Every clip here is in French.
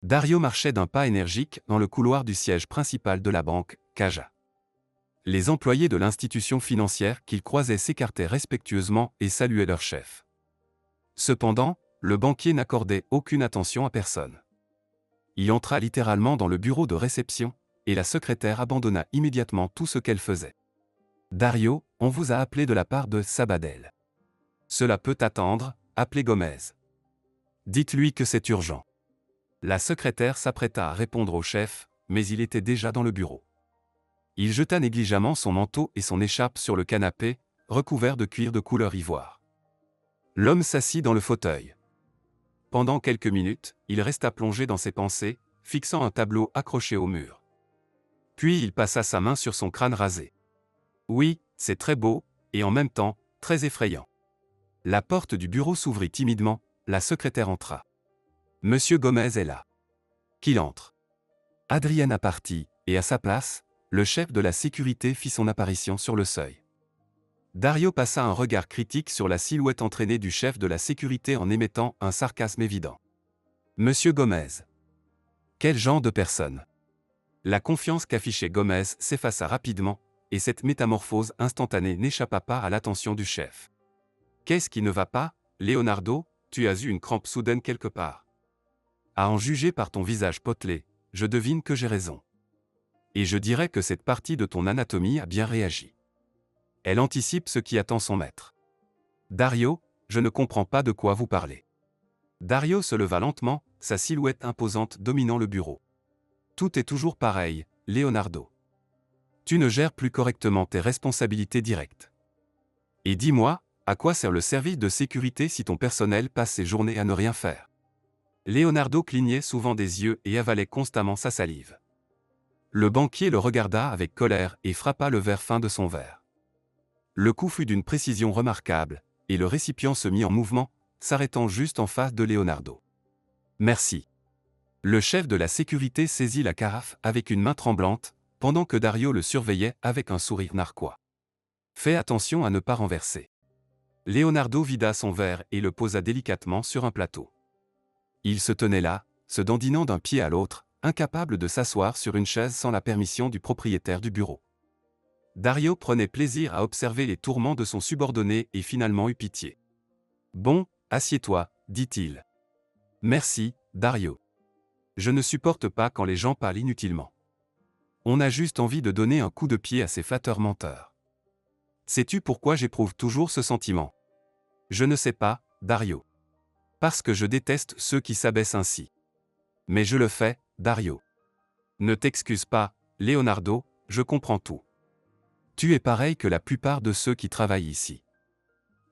Dario marchait d'un pas énergique dans le couloir du siège principal de la banque, Caja. Les employés de l'institution financière qu'il croisait s'écartaient respectueusement et saluaient leur chef. Cependant, le banquier n'accordait aucune attention à personne. Il entra littéralement dans le bureau de réception, et la secrétaire abandonna immédiatement tout ce qu'elle faisait. « Dario, on vous a appelé de la part de Sabadell. »« Cela peut attendre, appelez Gomez. Dites-lui que c'est urgent. » La secrétaire s'apprêta à répondre au chef, mais il était déjà dans le bureau. Il jeta négligemment son manteau et son écharpe sur le canapé, recouvert de cuir de couleur ivoire. L'homme s'assit dans le fauteuil. Pendant quelques minutes, il resta plongé dans ses pensées, fixant un tableau accroché au mur. Puis il passa sa main sur son crâne rasé. Oui, c'est très beau, et en même temps, très effrayant. La porte du bureau s'ouvrit timidement, la secrétaire entra. Monsieur Gomez est là. Qu'il entre. Adriana partit, et à sa place, le chef de la sécurité fit son apparition sur le seuil. Dario passa un regard critique sur la silhouette entraînée du chef de la sécurité en émettant un sarcasme évident. Monsieur Gomez. Quel genre de personne? La confiance qu'affichait Gomez s'effaça rapidement, et cette métamorphose instantanée n'échappa pas à l'attention du chef. Qu'est-ce qui ne va pas, Leonardo? Tu as eu une crampe soudaine quelque part. À en juger par ton visage potelé, je devine que j'ai raison. Et je dirais que cette partie de ton anatomie a bien réagi. Elle anticipe ce qui attend son maître. Dario, je ne comprends pas de quoi vous parlez. Dario se leva lentement, sa silhouette imposante dominant le bureau. Tout est toujours pareil, Leonardo. Tu ne gères plus correctement tes responsabilités directes. Et dis-moi, à quoi sert le service de sécurité si ton personnel passe ses journées à ne rien faire? Leonardo clignait souvent des yeux et avalait constamment sa salive. Le banquier le regarda avec colère et frappa le verre fin de son verre. Le coup fut d'une précision remarquable, et le récipient se mit en mouvement, s'arrêtant juste en face de Leonardo. Merci. Le chef de la sécurité saisit la carafe avec une main tremblante, pendant que Dario le surveillait avec un sourire narquois. Fais attention à ne pas renverser. Leonardo vida son verre et le posa délicatement sur un plateau. Il se tenait là, se dandinant d'un pied à l'autre, incapable de s'asseoir sur une chaise sans la permission du propriétaire du bureau. Dario prenait plaisir à observer les tourments de son subordonné et finalement eut pitié. « Bon, assieds-toi, dit-il. »« Merci, Dario. Je ne supporte pas quand les gens parlent inutilement. On a juste envie de donner un coup de pied à ces flatteurs menteurs. Sais-tu pourquoi j'éprouve toujours ce sentiment? Je ne sais pas, Dario. Parce que je déteste ceux qui s'abaissent ainsi. Mais je le fais, Dario. Ne t'excuse pas, Leonardo, je comprends tout. Tu es pareil que la plupart de ceux qui travaillent ici.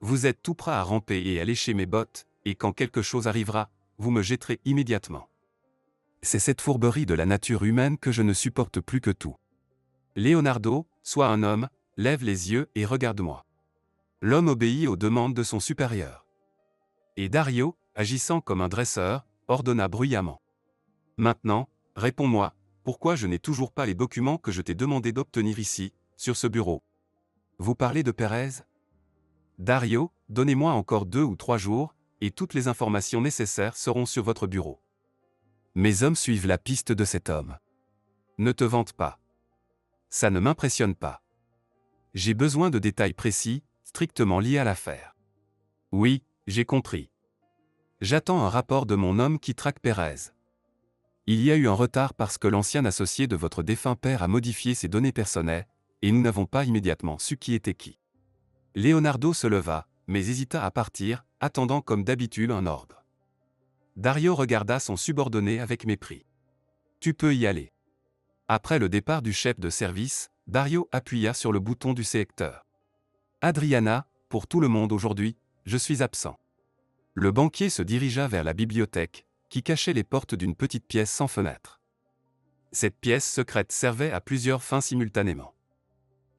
Vous êtes tout prêt à ramper et à lécher mes bottes, et quand quelque chose arrivera, vous me jetterez immédiatement. C'est cette fourberie de la nature humaine que je ne supporte plus que tout. Leonardo, sois un homme, lève les yeux et regarde-moi. L'homme obéit aux demandes de son supérieur. Et Dario, agissant comme un dresseur, ordonna bruyamment. Maintenant, réponds-moi, pourquoi je n'ai toujours pas les documents que je t'ai demandé d'obtenir ici, sur ce bureau? Vous parlez de Pérez? Dario, donnez-moi encore 2 ou 3 jours, et toutes les informations nécessaires seront sur votre bureau. Mes hommes suivent la piste de cet homme. Ne te vante pas. Ça ne m'impressionne pas. J'ai besoin de détails précis, strictement liés à l'affaire. Oui, j'ai compris. J'attends un rapport de mon homme qui traque Pérez. Il y a eu un retard parce que l'ancien associé de votre défunt père a modifié ses données personnelles, et nous n'avons pas immédiatement su qui était qui. Leonardo se leva, mais hésita à partir, attendant comme d'habitude un ordre. Dario regarda son subordonné avec mépris. Tu peux y aller. Après le départ du chef de service, Dario appuya sur le bouton du sélecteur. Adriana, pour tout le monde aujourd'hui, je suis absent. Le banquier se dirigea vers la bibliothèque, qui cachait les portes d'une petite pièce sans fenêtre. Cette pièce secrète servait à plusieurs fins simultanément.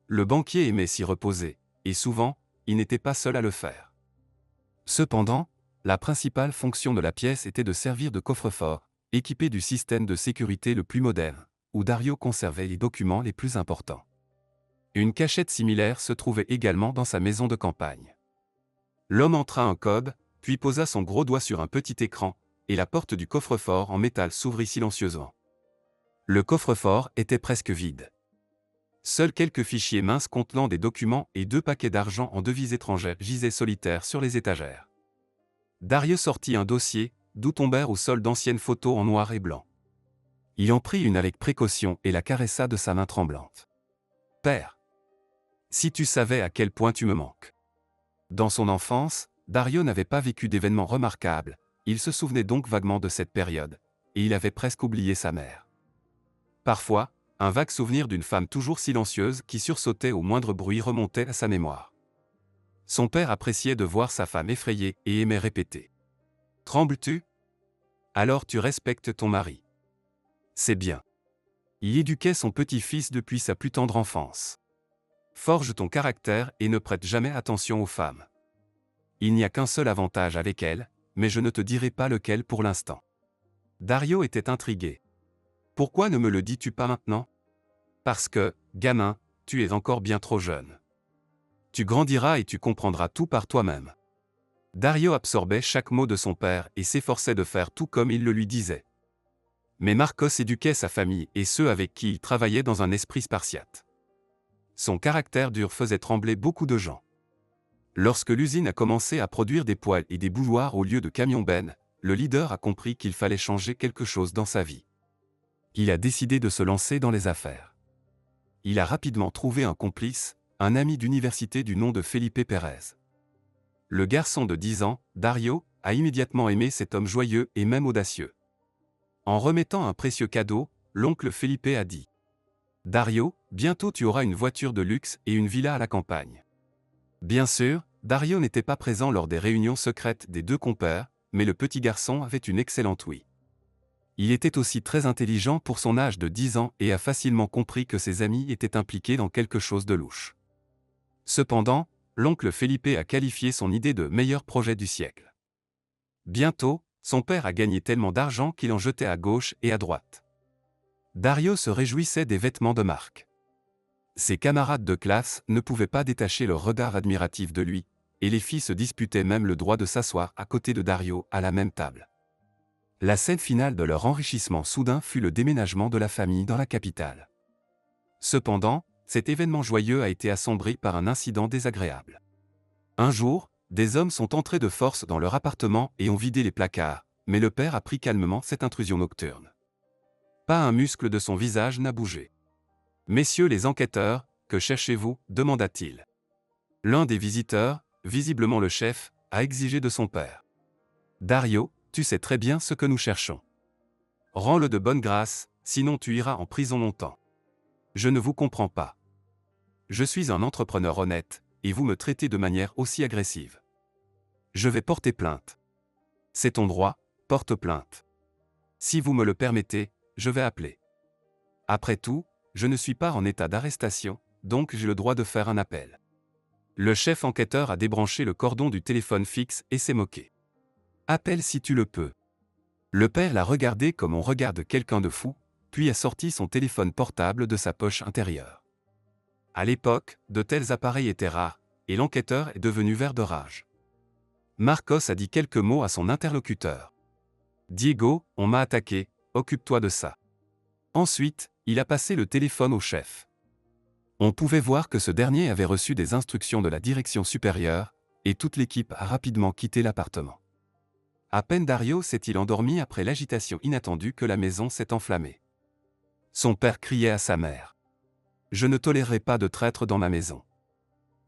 Le banquier aimait s'y reposer, et souvent, il n'était pas seul à le faire. Cependant, la principale fonction de la pièce était de servir de coffre-fort, équipé du système de sécurité le plus moderne, où Dario conservait les documents les plus importants. Une cachette similaire se trouvait également dans sa maison de campagne. L'homme entra un code, puis posa son gros doigt sur un petit écran, et la porte du coffre-fort en métal s'ouvrit silencieusement. Le coffre-fort était presque vide. Seuls quelques fichiers minces contenant des documents et 2 paquets d'argent en devises étrangères gisaient solitaires sur les étagères. Dario sortit un dossier, d'où tombèrent au sol d'anciennes photos en noir et blanc. Il en prit une avec précaution et la caressa de sa main tremblante. « Père, si tu savais à quel point tu me manques. » Dans son enfance, Dario n'avait pas vécu d'événements remarquables, il se souvenait donc vaguement de cette période, et il avait presque oublié sa mère. Parfois, un vague souvenir d'une femme toujours silencieuse qui sursautait au moindre bruit remontait à sa mémoire. Son père appréciait de voir sa femme effrayée et aimait répéter. « Trembles-tu? Alors tu respectes ton mari. C'est bien. » Il éduquait son petit-fils depuis sa plus tendre enfance. « Forge ton caractère et ne prête jamais attention aux femmes. Il n'y a qu'un seul avantage avec elles, mais je ne te dirai pas lequel pour l'instant. » Dario était intrigué. « Pourquoi ne me le dis-tu pas maintenant? » Parce que, gamin, tu es encore bien trop jeune. Tu grandiras et tu comprendras tout par toi-même. Dario absorbait chaque mot de son père et s'efforçait de faire tout comme il le lui disait. Mais Marcos éduquait sa famille et ceux avec qui il travaillait dans un esprit spartiate. Son caractère dur faisait trembler beaucoup de gens. Lorsque l'usine a commencé à produire des poêles et des bouilloires au lieu de camions-bennes, le leader a compris qu'il fallait changer quelque chose dans sa vie. Il a décidé de se lancer dans les affaires. Il a rapidement trouvé un complice, un ami d'université du nom de Felipe Pérez. Le garçon de 10 ans, Dario, a immédiatement aimé cet homme joyeux et même audacieux. En remettant un précieux cadeau, l'oncle Felipe a dit « Dario, bientôt tu auras une voiture de luxe et une villa à la campagne. » Bien sûr, Dario n'était pas présent lors des réunions secrètes des 2 compères, mais le petit garçon avait une excellente ouïe. Il était aussi très intelligent pour son âge de 10 ans et a facilement compris que ses amis étaient impliqués dans quelque chose de louche. Cependant, l'oncle Felipe a qualifié son idée de meilleur projet du siècle. Bientôt, son père a gagné tellement d'argent qu'il en jetait à gauche et à droite. Dario se réjouissait des vêtements de marque. Ses camarades de classe ne pouvaient pas détacher leur regard admiratif de lui, et les filles se disputaient même le droit de s'asseoir à côté de Dario à la même table. La scène finale de leur enrichissement soudain fut le déménagement de la famille dans la capitale. Cependant, cet événement joyeux a été assombri par un incident désagréable. Un jour, des hommes sont entrés de force dans leur appartement et ont vidé les placards, mais le père a pris calmement cette intrusion nocturne. Pas un muscle de son visage n'a bougé. « Messieurs les enquêteurs, que cherchez-vous » demanda-t-il. L'un des visiteurs, visiblement le chef, a exigé de son père. « Dario, tu sais très bien ce que nous cherchons. Rends-le de bonne grâce, sinon tu iras en prison longtemps. Je ne vous comprends pas. Je suis un entrepreneur honnête, et vous me traitez de manière aussi agressive. Je vais porter plainte. » « C'est ton droit, porte plainte. Si vous me le permettez, je vais appeler. Après tout, je ne suis pas en état d'arrestation, donc j'ai le droit de faire un appel. » Le chef enquêteur a débranché le cordon du téléphone fixe et s'est moqué. « Appelle si tu le peux. » Le père l'a regardé comme on regarde quelqu'un de fou, puis a sorti son téléphone portable de sa poche intérieure. À l'époque, de tels appareils étaient rares, et l'enquêteur est devenu vert de rage. Marcos a dit quelques mots à son interlocuteur. « Diego, on m'a attaqué, occupe-toi de ça. » Ensuite, il a passé le téléphone au chef. On pouvait voir que ce dernier avait reçu des instructions de la direction supérieure, et toute l'équipe a rapidement quitté l'appartement. À peine Dario s'est-il endormi après l'agitation inattendue que la maison s'est enflammée. Son père criait à sa mère. « Je ne tolérerai pas de traître dans ma maison.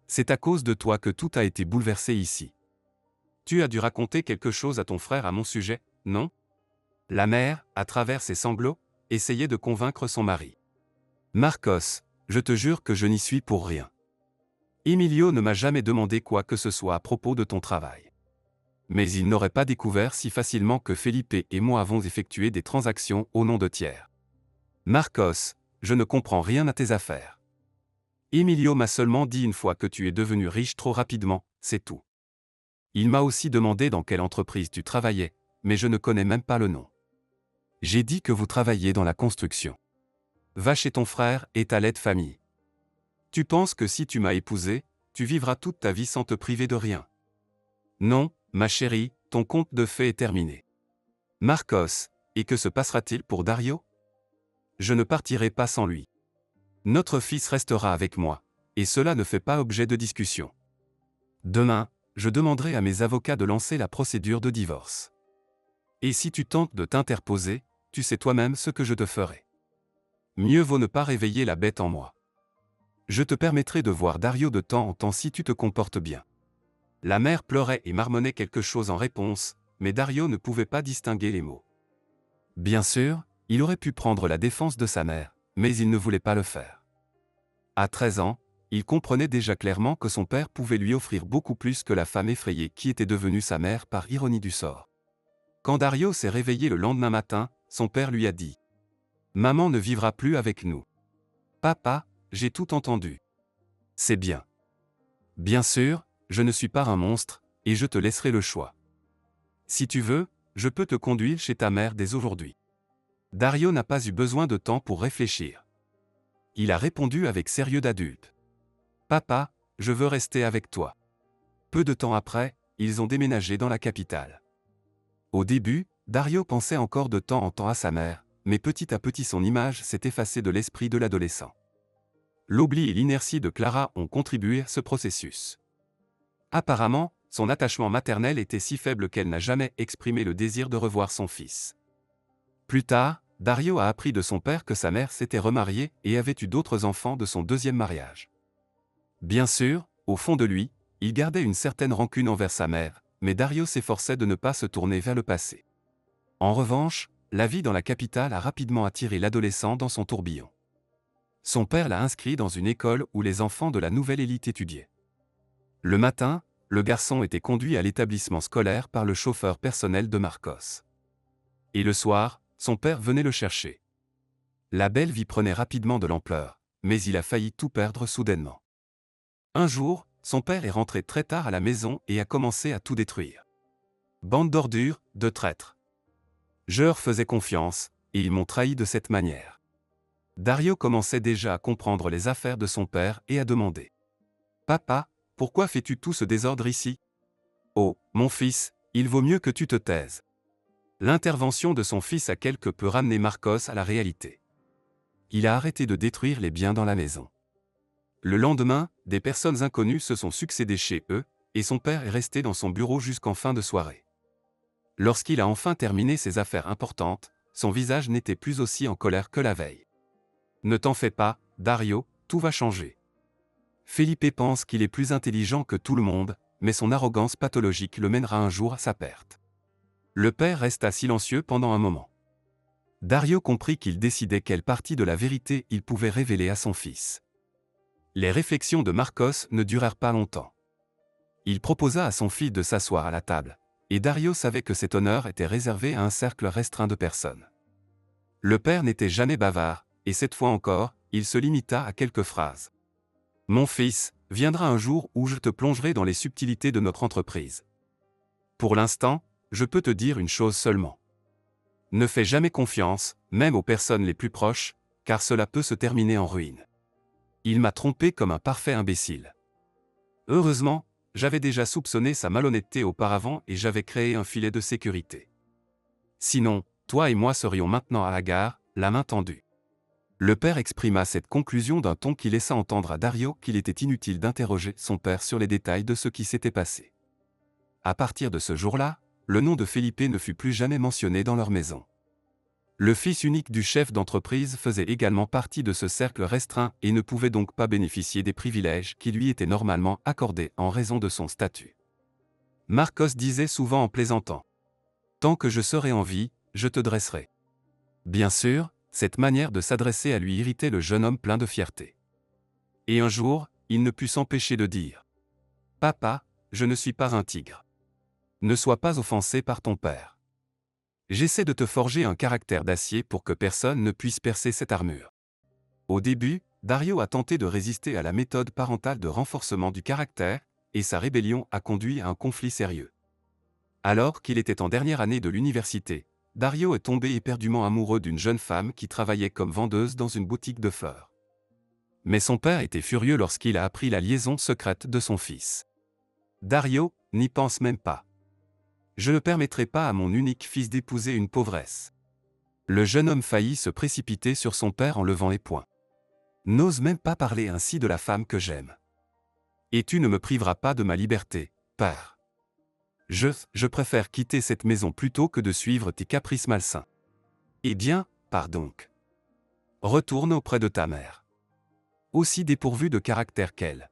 C'est à cause de toi que tout a été bouleversé ici. Tu as dû raconter quelque chose à ton frère à mon sujet, non ?» La mère, à travers ses sanglots, essayait de convaincre son mari. « Marcos, je te jure que je n'y suis pour rien. Emilio ne m'a jamais demandé quoi que ce soit à propos de ton travail. Mais il n'aurait pas découvert si facilement que Felipe et moi avons effectué des transactions au nom de tiers. Marcos, je ne comprends rien à tes affaires. Emilio m'a seulement dit une fois que tu es devenu riche trop rapidement, c'est tout. Il m'a aussi demandé dans quelle entreprise tu travaillais, mais je ne connais même pas le nom. J'ai dit que vous travailliez dans la construction. Va chez ton frère et ta laide famille. Tu penses que si tu m'as épousé, tu vivras toute ta vie sans te priver de rien. Non, ma chérie, ton conte de fées est terminé. Marcos, et que se passera-t-il pour Dario? Je ne partirai pas sans lui. Notre fils restera avec moi, et cela ne fait pas objet de discussion. Demain, je demanderai à mes avocats de lancer la procédure de divorce. Et si tu tentes de t'interposer, tu sais toi-même ce que je te ferai. Mieux vaut ne pas réveiller la bête en moi. Je te permettrai de voir Dario de temps en temps si tu te comportes bien. La mère pleurait et marmonnait quelque chose en réponse, mais Dario ne pouvait pas distinguer les mots. Bien sûr, il aurait pu prendre la défense de sa mère, mais il ne voulait pas le faire. À 13 ans, il comprenait déjà clairement que son père pouvait lui offrir beaucoup plus que la femme effrayée qui était devenue sa mère par ironie du sort. Quand Dario s'est réveillé le lendemain matin, son père lui a dit « Maman ne vivra plus avec nous. »« Papa, j'ai tout entendu. »« C'est bien. Bien sûr, je ne suis pas un monstre, et je te laisserai le choix. Si tu veux, je peux te conduire chez ta mère dès aujourd'hui. » Dario n'a pas eu besoin de temps pour réfléchir. Il a répondu avec sérieux d'adulte. « Papa, je veux rester avec toi. » Peu de temps après, ils ont déménagé dans la capitale. Au début, Dario pensait encore de temps en temps à sa mère, mais petit à petit son image s'est effacée de l'esprit de l'adolescent. L'oubli et l'inertie de Clara ont contribué à ce processus. Apparemment, son attachement maternel était si faible qu'elle n'a jamais exprimé le désir de revoir son fils. Plus tard, Dario a appris de son père que sa mère s'était remariée et avait eu d'autres enfants de son deuxième mariage. Bien sûr, au fond de lui, il gardait une certaine rancune envers sa mère, mais Dario s'efforçait de ne pas se tourner vers le passé. En revanche, la vie dans la capitale a rapidement attiré l'adolescent dans son tourbillon. Son père l'a inscrit dans une école où les enfants de la nouvelle élite étudiaient. Le matin, le garçon était conduit à l'établissement scolaire par le chauffeur personnel de Marcos. Et le soir, son père venait le chercher. La belle vie prenait rapidement de l'ampleur, mais il a failli tout perdre soudainement. Un jour, son père est rentré très tard à la maison et a commencé à tout détruire. Bande d'ordures, de traîtres. Je leur faisais confiance, et ils m'ont trahi de cette manière. Dario commençait déjà à comprendre les affaires de son père et à demander. « Papa, pourquoi fais-tu tout ce désordre ici? »« Oh, mon fils, il vaut mieux que tu te taises. » L'intervention de son fils a quelque peu ramené Marcos à la réalité. Il a arrêté de détruire les biens dans la maison. Le lendemain, des personnes inconnues se sont succédées chez eux, et son père est resté dans son bureau jusqu'en fin de soirée. Lorsqu'il a enfin terminé ses affaires importantes, son visage n'était plus aussi en colère que la veille. « Ne t'en fais pas, Dario, tout va changer. » Felipe pense qu'il est plus intelligent que tout le monde, mais son arrogance pathologique le mènera un jour à sa perte. Le père resta silencieux pendant un moment. Dario comprit qu'il décidait quelle partie de la vérité il pouvait révéler à son fils. Les réflexions de Marcos ne durèrent pas longtemps. Il proposa à son fils de s'asseoir à la table, et Dario savait que cet honneur était réservé à un cercle restreint de personnes. Le père n'était jamais bavard, et cette fois encore, il se limita à quelques phrases. « Mon fils, viendra un jour où je te plongerai dans les subtilités de notre entreprise. Pour l'instant, je peux te dire une chose seulement. Ne fais jamais confiance, même aux personnes les plus proches, car cela peut se terminer en ruine. Il m'a trompé comme un parfait imbécile. Heureusement, j'avais déjà soupçonné sa malhonnêteté auparavant et j'avais créé un filet de sécurité. Sinon, toi et moi serions maintenant à la gare, la main tendue. » Le père exprima cette conclusion d'un ton qui laissa entendre à Dario qu'il était inutile d'interroger son père sur les détails de ce qui s'était passé. À partir de ce jour-là, le nom de Felipe ne fut plus jamais mentionné dans leur maison. Le fils unique du chef d'entreprise faisait également partie de ce cercle restreint et ne pouvait donc pas bénéficier des privilèges qui lui étaient normalement accordés en raison de son statut. Marcos disait souvent en plaisantant. « Tant que je serai en vie, je te dresserai. » Bien sûr, cette manière de s'adresser à lui irritait le jeune homme plein de fierté. Et un jour, il ne put s'empêcher de dire. « Papa, je ne suis pas un tigre. Ne sois pas offensé par ton père. J'essaie de te forger un caractère d'acier pour que personne ne puisse percer cette armure. » Au début, Dario a tenté de résister à la méthode parentale de renforcement du caractère, et sa rébellion a conduit à un conflit sérieux. Alors qu'il était en dernière année de l'université, Dario est tombé éperdument amoureux d'une jeune femme qui travaillait comme vendeuse dans une boutique de fleurs. Mais son père était furieux lorsqu'il a appris la liaison secrète de son fils. « Dario, n'y pense même pas. Je ne permettrai pas à mon unique fils d'épouser une pauvresse. Le jeune homme faillit se précipiter sur son père en levant les poings. N'ose même pas parler ainsi de la femme que j'aime. Et tu ne me priveras pas de ma liberté, père. Je préfère quitter cette maison plutôt que de suivre tes caprices malsains. Eh bien, pars donc. Retourne auprès de ta mère. Aussi dépourvue de caractère qu'elle.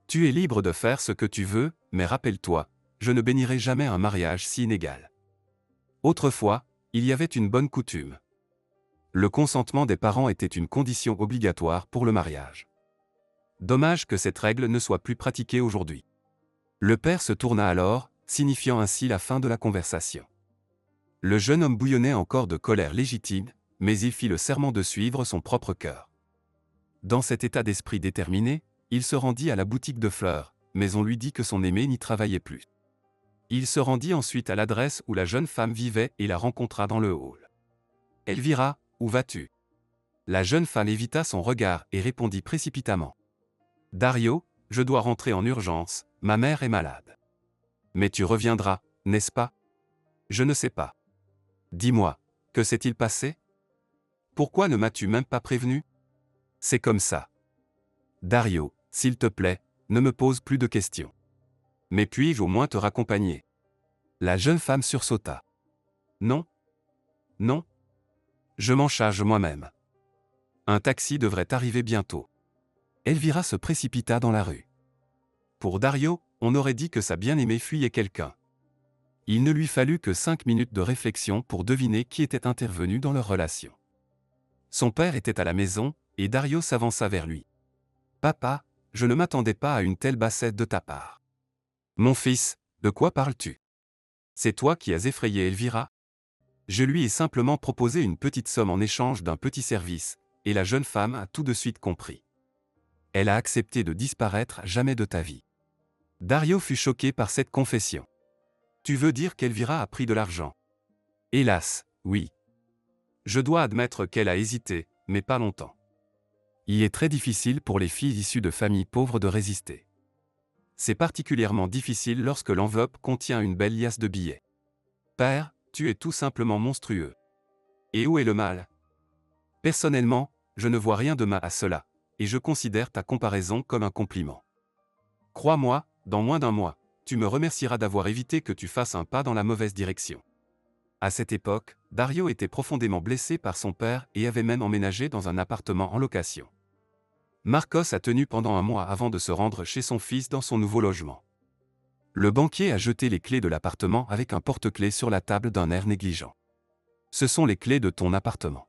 Tu es libre de faire ce que tu veux, mais rappelle-toi, je ne bénirai jamais un mariage si inégal. Autrefois, il y avait une bonne coutume. Le consentement des parents était une condition obligatoire pour le mariage. Dommage que cette règle ne soit plus pratiquée aujourd'hui. Le père se tourna alors, signifiant ainsi la fin de la conversation. Le jeune homme bouillonnait encore de colère légitime, mais il fit le serment de suivre son propre cœur. Dans cet état d'esprit déterminé, il se rendit à la boutique de fleurs, mais on lui dit que son aimé n'y travaillait plus. Il se rendit ensuite à l'adresse où la jeune femme vivait et la rencontra dans le hall. « Elvira, où vas-tu » La jeune femme évita son regard et répondit précipitamment. « Dario, je dois rentrer en urgence, ma mère est malade. »« Mais tu reviendras, n'est-ce pas ?»« Je ne sais pas. »« Dis-moi, que s'est-il passé ? Pourquoi ne m'as-tu même pas prévenu ? » ?»« C'est comme ça. »« Dario, s'il te plaît, ne me pose plus de questions. »« Mais puis-je au moins te raccompagner ?» La jeune femme sursauta. « Non. Non. Je m'en charge moi-même. Un taxi devrait arriver bientôt. » Elvira se précipita dans la rue. Pour Dario, on aurait dit que sa bien-aimée fuyait quelqu'un. Il ne lui fallut que 5 minutes de réflexion pour deviner qui était intervenu dans leur relation. Son père était à la maison, et Dario s'avança vers lui. « Papa, je ne m'attendais pas à une telle bassesse de ta part. »« Mon fils, de quoi parles-tu ? C'est toi qui as effrayé Elvira ? Je lui ai simplement proposé une petite somme en échange d'un petit service, et la jeune femme a tout de suite compris. Elle a accepté de disparaître à jamais de ta vie. » Dario fut choqué par cette confession. « Tu veux dire qu'Elvira a pris de l'argent ? » Hélas, oui. Je dois admettre qu'elle a hésité, mais pas longtemps. Il est très difficile pour les filles issues de familles pauvres de résister. C'est particulièrement difficile lorsque l'enveloppe contient une belle liasse de billets. Père, tu es tout simplement monstrueux. Et où est le mal ? Personnellement, je ne vois rien de mal à cela, et je considère ta comparaison comme un compliment. Crois-moi, dans moins d'un mois, tu me remercieras d'avoir évité que tu fasses un pas dans la mauvaise direction. À cette époque, Dario était profondément blessé par son père et avait même emménagé dans un appartement en location. Marcos a tenu pendant un mois avant de se rendre chez son fils dans son nouveau logement. Le banquier a jeté les clés de l'appartement avec un porte-clés sur la table d'un air négligent. Ce sont les clés de ton appartement.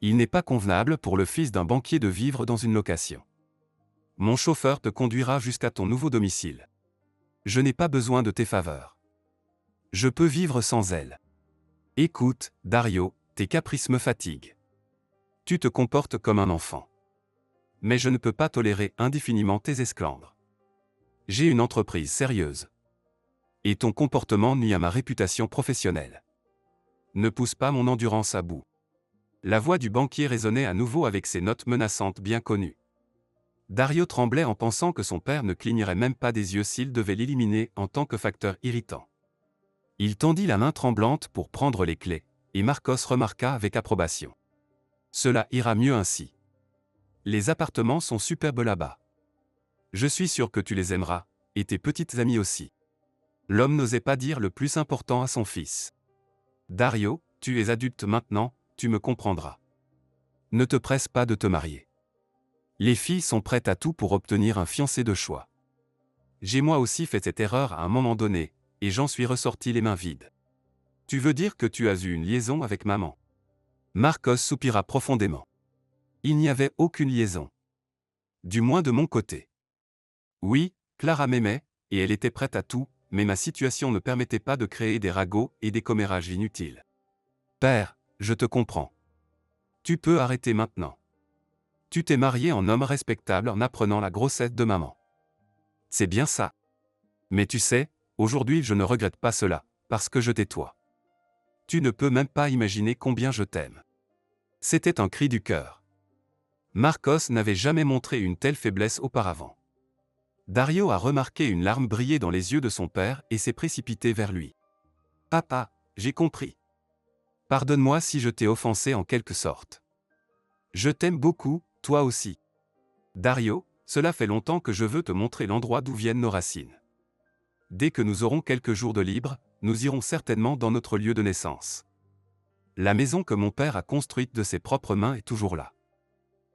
Il n'est pas convenable pour le fils d'un banquier de vivre dans une location. Mon chauffeur te conduira jusqu'à ton nouveau domicile. Je n'ai pas besoin de tes faveurs. Je peux vivre sans elles. Écoute, Dario, tes caprices me fatiguent. Tu te comportes comme un enfant. Mais je ne peux pas tolérer indéfiniment tes esclandres. J'ai une entreprise sérieuse. Et ton comportement nuit à ma réputation professionnelle. Ne pousse pas mon endurance à bout. La voix du banquier résonnait à nouveau avec ses notes menaçantes bien connues. Dario tremblait en pensant que son père ne clignerait même pas des yeux s'il devait l'éliminer en tant que facteur irritant. Il tendit la main tremblante pour prendre les clés, et Marcos remarqua avec approbation. Cela ira mieux ainsi. Les appartements sont superbes là-bas. Je suis sûr que tu les aimeras, et tes petites amies aussi. L'homme n'osait pas dire le plus important à son fils. Dario, tu es adulte maintenant, tu me comprendras. Ne te presse pas de te marier. Les filles sont prêtes à tout pour obtenir un fiancé de choix. J'ai moi aussi fait cette erreur à un moment donné, et j'en suis ressorti les mains vides. Tu veux dire que tu as eu une liaison avec maman ? Marcos soupira profondément. Il n'y avait aucune liaison. Du moins de mon côté. Oui, Clara m'aimait, et elle était prête à tout, mais ma situation ne permettait pas de créer des ragots et des commérages inutiles. Père, je te comprends. Tu peux arrêter maintenant. Tu t'es marié en homme respectable en apprenant la grossesse de maman. C'est bien ça. Mais tu sais, aujourd'hui je ne regrette pas cela, parce que je t'ai toi. Tu ne peux même pas imaginer combien je t'aime. C'était un cri du cœur. Marcos n'avait jamais montré une telle faiblesse auparavant. Dario a remarqué une larme briller dans les yeux de son père et s'est précipité vers lui. Papa, j'ai compris. Pardonne-moi si je t'ai offensé en quelque sorte. Je t'aime beaucoup, toi aussi. Dario, cela fait longtemps que je veux te montrer l'endroit d'où viennent nos racines. Dès que nous aurons quelques jours de libre, nous irons certainement dans notre lieu de naissance. La maison que mon père a construite de ses propres mains est toujours là.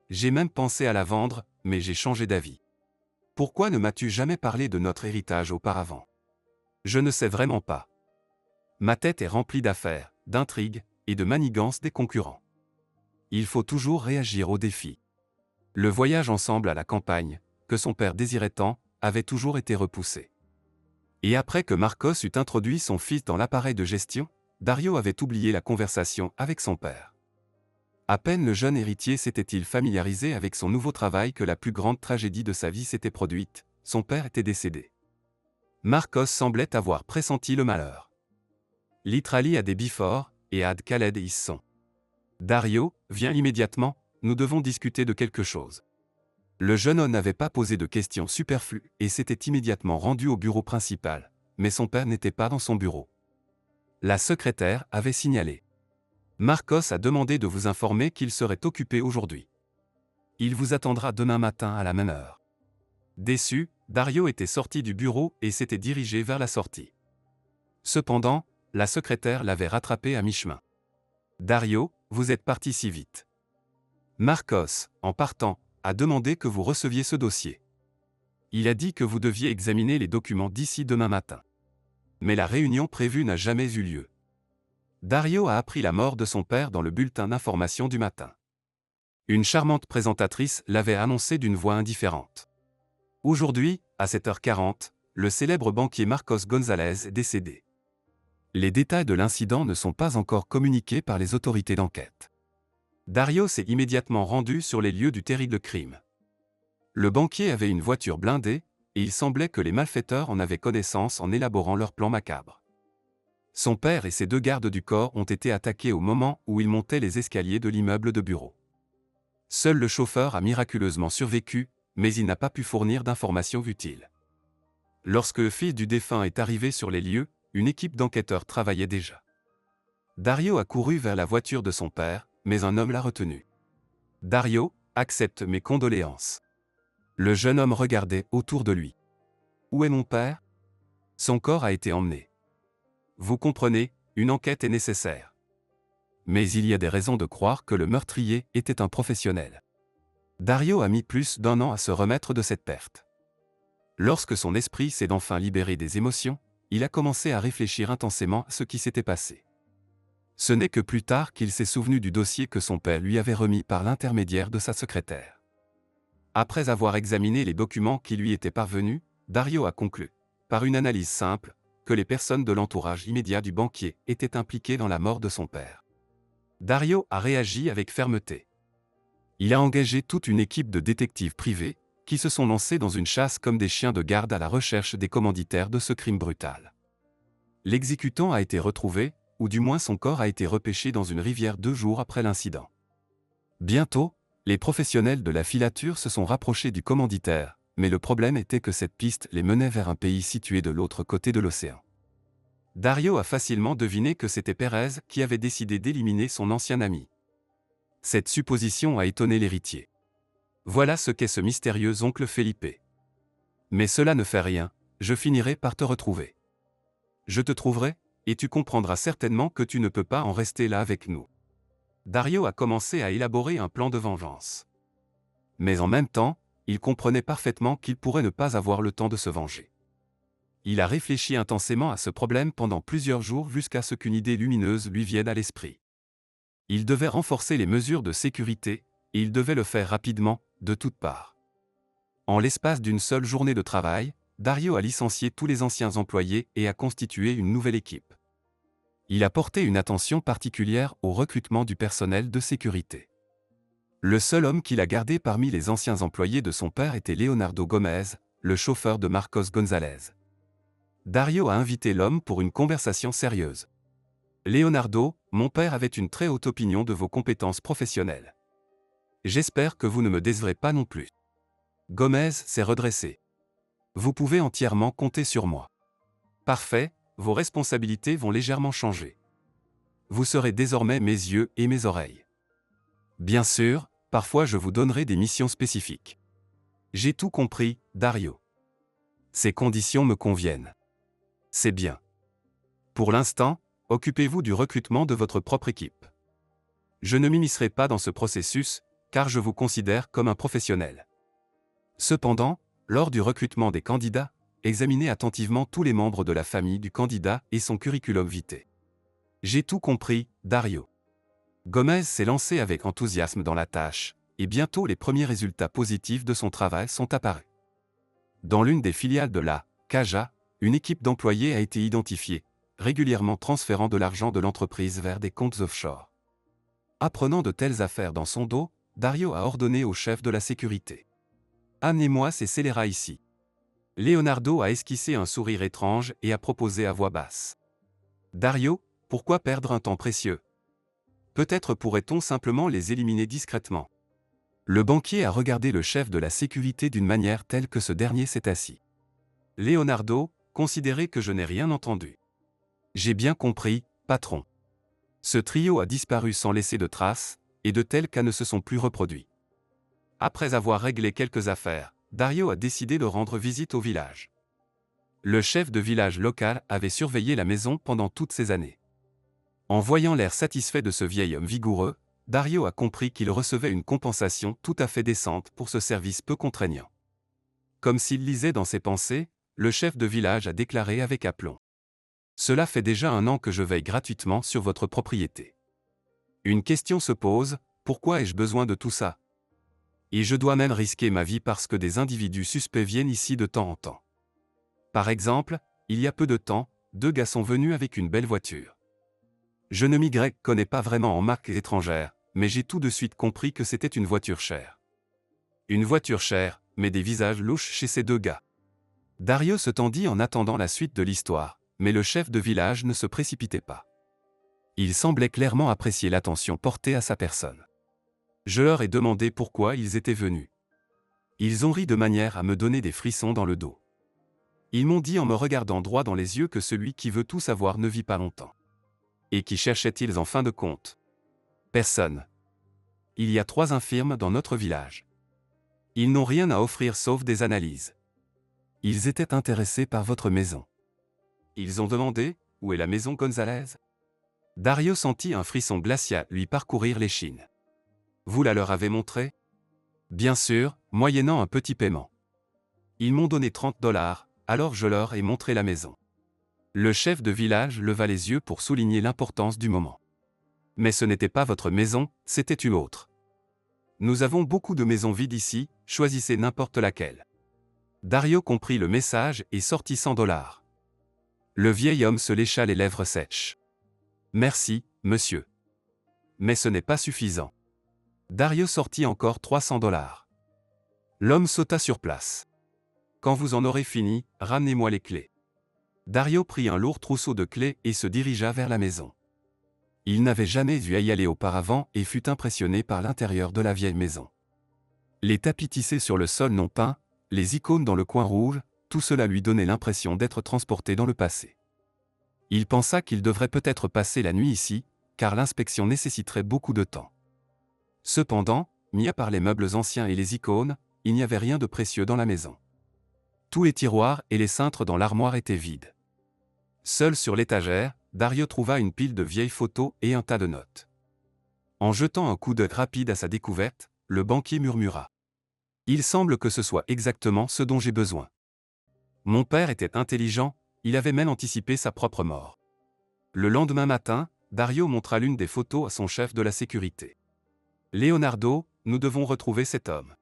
J'ai même pensé à la vendre, mais j'ai changé d'avis. Pourquoi ne m'as-tu jamais parlé de notre héritage auparavant? Je ne sais vraiment pas. Ma tête est remplie d'affaires, d'intrigues et de manigances des concurrents. Il faut toujours réagir aux défis. Le voyage ensemble à la campagne, que son père désirait tant, avait toujours été repoussé. Et après que Marcos eut introduit son fils dans l'appareil de gestion, Dario avait oublié la conversation avec son père. À peine le jeune héritier s'était-il familiarisé avec son nouveau travail que la plus grande tragédie de sa vie s'était produite, son père était décédé. Marcos semblait avoir pressenti le malheur. L'Italie a des Biforts, et Ad Khaled y sont. Dario, viens immédiatement, nous devons discuter de quelque chose. Le jeune homme n'avait pas posé de questions superflues et s'était immédiatement rendu au bureau principal, mais son père n'était pas dans son bureau. La secrétaire avait signalé. Marcos a demandé de vous informer qu'il serait occupé aujourd'hui. Il vous attendra demain matin à la même heure. Déçu, Dario était sorti du bureau et s'était dirigé vers la sortie. Cependant, la secrétaire l'avait rattrapé à mi-chemin. Dario, vous êtes parti si vite. Marcos, en partant, a demandé que vous receviez ce dossier. Il a dit que vous deviez examiner les documents d'ici demain matin. Mais la réunion prévue n'a jamais eu lieu. Dario a appris la mort de son père dans le bulletin d'information du matin. Une charmante présentatrice l'avait annoncé d'une voix indifférente. Aujourd'hui, à 7h40, le célèbre banquier Marcos González est décédé. Les détails de l'incident ne sont pas encore communiqués par les autorités d'enquête. Dario s'est immédiatement rendu sur les lieux du terrible crime. Le banquier avait une voiture blindée, et il semblait que les malfaiteurs en avaient connaissance en élaborant leur plan macabre. Son père et ses 2 gardes du corps ont été attaqués au moment où ils montaient les escaliers de l'immeuble de bureau. Seul le chauffeur a miraculeusement survécu, mais il n'a pas pu fournir d'informations utiles. Lorsque le fils du défunt est arrivé sur les lieux, une équipe d'enquêteurs travaillait déjà. Dario a couru vers la voiture de son père, mais un homme l'a retenu. Dario, accepte mes condoléances. Le jeune homme regardait autour de lui. Où est mon père? Son corps a été emmené. Vous comprenez, une enquête est nécessaire. Mais il y a des raisons de croire que le meurtrier était un professionnel. Dario a mis plus d'1 an à se remettre de cette perte. Lorsque son esprit s'est enfin libéré des émotions, il a commencé à réfléchir intensément à ce qui s'était passé. Ce n'est que plus tard qu'il s'est souvenu du dossier que son père lui avait remis par l'intermédiaire de sa secrétaire. Après avoir examiné les documents qui lui étaient parvenus, Dario a conclu, par une analyse simple, que les personnes de l'entourage immédiat du banquier étaient impliquées dans la mort de son père. Dario a réagi avec fermeté. Il a engagé toute une équipe de détectives privés, qui se sont lancés dans une chasse comme des chiens de garde à la recherche des commanditaires de ce crime brutal. L'exécutant a été retrouvé, ou du moins son corps a été repêché dans une rivière 2 jours après l'incident. Bientôt, les professionnels de la filature se sont rapprochés du commanditaire, mais le problème était que cette piste les menait vers un pays situé de l'autre côté de l'océan. Dario a facilement deviné que c'était Pérez qui avait décidé d'éliminer son ancien ami. Cette supposition a étonné l'héritier. Voilà ce qu'est ce mystérieux oncle Felipe. Mais cela ne fait rien, je finirai par te retrouver. Je te trouverai, et tu comprendras certainement que tu ne peux pas en rester là avec nous. Dario a commencé à élaborer un plan de vengeance. Mais en même temps, il comprenait parfaitement qu'il pourrait ne pas avoir le temps de se venger. Il a réfléchi intensément à ce problème pendant plusieurs jours jusqu'à ce qu'une idée lumineuse lui vienne à l'esprit. Il devait renforcer les mesures de sécurité, et il devait le faire rapidement, de toutes parts. En l'espace d'une seule journée de travail, Dario a licencié tous les anciens employés et a constitué une nouvelle équipe. Il a porté une attention particulière au recrutement du personnel de sécurité. Le seul homme qu'il a gardé parmi les anciens employés de son père était Leonardo Gomez, le chauffeur de Marcos González. Dario a invité l'homme pour une conversation sérieuse. Leonardo, mon père avait une très haute opinion de vos compétences professionnelles. J'espère que vous ne me décevrez pas non plus. Gomez s'est redressé. Vous pouvez entièrement compter sur moi. Parfait, vos responsabilités vont légèrement changer. Vous serez désormais mes yeux et mes oreilles. Bien sûr, parfois je vous donnerai des missions spécifiques. J'ai tout compris, Dario. Ces conditions me conviennent. C'est bien. Pour l'instant, occupez-vous du recrutement de votre propre équipe. Je ne m'immiscerai pas dans ce processus, car je vous considère comme un professionnel. Cependant, lors du recrutement des candidats, examinez attentivement tous les membres de la famille du candidat et son curriculum vitae. J'ai tout compris, Dario. Gomez s'est lancé avec enthousiasme dans la tâche, et bientôt les premiers résultats positifs de son travail sont apparus. Dans l'une des filiales de la Caja, une équipe d'employés a été identifiée, régulièrement transférant de l'argent de l'entreprise vers des comptes offshore. Apprenant de telles affaires dans son dos, Dario a ordonné au chef de la sécurité. Amenez-moi ces scélérats ici. Leonardo a esquissé un sourire étrange et a proposé à voix basse. Dario, pourquoi perdre un temps précieux? Peut-être pourrait-on simplement les éliminer discrètement. Le banquier a regardé le chef de la sécurité d'une manière telle que ce dernier s'est assis. Leonardo, considérez que je n'ai rien entendu. J'ai bien compris, patron. Ce trio a disparu sans laisser de traces, et de tels cas ne se sont plus reproduits. Après avoir réglé quelques affaires, Dario a décidé de rendre visite au village. Le chef de village local avait surveillé la maison pendant toutes ces années. En voyant l'air satisfait de ce vieil homme vigoureux, Dario a compris qu'il recevait une compensation tout à fait décente pour ce service peu contraignant. Comme s'il lisait dans ses pensées, le chef de village a déclaré avec aplomb. Cela fait déjà 1 an que je veille gratuitement sur votre propriété. Une question se pose, pourquoi ai-je besoin de tout ça? Et je dois même risquer ma vie parce que des individus suspects viennent ici de temps en temps. Par exemple, il y a peu de temps, 2 gars sont venus avec une belle voiture. Je ne m'y connais pas vraiment en marques étrangères, mais j'ai tout de suite compris que c'était une voiture chère. Une voiture chère, mais des visages louches chez ces 2 gars. Dario se tendit en attendant la suite de l'histoire, mais le chef de village ne se précipitait pas. Il semblait clairement apprécier l'attention portée à sa personne. Je leur ai demandé pourquoi ils étaient venus. Ils ont ri de manière à me donner des frissons dans le dos. Ils m'ont dit en me regardant droit dans les yeux que celui qui veut tout savoir ne vit pas longtemps. Et qui cherchaient-ils en fin de compte? Personne. Il y a 3 infirmes dans notre village. Ils n'ont rien à offrir sauf des analyses. Ils étaient intéressés par votre maison. Ils ont demandé, où est la maison Gonzalez? Dario sentit un frisson glacial lui parcourir l'échine. Vous la leur avez montrée? Bien sûr, moyennant un petit paiement. Ils m'ont donné $30, alors je leur ai montré la maison. Le chef de village leva les yeux pour souligner l'importance du moment. Mais ce n'était pas votre maison, c'était une autre. Nous avons beaucoup de maisons vides ici, choisissez n'importe laquelle. Dario comprit le message et sortit $100. Le vieil homme se lécha les lèvres sèches. Merci, monsieur. Mais ce n'est pas suffisant. Dario sortit encore $300. L'homme sauta sur place. Quand vous en aurez fini, ramenez-moi les clés. Dario prit un lourd trousseau de clés et se dirigea vers la maison. Il n'avait jamais vu y aller auparavant et fut impressionné par l'intérieur de la vieille maison. Les tapis tissés sur le sol non peint, les icônes dans le coin rouge, tout cela lui donnait l'impression d'être transporté dans le passé. Il pensa qu'il devrait peut-être passer la nuit ici, car l'inspection nécessiterait beaucoup de temps. Cependant, mis à part les meubles anciens et les icônes, il n'y avait rien de précieux dans la maison. Tous les tiroirs et les cintres dans l'armoire étaient vides. Seul sur l'étagère, Dario trouva une pile de vieilles photos et un tas de notes. En jetant un coup d'œil rapide à sa découverte, le banquier murmura. Il semble que ce soit exactement ce dont j'ai besoin. Mon père était intelligent, il avait même anticipé sa propre mort. Le lendemain matin, Dario montra l'une des photos à son chef de la sécurité. Leonardo, nous devons retrouver cet homme.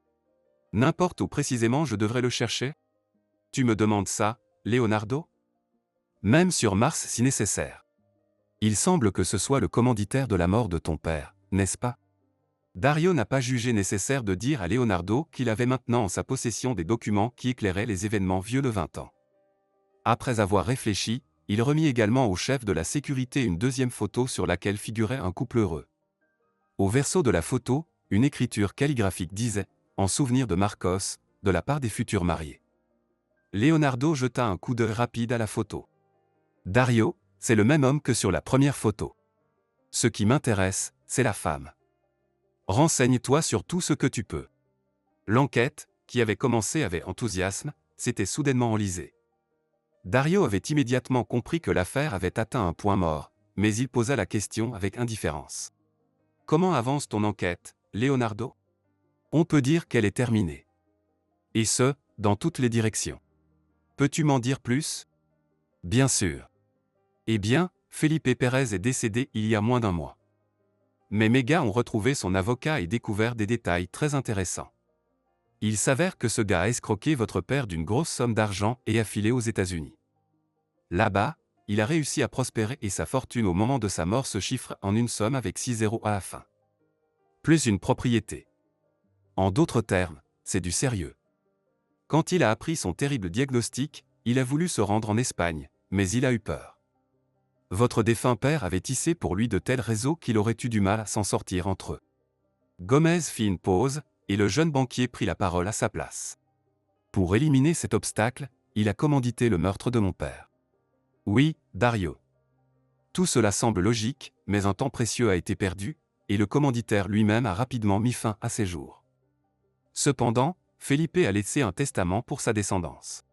N'importe où précisément je devrais le chercher? Tu me demandes ça, Leonardo? Même sur Mars si nécessaire. Il semble que ce soit le commanditaire de la mort de ton père, n'est-ce pas? Dario n'a pas jugé nécessaire de dire à Leonardo qu'il avait maintenant en sa possession des documents qui éclairaient les événements vieux de 20 ans. Après avoir réfléchi, il remit également au chef de la sécurité une deuxième photo sur laquelle figurait un couple heureux. Au verso de la photo, une écriture calligraphique disait « En souvenir de Marcos », de la part des futurs mariés. Leonardo jeta un coup d'œil rapide à la photo. Dario, c'est le même homme que sur la première photo. Ce qui m'intéresse, c'est la femme. Renseigne-toi sur tout ce que tu peux. L'enquête, qui avait commencé avec enthousiasme, s'était soudainement enlisée. Dario avait immédiatement compris que l'affaire avait atteint un point mort, mais il posa la question avec indifférence. Comment avance ton enquête, Leonardo? On peut dire qu'elle est terminée. Et ce, dans toutes les directions. Peux-tu m'en dire plus? Bien sûr. Eh bien, Felipe Pérez est décédé il y a moins d'un mois. Mais mes gars ont retrouvé son avocat et découvert des détails très intéressants. Il s'avère que ce gars a escroqué votre père d'une grosse somme d'argent et a filé aux États-Unis. Là-bas, il a réussi à prospérer et sa fortune au moment de sa mort se chiffre en une somme avec 6 zéros à la fin. Plus une propriété. En d'autres termes, c'est du sérieux. Quand il a appris son terrible diagnostic, il a voulu se rendre en Espagne, mais il a eu peur. Votre défunt père avait tissé pour lui de tels réseaux qu'il aurait eu du mal à s'en sortir entre eux. Gomez fit une pause, et le jeune banquier prit la parole à sa place. Pour éliminer cet obstacle, il a commandité le meurtre de mon père. Oui, Dario. Tout cela semble logique, mais un temps précieux a été perdu, et le commanditaire lui-même a rapidement mis fin à ses jours. Cependant, Felipe a laissé un testament pour sa descendance.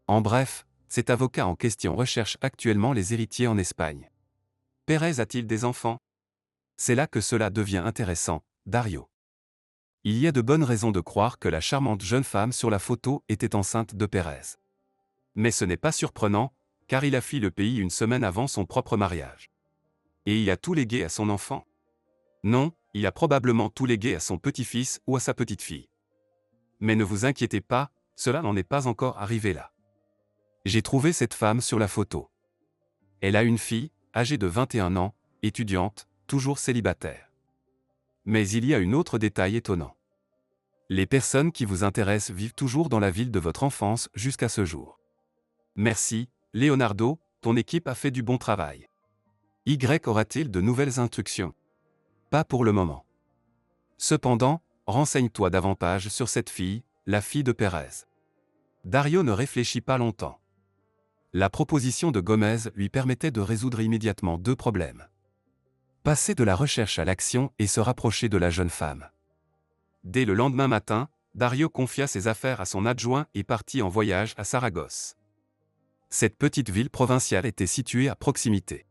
En bref, cet avocat en question recherche actuellement les héritiers en Espagne. Pérez a-t-il des enfants? C'est là que cela devient intéressant, Dario. Il y a de bonnes raisons de croire que la charmante jeune femme sur la photo était enceinte de Pérez. Mais ce n'est pas surprenant, car il a fui le pays une semaine avant son propre mariage. Et il a tout légué à son enfant? Non, il a probablement tout légué à son petit-fils ou à sa petite-fille. Mais ne vous inquiétez pas, cela n'en est pas encore arrivé là. J'ai trouvé cette femme sur la photo. Elle a une fille, âgée de 21 ans, étudiante, toujours célibataire. Mais il y a un autre détail étonnant. Les personnes qui vous intéressent vivent toujours dans la ville de votre enfance jusqu'à ce jour. Merci, Leonardo, ton équipe a fait du bon travail. Y aura-t-il de nouvelles instructions? Pas pour le moment. Cependant, renseigne-toi davantage sur cette fille, la fille de Pérez. Dario ne réfléchit pas longtemps. La proposition de Gomez lui permettait de résoudre immédiatement deux problèmes. Passer de la recherche à l'action et se rapprocher de la jeune femme. Dès le lendemain matin, Dario confia ses affaires à son adjoint et partit en voyage à Saragosse. Cette petite ville provinciale était située à proximité.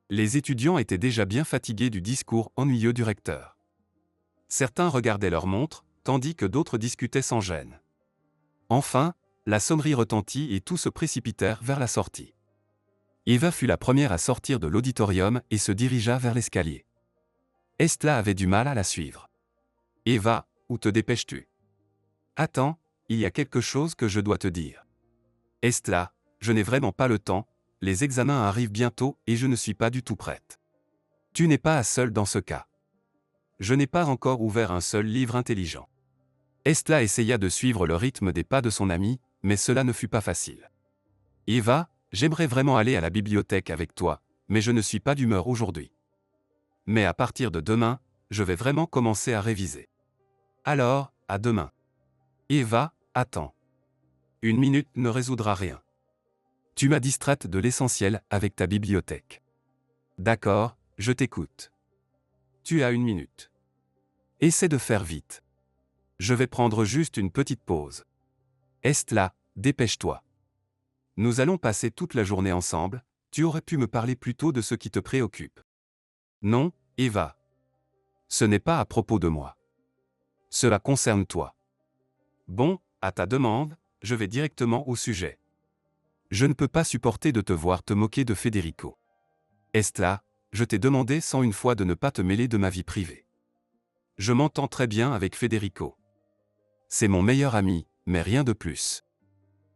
Les étudiants étaient déjà bien fatigués du discours ennuyeux du recteur. Certains regardaient leur montre, tandis que d'autres discutaient sans gêne. Enfin, la sonnerie retentit et tous se précipitèrent vers la sortie. Eva fut la première à sortir de l'auditorium et se dirigea vers l'escalier. Estla avait du mal à la suivre. Eva, où te dépêches-tu? Attends, il y a quelque chose que je dois te dire. Estla, je n'ai vraiment pas le temps, les examens arrivent bientôt et je ne suis pas du tout prête. Tu n'es pas seule dans ce cas. Je n'ai pas encore ouvert un seul livre intelligent. Estla essaya de suivre le rythme des pas de son amie, mais cela ne fut pas facile. Eva, j'aimerais vraiment aller à la bibliothèque avec toi, mais je ne suis pas d'humeur aujourd'hui. Mais à partir de demain, je vais vraiment commencer à réviser. Alors, à demain. Eva, attends. Une minute ne résoudra rien. Tu m'as distraite de l'essentiel avec ta bibliothèque. D'accord, je t'écoute. Tu as une minute. Essaie de faire vite. Je vais prendre juste une petite pause. Estla, dépêche-toi. Nous allons passer toute la journée ensemble, tu aurais pu me parler plus tôt de ce qui te préoccupe. Non, Eva. Ce n'est pas à propos de moi. Cela concerne toi. Bon, à ta demande, je vais directement au sujet. Je ne peux pas supporter de te voir te moquer de Federico. Estla, je t'ai demandé 101 fois de ne pas te mêler de ma vie privée. Je m'entends très bien avec Federico. C'est mon meilleur ami, mais rien de plus.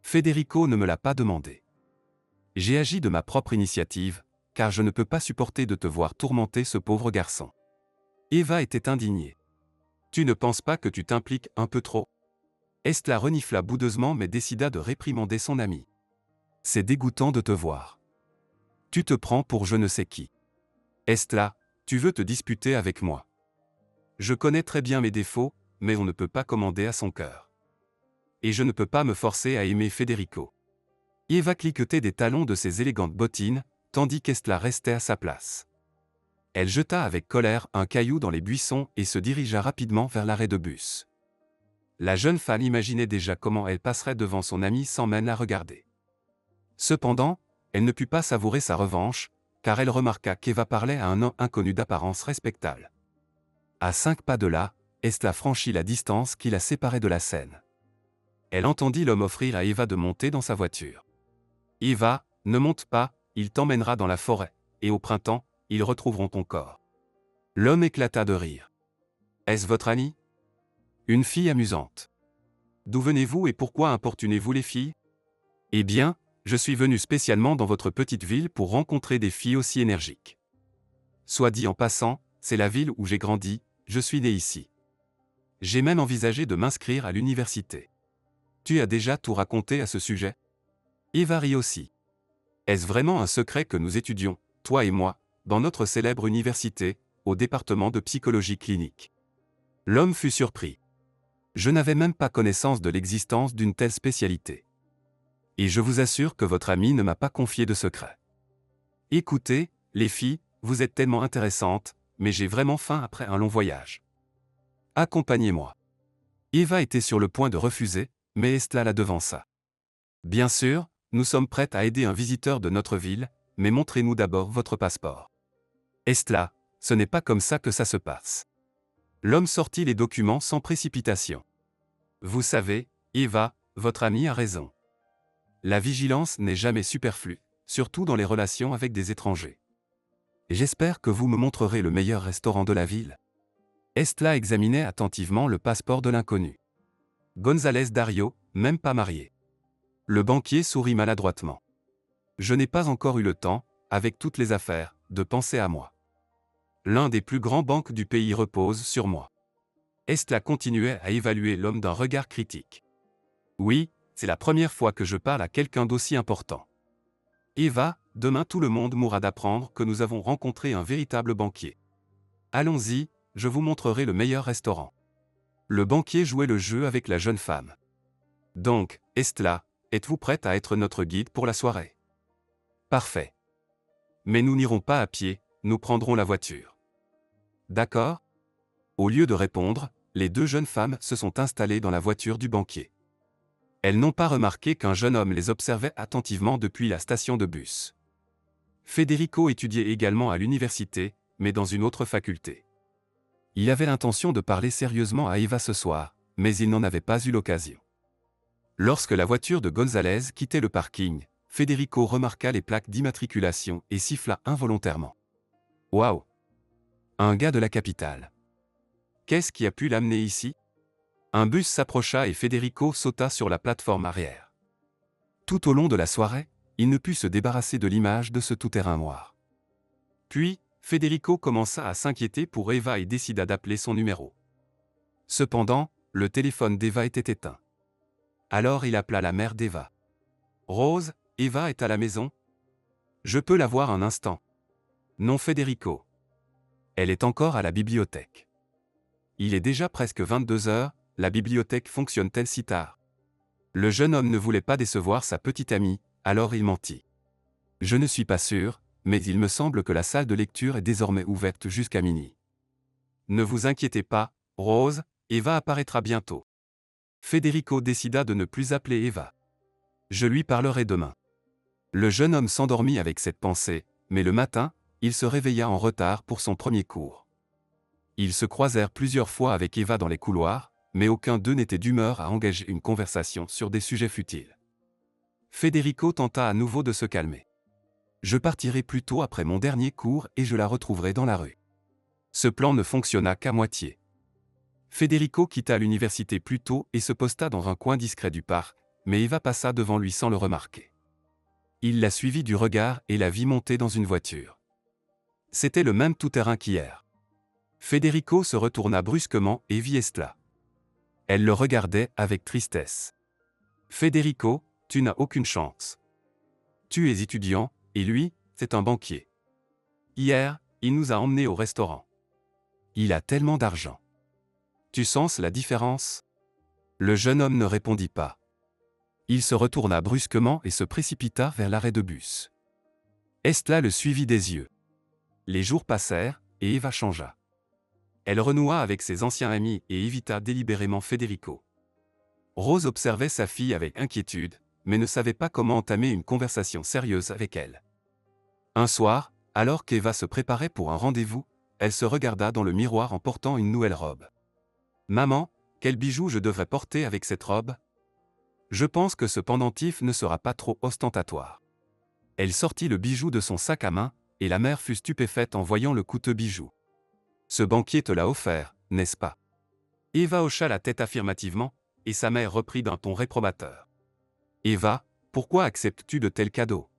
Federico ne me l'a pas demandé. J'ai agi de ma propre initiative, car je ne peux pas supporter de te voir tourmenter ce pauvre garçon. Eva était indignée. Tu ne penses pas que tu t'impliques un peu trop? Estla renifla boudeusement mais décida de réprimander son ami. C'est dégoûtant de te voir. Tu te prends pour je ne sais qui. Estla, tu veux te disputer avec moi. Je connais très bien mes défauts, mais on ne peut pas commander à son cœur. Et je ne peux pas me forcer à aimer Federico. Eva cliquetait des talons de ses élégantes bottines, tandis qu'Estla restait à sa place. Elle jeta avec colère un caillou dans les buissons et se dirigea rapidement vers l'arrêt de bus. La jeune femme imaginait déjà comment elle passerait devant son amie sans même la regarder. Cependant, elle ne put pas savourer sa revanche, car elle remarqua qu'Eva parlait à un homme inconnu d'apparence respectable. À 5 pas de là, Estla franchit la distance qui la séparait de la scène. Elle entendit l'homme offrir à Eva de monter dans sa voiture. « Eva, ne monte pas, il t'emmènera dans la forêt, et au printemps, ils retrouveront ton corps. » L'homme éclata de rire. « Est-ce votre amie ? Une fille amusante. D'où venez-vous et pourquoi importunez-vous les filles ? Eh bien, je suis venu spécialement dans votre petite ville pour rencontrer des filles aussi énergiques. Soit dit en passant, c'est la ville où j'ai grandi, je suis né ici. J'ai même envisagé de m'inscrire à l'université. Tu as déjà tout raconté à ce sujet ? Eva rit aussi. Est-ce vraiment un secret que nous étudions, toi et moi, dans notre célèbre université, au département de psychologie clinique ? L'homme fut surpris. Je n'avais même pas connaissance de l'existence d'une telle spécialité. Et je vous assure que votre ami ne m'a pas confié de secret. Écoutez, les filles, vous êtes tellement intéressantes, mais j'ai vraiment faim après un long voyage. Accompagnez-moi. Eva était sur le point de refuser, mais Estla la devança. Bien sûr, nous sommes prêtes à aider un visiteur de notre ville, mais montrez-nous d'abord votre passeport. Estla, ce n'est pas comme ça que ça se passe. L'homme sortit les documents sans précipitation. Vous savez, Eva, votre amie a raison. La vigilance n'est jamais superflue, surtout dans les relations avec des étrangers. J'espère que vous me montrerez le meilleur restaurant de la ville. Estla examinait attentivement le passeport de l'inconnu. González Dario, même pas marié. Le banquier sourit maladroitement. Je n'ai pas encore eu le temps, avec toutes les affaires, de penser à moi. L'un des plus grands banques du pays repose sur moi. Estla continuait à évaluer l'homme d'un regard critique. Oui, c'est la première fois que je parle à quelqu'un d'aussi important. Eva, demain tout le monde mourra d'apprendre que nous avons rencontré un véritable banquier. Allons-y, je vous montrerai le meilleur restaurant. Le banquier jouait le jeu avec la jeune femme. Donc, Estla, êtes-vous prête à être notre guide pour la soirée ? Parfait. Mais nous n'irons pas à pied, nous prendrons la voiture. D'accord ? Au lieu de répondre, les deux jeunes femmes se sont installées dans la voiture du banquier. Elles n'ont pas remarqué qu'un jeune homme les observait attentivement depuis la station de bus. Federico étudiait également à l'université, mais dans une autre faculté. Il avait l'intention de parler sérieusement à Eva ce soir, mais il n'en avait pas eu l'occasion. Lorsque la voiture de González quittait le parking, Federico remarqua les plaques d'immatriculation et siffla involontairement. Waouh ! Un gars de la capitale. Qu'est-ce qui a pu l'amener ici ? Un bus s'approcha et Federico sauta sur la plateforme arrière. Tout au long de la soirée, il ne put se débarrasser de l'image de ce tout-terrain noir. Puis, Federico commença à s'inquiéter pour Eva et décida d'appeler son numéro. Cependant, le téléphone d'Eva était éteint. Alors il appela la mère d'Eva. « Rose, Eva est à la maison ? Je peux la voir un instant. » Non Federico. Elle est encore à la bibliothèque. Il est déjà presque 22 heures, la bibliothèque fonctionne-t-elle si tard ? Le jeune homme ne voulait pas décevoir sa petite amie, alors il mentit. Je ne suis pas sûr, mais il me semble que la salle de lecture est désormais ouverte jusqu'à minuit. Ne vous inquiétez pas, Rose, Eva apparaîtra bientôt. Federico décida de ne plus appeler Eva. Je lui parlerai demain. Le jeune homme s'endormit avec cette pensée, mais le matin, il se réveilla en retard pour son premier cours. Ils se croisèrent plusieurs fois avec Eva dans les couloirs, mais aucun d'eux n'était d'humeur à engager une conversation sur des sujets futiles. Federico tenta à nouveau de se calmer. Je partirai plus tôt après mon dernier cours et je la retrouverai dans la rue. Ce plan ne fonctionna qu'à moitié. Federico quitta l'université plus tôt et se posta dans un coin discret du parc, mais Eva passa devant lui sans le remarquer. Il la suivit du regard et la vit monter dans une voiture. C'était le même tout-terrain qu'hier. Federico se retourna brusquement et vit Estla. Elle le regardait avec tristesse. « Federico, tu n'as aucune chance. Tu es étudiant, et lui, c'est un banquier. Hier, il nous a emmenés au restaurant. Il a tellement d'argent. Tu sens la différence ? » Le jeune homme ne répondit pas. Il se retourna brusquement et se précipita vers l'arrêt de bus. Estla le suivit des yeux. Les jours passèrent, et Eva changea. Elle renoua avec ses anciens amis et évita délibérément Federico. Rose observait sa fille avec inquiétude, mais ne savait pas comment entamer une conversation sérieuse avec elle. Un soir, alors qu'Eva se préparait pour un rendez-vous, elle se regarda dans le miroir en portant une nouvelle robe. « Maman, quel bijou je devrais porter avec cette robe ? Je pense que ce pendentif ne sera pas trop ostentatoire. » Elle sortit le bijou de son sac à main, et la mère fut stupéfaite en voyant le coûteux bijou. « Ce banquier te l'a offert, n'est-ce pas ?» Eva hocha la tête affirmativement, et sa mère reprit d'un ton réprobateur. « Eva, pourquoi acceptes-tu de tels cadeaux ?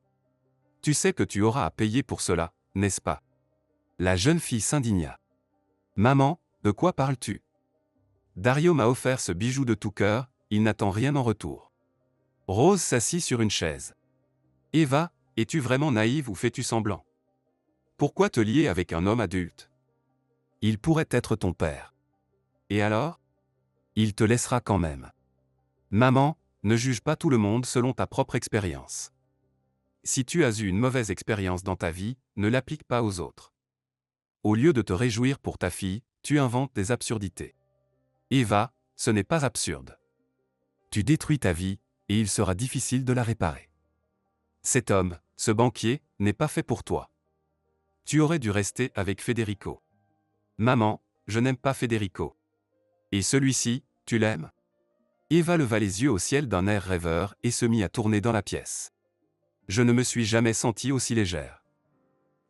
Tu sais que tu auras à payer pour cela, n'est-ce pas ?» La jeune fille s'indigna. « Maman, de quoi parles-tu ? Dario m'a offert ce bijou de tout cœur, il n'attend rien en retour. » Rose s'assit sur une chaise. « Eva, es-tu vraiment naïve ou fais-tu semblant ? Pourquoi te lier avec un homme adulte ? Il pourrait être ton père. Et alors ? Il te laissera quand même. Maman, ne juge pas tout le monde selon ta propre expérience. Si tu as eu une mauvaise expérience dans ta vie, ne l'applique pas aux autres. Au lieu de te réjouir pour ta fille, tu inventes des absurdités. Eva, ce n'est pas absurde. Tu détruis ta vie, et il sera difficile de la réparer. Cet homme, ce banquier, n'est pas fait pour toi. Tu aurais dû rester avec Federico. Maman, je n'aime pas Federico. Et celui-ci, tu l'aimes ? Eva leva les yeux au ciel d'un air rêveur et se mit à tourner dans la pièce. Je ne me suis jamais sentie aussi légère.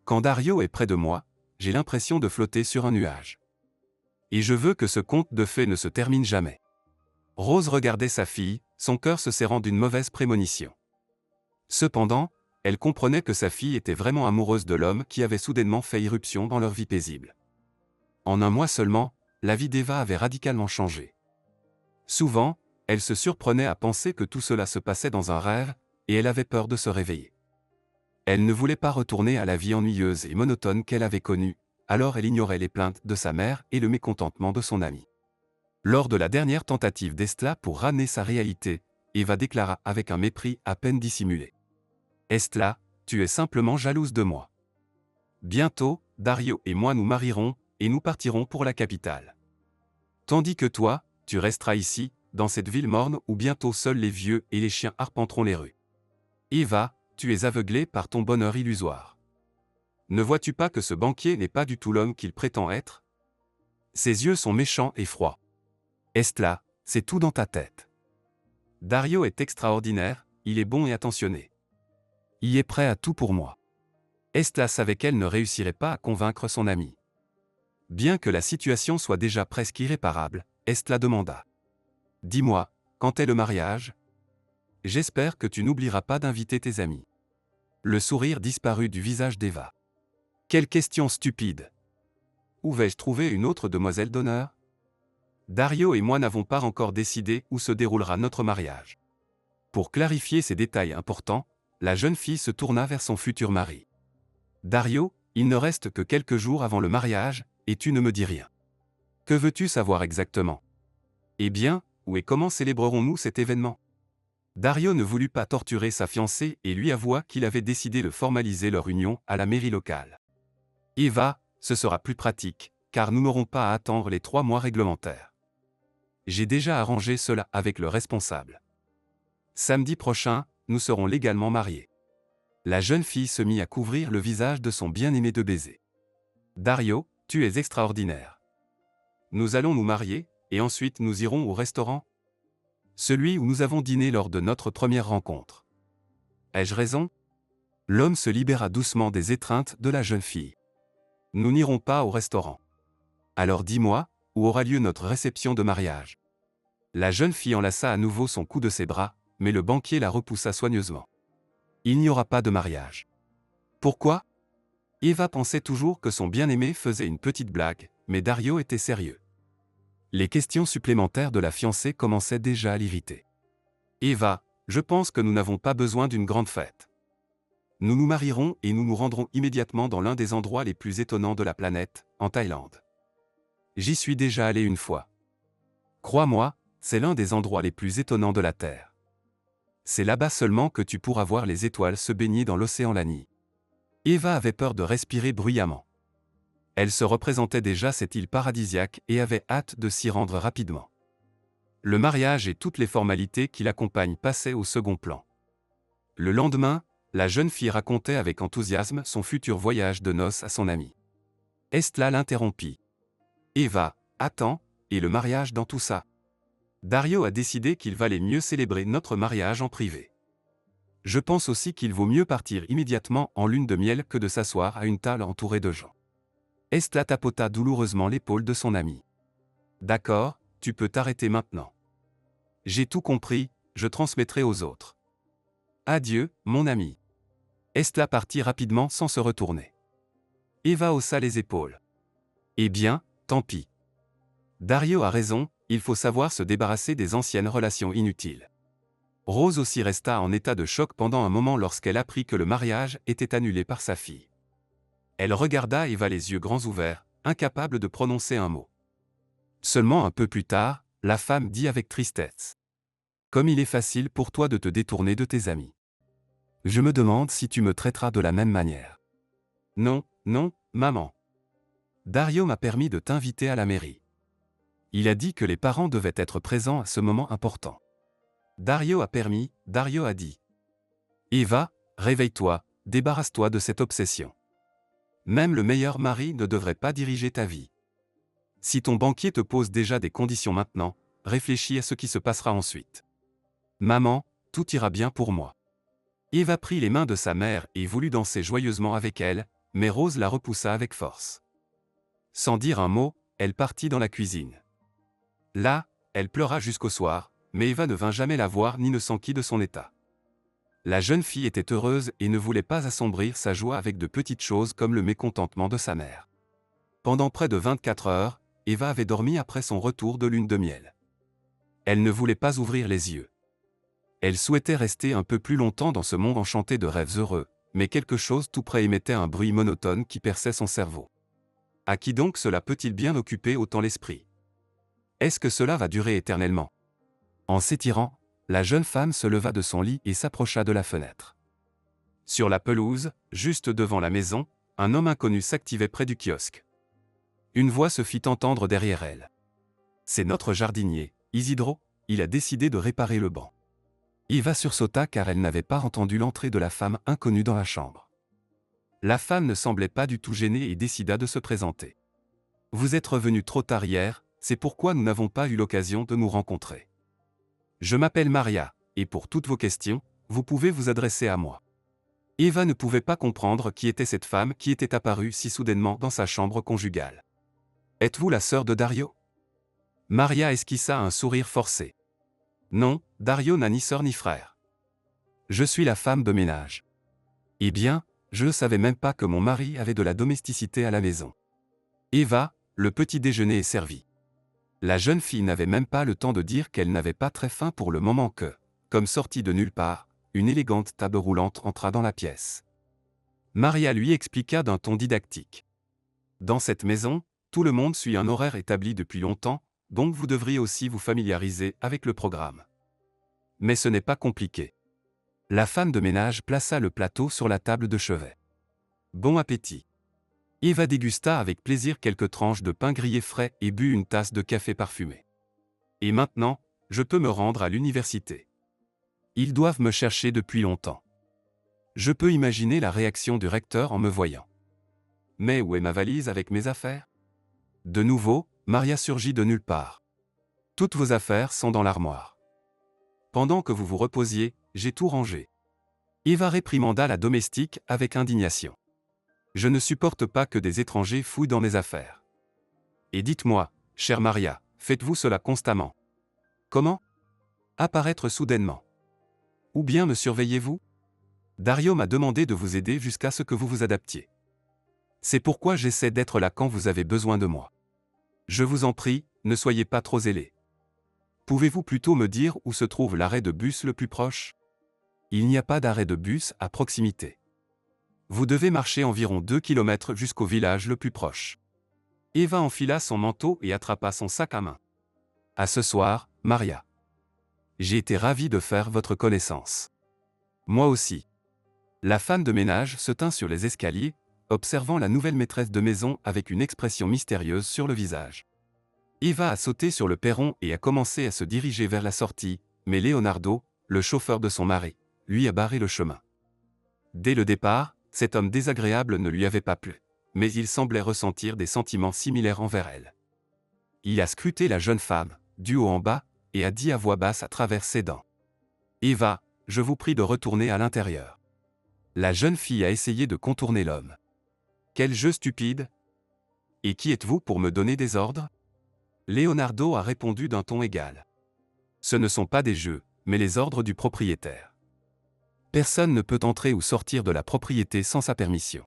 Quand Dario est près de moi, j'ai l'impression de flotter sur un nuage. Et je veux que ce conte de fées ne se termine jamais. Rose regardait sa fille, son cœur se serrant d'une mauvaise prémonition. Cependant, elle comprenait que sa fille était vraiment amoureuse de l'homme qui avait soudainement fait irruption dans leur vie paisible. En un mois seulement, la vie d'Eva avait radicalement changé. Souvent, elle se surprenait à penser que tout cela se passait dans un rêve, et elle avait peur de se réveiller. Elle ne voulait pas retourner à la vie ennuyeuse et monotone qu'elle avait connue, alors elle ignorait les plaintes de sa mère et le mécontentement de son ami. Lors de la dernière tentative d'Estla pour ramener sa réalité, Eva déclara avec un mépris à peine dissimulé. « Estla, tu es simplement jalouse de moi. Bientôt, Dario et moi nous marierons, et nous partirons pour la capitale. Tandis que toi, tu resteras ici, dans cette ville morne où bientôt seuls les vieux et les chiens arpenteront les rues. Eva, tu es aveuglée par ton bonheur illusoire. Ne vois-tu pas que ce banquier n'est pas du tout l'homme qu'il prétend être ? Ses yeux sont méchants et froids. Estla, c'est tout dans ta tête. Dario est extraordinaire, il est bon et attentionné. Il est prêt à tout pour moi. » Estla savait qu'elle ne réussirait pas à convaincre son ami. Bien que la situation soit déjà presque irréparable, Estla demanda. « Dis-moi, quand est le mariage ? J'espère que tu n'oublieras pas d'inviter tes amis. » Le sourire disparut du visage d'Eva. « Quelle question stupide ! Où vais-je trouver une autre demoiselle d'honneur ? Dario et moi n'avons pas encore décidé où se déroulera notre mariage. » Pour clarifier ces détails importants, la jeune fille se tourna vers son futur mari. « Dario, il ne reste que quelques jours avant le mariage, et tu ne me dis rien. Que veux-tu savoir exactement ? Eh bien, où et comment célébrerons-nous cet événement ? » Dario ne voulut pas torturer sa fiancée et lui avoua qu'il avait décidé de formaliser leur union à la mairie locale. « Eva, ce sera plus pratique, car nous n'aurons pas à attendre les 3 mois réglementaires. J'ai déjà arrangé cela avec le responsable. Samedi prochain, nous serons légalement mariés. » La jeune fille se mit à couvrir le visage de son bien-aimé de baisers. « Dario, tu es extraordinaire. Nous allons nous marier, et ensuite nous irons au restaurant ? Celui où nous avons dîné lors de notre première rencontre. Ai-je raison ? » L'homme se libéra doucement des étreintes de la jeune fille. « Nous n'irons pas au restaurant. Alors dis-moi, où aura lieu notre réception de mariage ? » La jeune fille enlaça à nouveau son cou de ses bras, mais le banquier la repoussa soigneusement. « Il n'y aura pas de mariage. » Pourquoi ? Eva pensait toujours que son bien-aimé faisait une petite blague, mais Dario était sérieux. Les questions supplémentaires de la fiancée commençaient déjà à l'irriter. « Eva, je pense que nous n'avons pas besoin d'une grande fête. Nous nous marierons et nous nous rendrons immédiatement dans l'un des endroits les plus étonnants de la planète, en Thaïlande. J'y suis déjà allé une fois. Crois-moi, c'est l'un des endroits les plus étonnants de la Terre. C'est là-bas seulement que tu pourras voir les étoiles se baigner dans l'océan la nuit. Eva avait peur de respirer bruyamment. Elle se représentait déjà cette île paradisiaque et avait hâte de s'y rendre rapidement. Le mariage et toutes les formalités qui l'accompagnent passaient au second plan. Le lendemain, la jeune fille racontait avec enthousiasme son futur voyage de noces à son amie. Estla l'interrompit. Eva, attends, et le mariage dans tout ça? Dario a décidé qu'il valait mieux célébrer notre mariage en privé. Je pense aussi qu'il vaut mieux partir immédiatement en lune de miel que de s'asseoir à une table entourée de gens. Estla tapota douloureusement l'épaule de son ami. D'accord, tu peux t'arrêter maintenant. J'ai tout compris, je transmettrai aux autres. Adieu, mon ami. Estla partit rapidement sans se retourner. Eva haussa les épaules. Eh bien, tant pis. Dario a raison, il faut savoir se débarrasser des anciennes relations inutiles. Rose aussi resta en état de choc pendant un moment lorsqu'elle apprit que le mariage était annulé par sa fille. Elle regarda Eva les yeux grands ouverts, incapable de prononcer un mot. Seulement un peu plus tard, la femme dit avec tristesse. Comme il est facile pour toi de te détourner de tes amis. Je me demande si tu me traiteras de la même manière. Non, non, maman. Dario m'a permis de t'inviter à la mairie. Il a dit que les parents devaient être présents à ce moment important. Dario a dit. Eva, réveille-toi, débarrasse-toi de cette obsession. Même le meilleur mari ne devrait pas diriger ta vie. Si ton banquier te pose déjà des conditions maintenant, réfléchis à ce qui se passera ensuite. Maman, tout ira bien pour moi. Eva prit les mains de sa mère et voulut danser joyeusement avec elle, mais Rose la repoussa avec force. Sans dire un mot, elle partit dans la cuisine. Là, elle pleura jusqu'au soir, mais Eva ne vint jamais la voir ni ne s'enquit de son état. La jeune fille était heureuse et ne voulait pas assombrir sa joie avec de petites choses comme le mécontentement de sa mère. Pendant près de 24 heures, Eva avait dormi après son retour de lune de miel. Elle ne voulait pas ouvrir les yeux. Elle souhaitait rester un peu plus longtemps dans ce monde enchanté de rêves heureux, mais quelque chose tout près émettait un bruit monotone qui perçait son cerveau. À qui donc cela peut-il bien occuper autant l'esprit? Est-ce que cela va durer éternellement? En s'étirant, la jeune femme se leva de son lit et s'approcha de la fenêtre. Sur la pelouse, juste devant la maison, un homme inconnu s'activait près du kiosque. Une voix se fit entendre derrière elle. C'est notre jardinier, Isidro, il a décidé de réparer le banc. Eva sursauta car elle n'avait pas entendu l'entrée de la femme inconnue dans la chambre. La femme ne semblait pas du tout gênée et décida de se présenter. Vous êtes revenu trop tard hier, c'est pourquoi nous n'avons pas eu l'occasion de nous rencontrer. Je m'appelle Maria, et pour toutes vos questions, vous pouvez vous adresser à moi. Eva ne pouvait pas comprendre qui était cette femme qui était apparue si soudainement dans sa chambre conjugale. Êtes-vous la sœur de Dario? Maria esquissa un sourire forcé. Non, Dario n'a ni sœur ni frère. Je suis la femme de ménage. Eh bien, je ne savais même pas que mon mari avait de la domesticité à la maison. Eva, le petit déjeuner est servi. La jeune fille n'avait même pas le temps de dire qu'elle n'avait pas très faim pour le moment que, comme sortie de nulle part, une élégante table roulante entra dans la pièce. Maria lui expliqua d'un ton didactique. Dans cette maison, tout le monde suit un horaire établi depuis longtemps, donc vous devriez aussi vous familiariser avec le programme. Mais ce n'est pas compliqué. La femme de ménage plaça le plateau sur la table de chevet. Bon appétit. Eva dégusta avec plaisir quelques tranches de pain grillé frais et but une tasse de café parfumé. Et maintenant, je peux me rendre à l'université. Ils doivent me chercher depuis longtemps. Je peux imaginer la réaction du recteur en me voyant. Mais où est ma valise avec mes affaires? De nouveau, Maria surgit de nulle part. Toutes vos affaires sont dans l'armoire. Pendant que vous vous reposiez, j'ai tout rangé. Eva réprimanda la domestique avec indignation. Je ne supporte pas que des étrangers fouillent dans mes affaires. Et dites-moi, chère Maria, faites-vous cela constamment? Comment? Apparaître soudainement. Ou bien me surveillez-vous? Dario m'a demandé de vous aider jusqu'à ce que vous vous adaptiez. C'est pourquoi j'essaie d'être là quand vous avez besoin de moi. Je vous en prie, ne soyez pas trop zélé. Pouvez-vous plutôt me dire où se trouve l'arrêt de bus le plus proche? Il n'y a pas d'arrêt de bus à proximité. Vous devez marcher environ 2 km jusqu'au village le plus proche. Eva enfila son manteau et attrapa son sac à main. À ce soir, Maria. J'ai été ravi de faire votre connaissance. Moi aussi. La femme de ménage se tint sur les escaliers, observant la nouvelle maîtresse de maison avec une expression mystérieuse sur le visage. Eva a sauté sur le perron et a commencé à se diriger vers la sortie, mais Leonardo, le chauffeur de son mari, lui a barré le chemin. Dès le départ, cet homme désagréable ne lui avait pas plu, mais il semblait ressentir des sentiments similaires envers elle. Il a scruté la jeune femme, du haut en bas, et a dit à voix basse à travers ses dents. « Eva, je vous prie de retourner à l'intérieur. » La jeune fille a essayé de contourner l'homme. « Quel jeu stupide! Et qui êtes-vous pour me donner des ordres ?» Leonardo a répondu d'un ton égal. « Ce ne sont pas des jeux, mais les ordres du propriétaire. Personne ne peut entrer ou sortir de la propriété sans sa permission.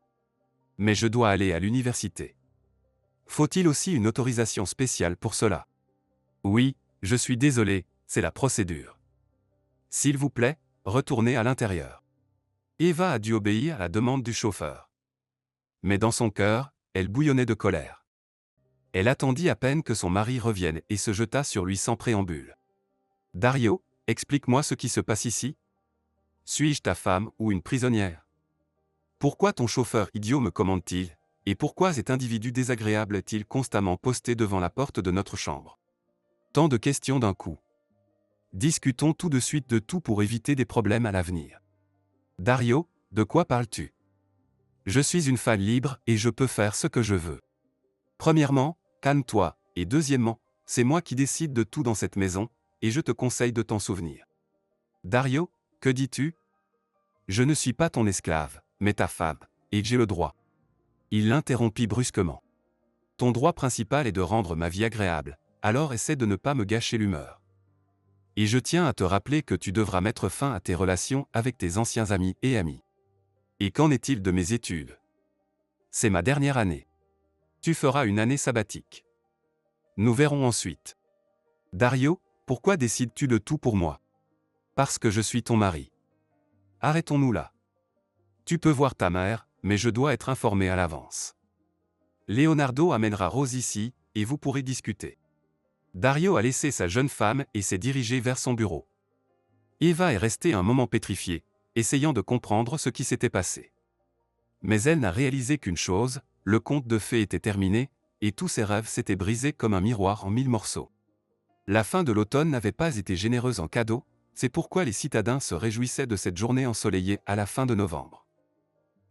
Mais je dois aller à l'université. Faut-il aussi une autorisation spéciale pour cela? Oui, je suis désolé, c'est la procédure. S'il vous plaît, retournez à l'intérieur. » Eva a dû obéir à la demande du chauffeur. Mais dans son cœur, elle bouillonnait de colère. Elle attendit à peine que son mari revienne et se jeta sur lui sans préambule. « Dario, explique-moi ce qui se passe ici. Suis-je ta femme ou une prisonnière? Pourquoi ton chauffeur idiot me commande-t-il, et pourquoi cet individu désagréable est-il constamment posté devant la porte de notre chambre? Tant de questions d'un coup. Discutons tout de suite de tout pour éviter des problèmes à l'avenir. Dario, de quoi parles-tu? Je suis une femme libre et je peux faire ce que je veux. Premièrement, calme-toi, et deuxièmement, c'est moi qui décide de tout dans cette maison, et je te conseille de t'en souvenir. Dario, que dis-tu? Je ne suis pas ton esclave, mais ta femme, et j'ai le droit. Il l'interrompit brusquement. Ton droit principal est de rendre ma vie agréable, alors essaie de ne pas me gâcher l'humeur. Et je tiens à te rappeler que tu devras mettre fin à tes relations avec tes anciens amis et amis. Et qu'en est-il de mes études? C'est ma dernière année. Tu feras une année sabbatique. Nous verrons ensuite. Dario, pourquoi décides-tu de tout pour moi? Parce que je suis ton mari. Arrêtons-nous là. Tu peux voir ta mère, mais je dois être informé à l'avance. Leonardo amènera Rose ici, et vous pourrez discuter. Dario a laissé sa jeune femme et s'est dirigé vers son bureau. Eva est restée un moment pétrifiée, essayant de comprendre ce qui s'était passé. Mais elle n'a réalisé qu'une chose, le conte de fées était terminé, et tous ses rêves s'étaient brisés comme un miroir en 1000 morceaux. La fin de l'automne n'avait pas été généreuse en cadeaux, c'est pourquoi les citadins se réjouissaient de cette journée ensoleillée à la fin de novembre.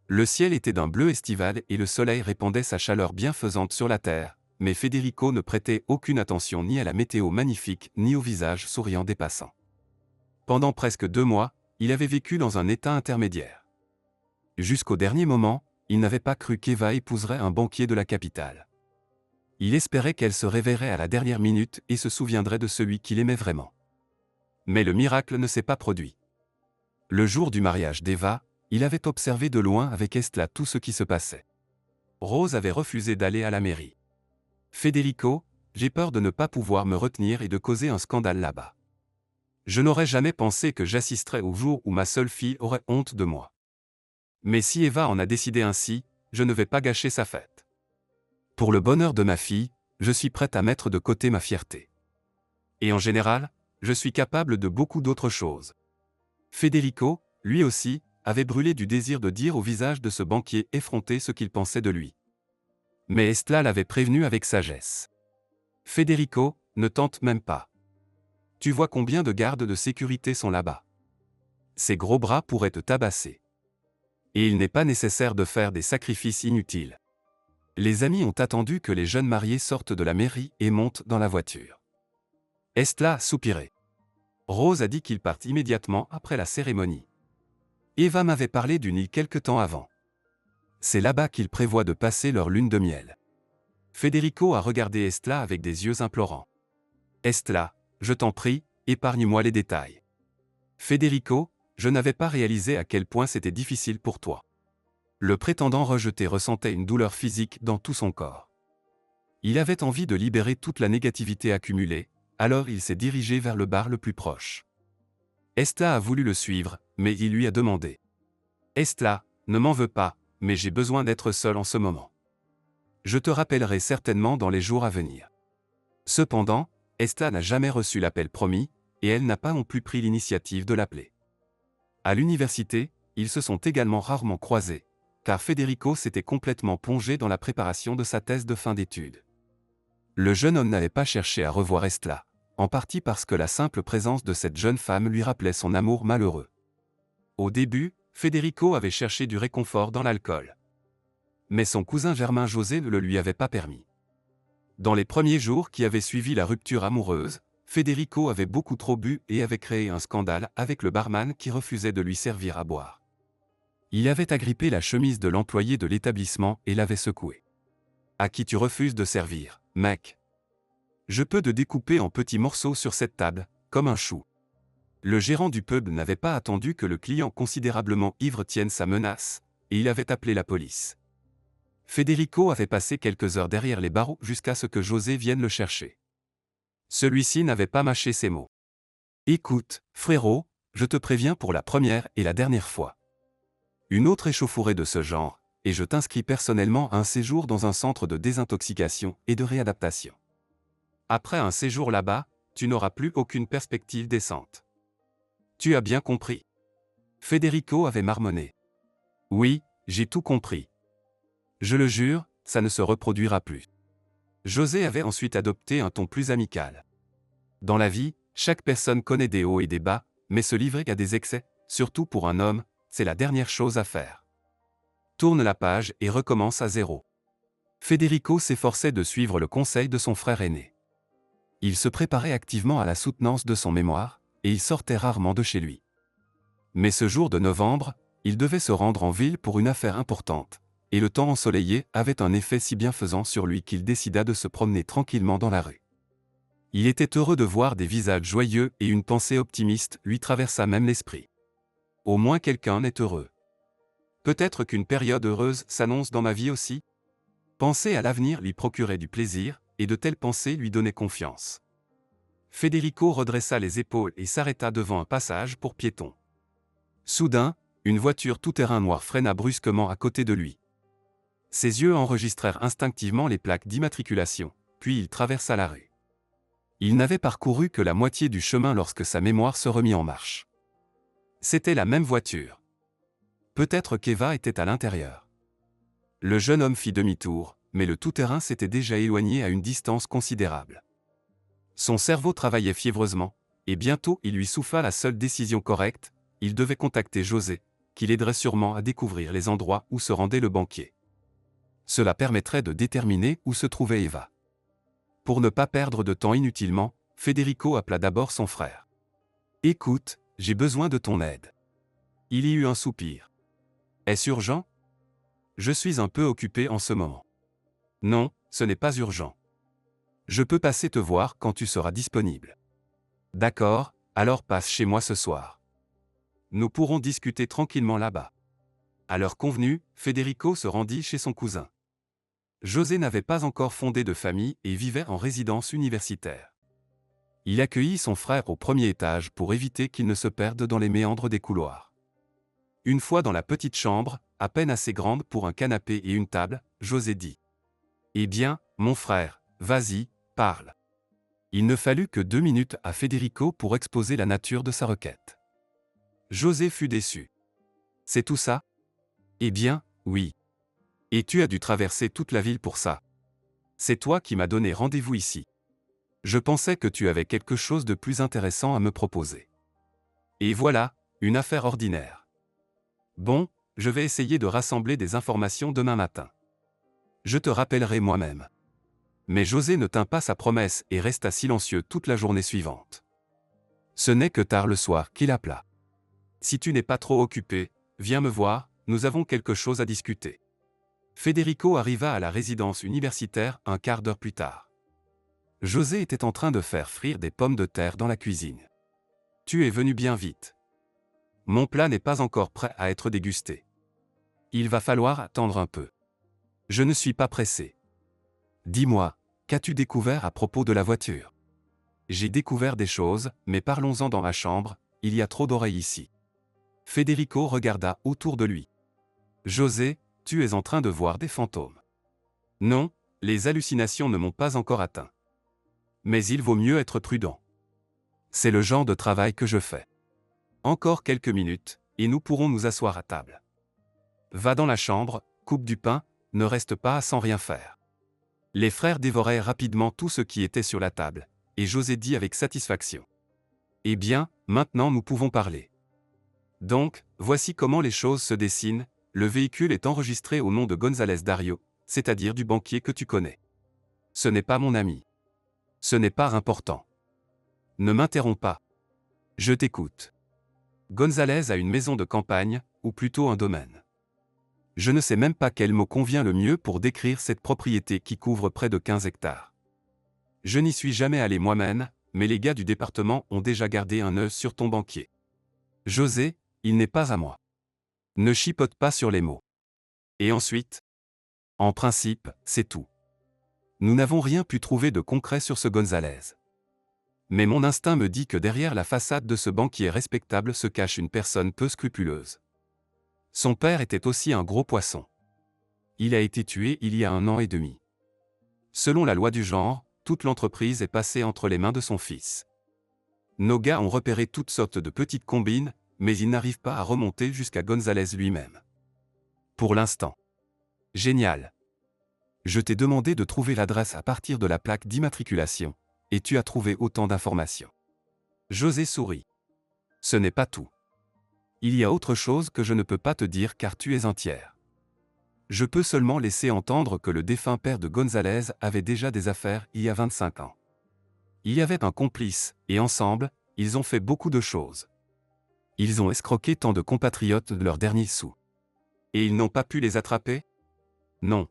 Le ciel était d'un bleu estival et le soleil répandait sa chaleur bienfaisante sur la terre, mais Federico ne prêtait aucune attention ni à la météo magnifique ni au visage souriant des passants. Pendant presque 2 mois, il avait vécu dans un état intermédiaire. Jusqu'au dernier moment, il n'avait pas cru qu'Eva épouserait un banquier de la capitale. Il espérait qu'elle se réveillerait à la dernière minute et se souviendrait de celui qu'il aimait vraiment. Mais le miracle ne s'est pas produit. Le jour du mariage d'Eva, il avait observé de loin avec Estla tout ce qui se passait. Rose avait refusé d'aller à la mairie. Federico, j'ai peur de ne pas pouvoir me retenir et de causer un scandale là-bas. Je n'aurais jamais pensé que j'assisterais au jour où ma seule fille aurait honte de moi. Mais si Eva en a décidé ainsi, je ne vais pas gâcher sa fête. Pour le bonheur de ma fille, je suis prête à mettre de côté ma fierté. Et en général, je suis capable de beaucoup d'autres choses. Federico, lui aussi, avait brûlé du désir de dire au visage de ce banquier effronté ce qu'il pensait de lui. Mais Estla l'avait prévenu avec sagesse. Federico, ne tente même pas. Tu vois combien de gardes de sécurité sont là-bas. Ces gros bras pourraient te tabasser. Et il n'est pas nécessaire de faire des sacrifices inutiles. Les amis ont attendu que les jeunes mariés sortent de la mairie et montent dans la voiture. Estla a soupiré. Rose a dit qu'ils partent immédiatement après la cérémonie. Eva m'avait parlé d'une île quelque temps avant. C'est là-bas qu'ils prévoient de passer leur lune de miel. Federico a regardé Estla avec des yeux implorants. Estla, je t'en prie, épargne-moi les détails. Federico, je n'avais pas réalisé à quel point c'était difficile pour toi. Le prétendant rejeté ressentait une douleur physique dans tout son corps. Il avait envie de libérer toute la négativité accumulée, alors il s'est dirigé vers le bar le plus proche. Estla a voulu le suivre, mais il lui a demandé. « Estla, ne m'en veux pas, mais j'ai besoin d'être seul en ce moment. Je te rappellerai certainement dans les jours à venir. » Cependant, Estla n'a jamais reçu l'appel promis, et elle n'a pas non plus pris l'initiative de l'appeler. À l'université, ils se sont également rarement croisés, car Federico s'était complètement plongé dans la préparation de sa thèse de fin d'études. Le jeune homme n'avait pas cherché à revoir Estla, en partie parce que la simple présence de cette jeune femme lui rappelait son amour malheureux. Au début, Federico avait cherché du réconfort dans l'alcool. Mais son cousin germain José ne le lui avait pas permis. Dans les premiers jours qui avaient suivi la rupture amoureuse, Federico avait beaucoup trop bu et avait créé un scandale avec le barman qui refusait de lui servir à boire. Il avait agrippé la chemise de l'employé de l'établissement et l'avait secoué. « À qui tu refuses de servir, mec ? Je peux te découper en petits morceaux sur cette table, comme un chou. » Le gérant du pub n'avait pas attendu que le client considérablement ivre tienne sa menace, et il avait appelé la police. Federico avait passé quelques heures derrière les barreaux jusqu'à ce que José vienne le chercher. Celui-ci n'avait pas mâché ses mots. « Écoute, frérot, je te préviens pour la première et la dernière fois. Une autre échauffourée de ce genre, et je t'inscris personnellement à un séjour dans un centre de désintoxication et de réadaptation. Après un séjour là-bas, tu n'auras plus aucune perspective décente. Tu as bien compris ? » Federico avait marmonné. « Oui, j'ai tout compris. Je le jure, ça ne se reproduira plus. » José avait ensuite adopté un ton plus amical. Dans la vie, chaque personne connaît des hauts et des bas, mais se livrer à des excès, surtout pour un homme, c'est la dernière chose à faire. Tourne la page et recommence à zéro. Federico s'efforçait de suivre le conseil de son frère aîné. Il se préparait activement à la soutenance de son mémoire, et il sortait rarement de chez lui. Mais ce jour de novembre, il devait se rendre en ville pour une affaire importante, et le temps ensoleillé avait un effet si bienfaisant sur lui qu'il décida de se promener tranquillement dans la rue. Il était heureux de voir des visages joyeux et une pensée optimiste lui traversa même l'esprit. Au moins quelqu'un est heureux. Peut-être qu'une période heureuse s'annonce dans ma vie aussi ? Penser à l'avenir lui procurait du plaisir, et de telles pensées lui donnaient confiance. Federico redressa les épaules et s'arrêta devant un passage pour piétons. Soudain, une voiture tout-terrain noire freina brusquement à côté de lui. Ses yeux enregistrèrent instinctivement les plaques d'immatriculation, puis il traversa la rue. Il n'avait parcouru que la moitié du chemin lorsque sa mémoire se remit en marche. C'était la même voiture. Peut-être qu'Eva était à l'intérieur. Le jeune homme fit demi-tour, mais le tout-terrain s'était déjà éloigné à une distance considérable. Son cerveau travaillait fiévreusement, et bientôt il lui souffla la seule décision correcte, il devait contacter José, qui l'aiderait sûrement à découvrir les endroits où se rendait le banquier. Cela permettrait de déterminer où se trouvait Eva. Pour ne pas perdre de temps inutilement, Federico appela d'abord son frère. « Écoute, j'ai besoin de ton aide. » Il y eut un soupir. « Est-ce urgent ? Je suis un peu occupé en ce moment. » « Non, ce n'est pas urgent. Je peux passer te voir quand tu seras disponible. » « D'accord, alors passe chez moi ce soir. Nous pourrons discuter tranquillement là-bas. » À l'heure convenue, Federico se rendit chez son cousin. José n'avait pas encore fondé de famille et vivait en résidence universitaire. Il accueillit son frère au premier étage pour éviter qu'il ne se perde dans les méandres des couloirs. Une fois dans la petite chambre, à peine assez grande pour un canapé et une table, José dit : « Eh bien, mon frère, vas-y, parle. » Il ne fallut que 2 minutes à Federico pour exposer la nature de sa requête. José fut déçu. « C'est tout ça ? Eh bien, oui. Et tu as dû traverser toute la ville pour ça. C'est toi qui m'as donné rendez-vous ici. Je pensais que tu avais quelque chose de plus intéressant à me proposer. Et voilà, une affaire ordinaire. Bon, je vais essayer de rassembler des informations demain matin. Je te rappellerai moi-même. » Mais José ne tint pas sa promesse et resta silencieux toute la journée suivante. Ce n'est que tard le soir qu'il appela. « Si tu n'es pas trop occupé, viens me voir, nous avons quelque chose à discuter. » Federico arriva à la résidence universitaire un quart d'heure plus tard. José était en train de faire frire des pommes de terre dans la cuisine. « Tu es venu bien vite. Mon plat n'est pas encore prêt à être dégusté. Il va falloir attendre un peu. Je ne suis pas pressé. Dis-moi, qu'as-tu découvert à propos de la voiture ? » J'ai découvert des choses, mais parlons-en dans ma chambre, il y a trop d'oreilles ici. Federico regarda autour de lui. José, tu es en train de voir des fantômes. Non, les hallucinations ne m'ont pas encore atteint. Mais il vaut mieux être prudent. C'est le genre de travail que je fais. Encore quelques minutes, et nous pourrons nous asseoir à table. Va dans la chambre, coupe du pain, ne reste pas sans rien faire. Les frères dévoraient rapidement tout ce qui était sur la table, et José dit avec satisfaction. Eh bien, maintenant nous pouvons parler. Donc, voici comment les choses se dessinent, le véhicule est enregistré au nom de González Dario, c'est-à-dire du banquier que tu connais. Ce n'est pas mon ami. Ce n'est pas important. Ne m'interromps pas. Je t'écoute. González a une maison de campagne, ou plutôt un domaine. Je ne sais même pas quel mot convient le mieux pour décrire cette propriété qui couvre près de 15 hectares. Je n'y suis jamais allé moi-même, mais les gars du département ont déjà gardé un œil sur ton banquier. José, il n'est pas à moi. Ne chipote pas sur les mots. Et ensuite? En principe, c'est tout. Nous n'avons rien pu trouver de concret sur ce González. Mais mon instinct me dit que derrière la façade de ce banquier respectable se cache une personne peu scrupuleuse. Son père était aussi un gros poisson. Il a été tué il y a 1 an et demi. Selon la loi du genre, toute l'entreprise est passée entre les mains de son fils. Nos gars ont repéré toutes sortes de petites combines, mais ils n'arrivent pas à remonter jusqu'à González lui-même. Pour l'instant. Génial. Je t'ai demandé de trouver l'adresse à partir de la plaque d'immatriculation, et tu as trouvé autant d'informations. José sourit. Ce n'est pas tout. Il y a autre chose que je ne peux pas te dire car tu es un tiers. Je peux seulement laisser entendre que le défunt père de González avait déjà des affaires il y a 25 ans. Il y avait un complice, et ensemble, ils ont fait beaucoup de choses. Ils ont escroqué tant de compatriotes de leurs derniers sous. Et ils n'ont pas pu les attraper? Non.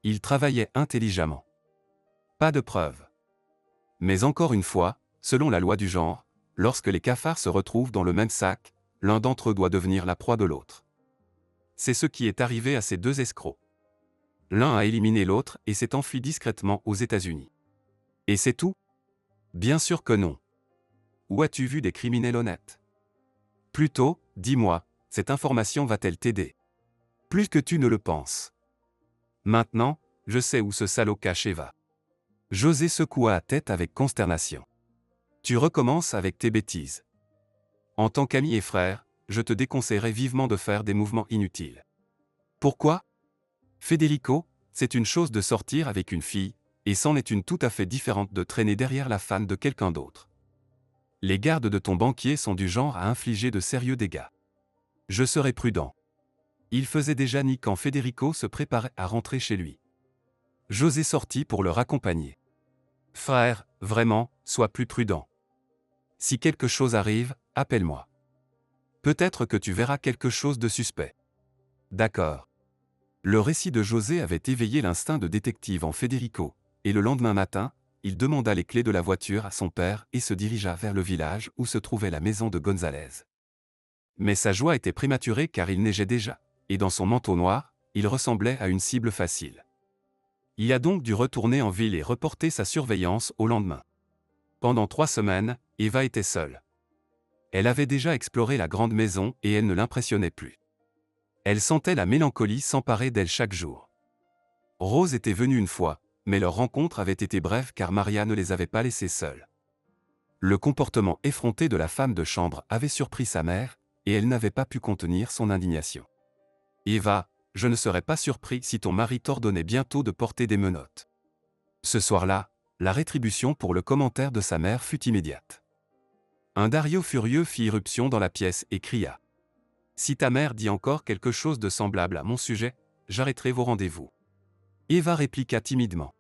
Ils travaillaient intelligemment. Pas de preuves. Mais encore une fois, selon la loi du genre, lorsque les cafards se retrouvent dans le même sac, l'un d'entre eux doit devenir la proie de l'autre. C'est ce qui est arrivé à ces 2 escrocs. L'un a éliminé l'autre et s'est enfui discrètement aux États-Unis. Et c'est tout? Bien sûr que non. Où as-tu vu des criminels honnêtes? Plutôt, dis-moi, cette information va-t-elle t'aider? Plus que tu ne le penses. Maintenant, je sais où ce salaud cache Eva. José secoua la tête avec consternation. Tu recommences avec tes bêtises. En tant qu'ami et frère, je te déconseillerais vivement de faire des mouvements inutiles. Pourquoi? Federico, c'est une chose de sortir avec une fille, et c'en est une tout à fait différente de traîner derrière la femme de quelqu'un d'autre. Les gardes de ton banquier sont du genre à infliger de sérieux dégâts. Je serai prudent. Il faisait déjà nuit quand Federico se préparait à rentrer chez lui. José sortit pour le raccompagner. Frère, vraiment, sois plus prudent. Si quelque chose arrive, appelle-moi. Peut-être que tu verras quelque chose de suspect. D'accord. Le récit de José avait éveillé l'instinct de détective en Federico, et le lendemain matin, il demanda les clés de la voiture à son père et se dirigea vers le village où se trouvait la maison de González. Mais sa joie était prématurée car il neigeait déjà, et dans son manteau noir, il ressemblait à une cible facile. Il a donc dû retourner en ville et reporter sa surveillance au lendemain. Pendant 3 semaines, Eva était seule. Elle avait déjà exploré la grande maison et elle ne l'impressionnait plus. Elle sentait la mélancolie s'emparer d'elle chaque jour. Rose était venue une fois, mais leur rencontre avait été brève car Maria ne les avait pas laissés seuls. Le comportement effronté de la femme de chambre avait surpris sa mère, et elle n'avait pas pu contenir son indignation. Eva, je ne serais pas surpris si ton mari t'ordonnait bientôt de porter des menottes. Ce soir-là, la rétribution pour le commentaire de sa mère fut immédiate. Un Dario furieux fit irruption dans la pièce et cria. Si ta mère dit encore quelque chose de semblable à mon sujet, j'arrêterai vos rendez-vous. Eva répliqua timidement.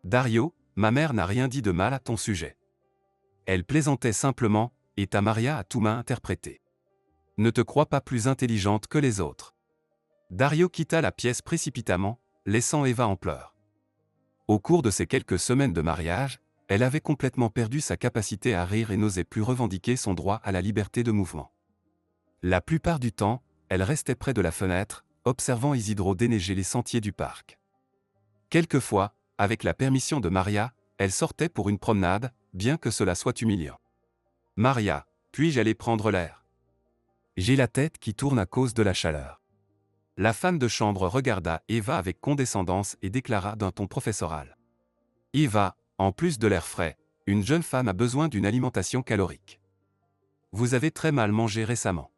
Dario, ma mère n'a rien dit de mal à ton sujet. Elle plaisantait simplement, et ta Maria a tout interprété. Ne te crois pas plus intelligente que les autres. Dario quitta la pièce précipitamment, laissant Eva en pleurs. Au cours de ces quelques semaines de mariage, elle avait complètement perdu sa capacité à rire et n'osait plus revendiquer son droit à la liberté de mouvement. La plupart du temps, elle restait près de la fenêtre, observant Isidro déneiger les sentiers du parc. Quelquefois, avec la permission de Maria, elle sortait pour une promenade, bien que cela soit humiliant. Maria, puis-je aller prendre l'air? J'ai la tête qui tourne à cause de la chaleur. La femme de chambre regarda Eva avec condescendance et déclara d'un ton professoral. Eva, en plus de l'air frais, Une jeune femme a besoin d'une alimentation calorique. Vous avez très mal mangé récemment.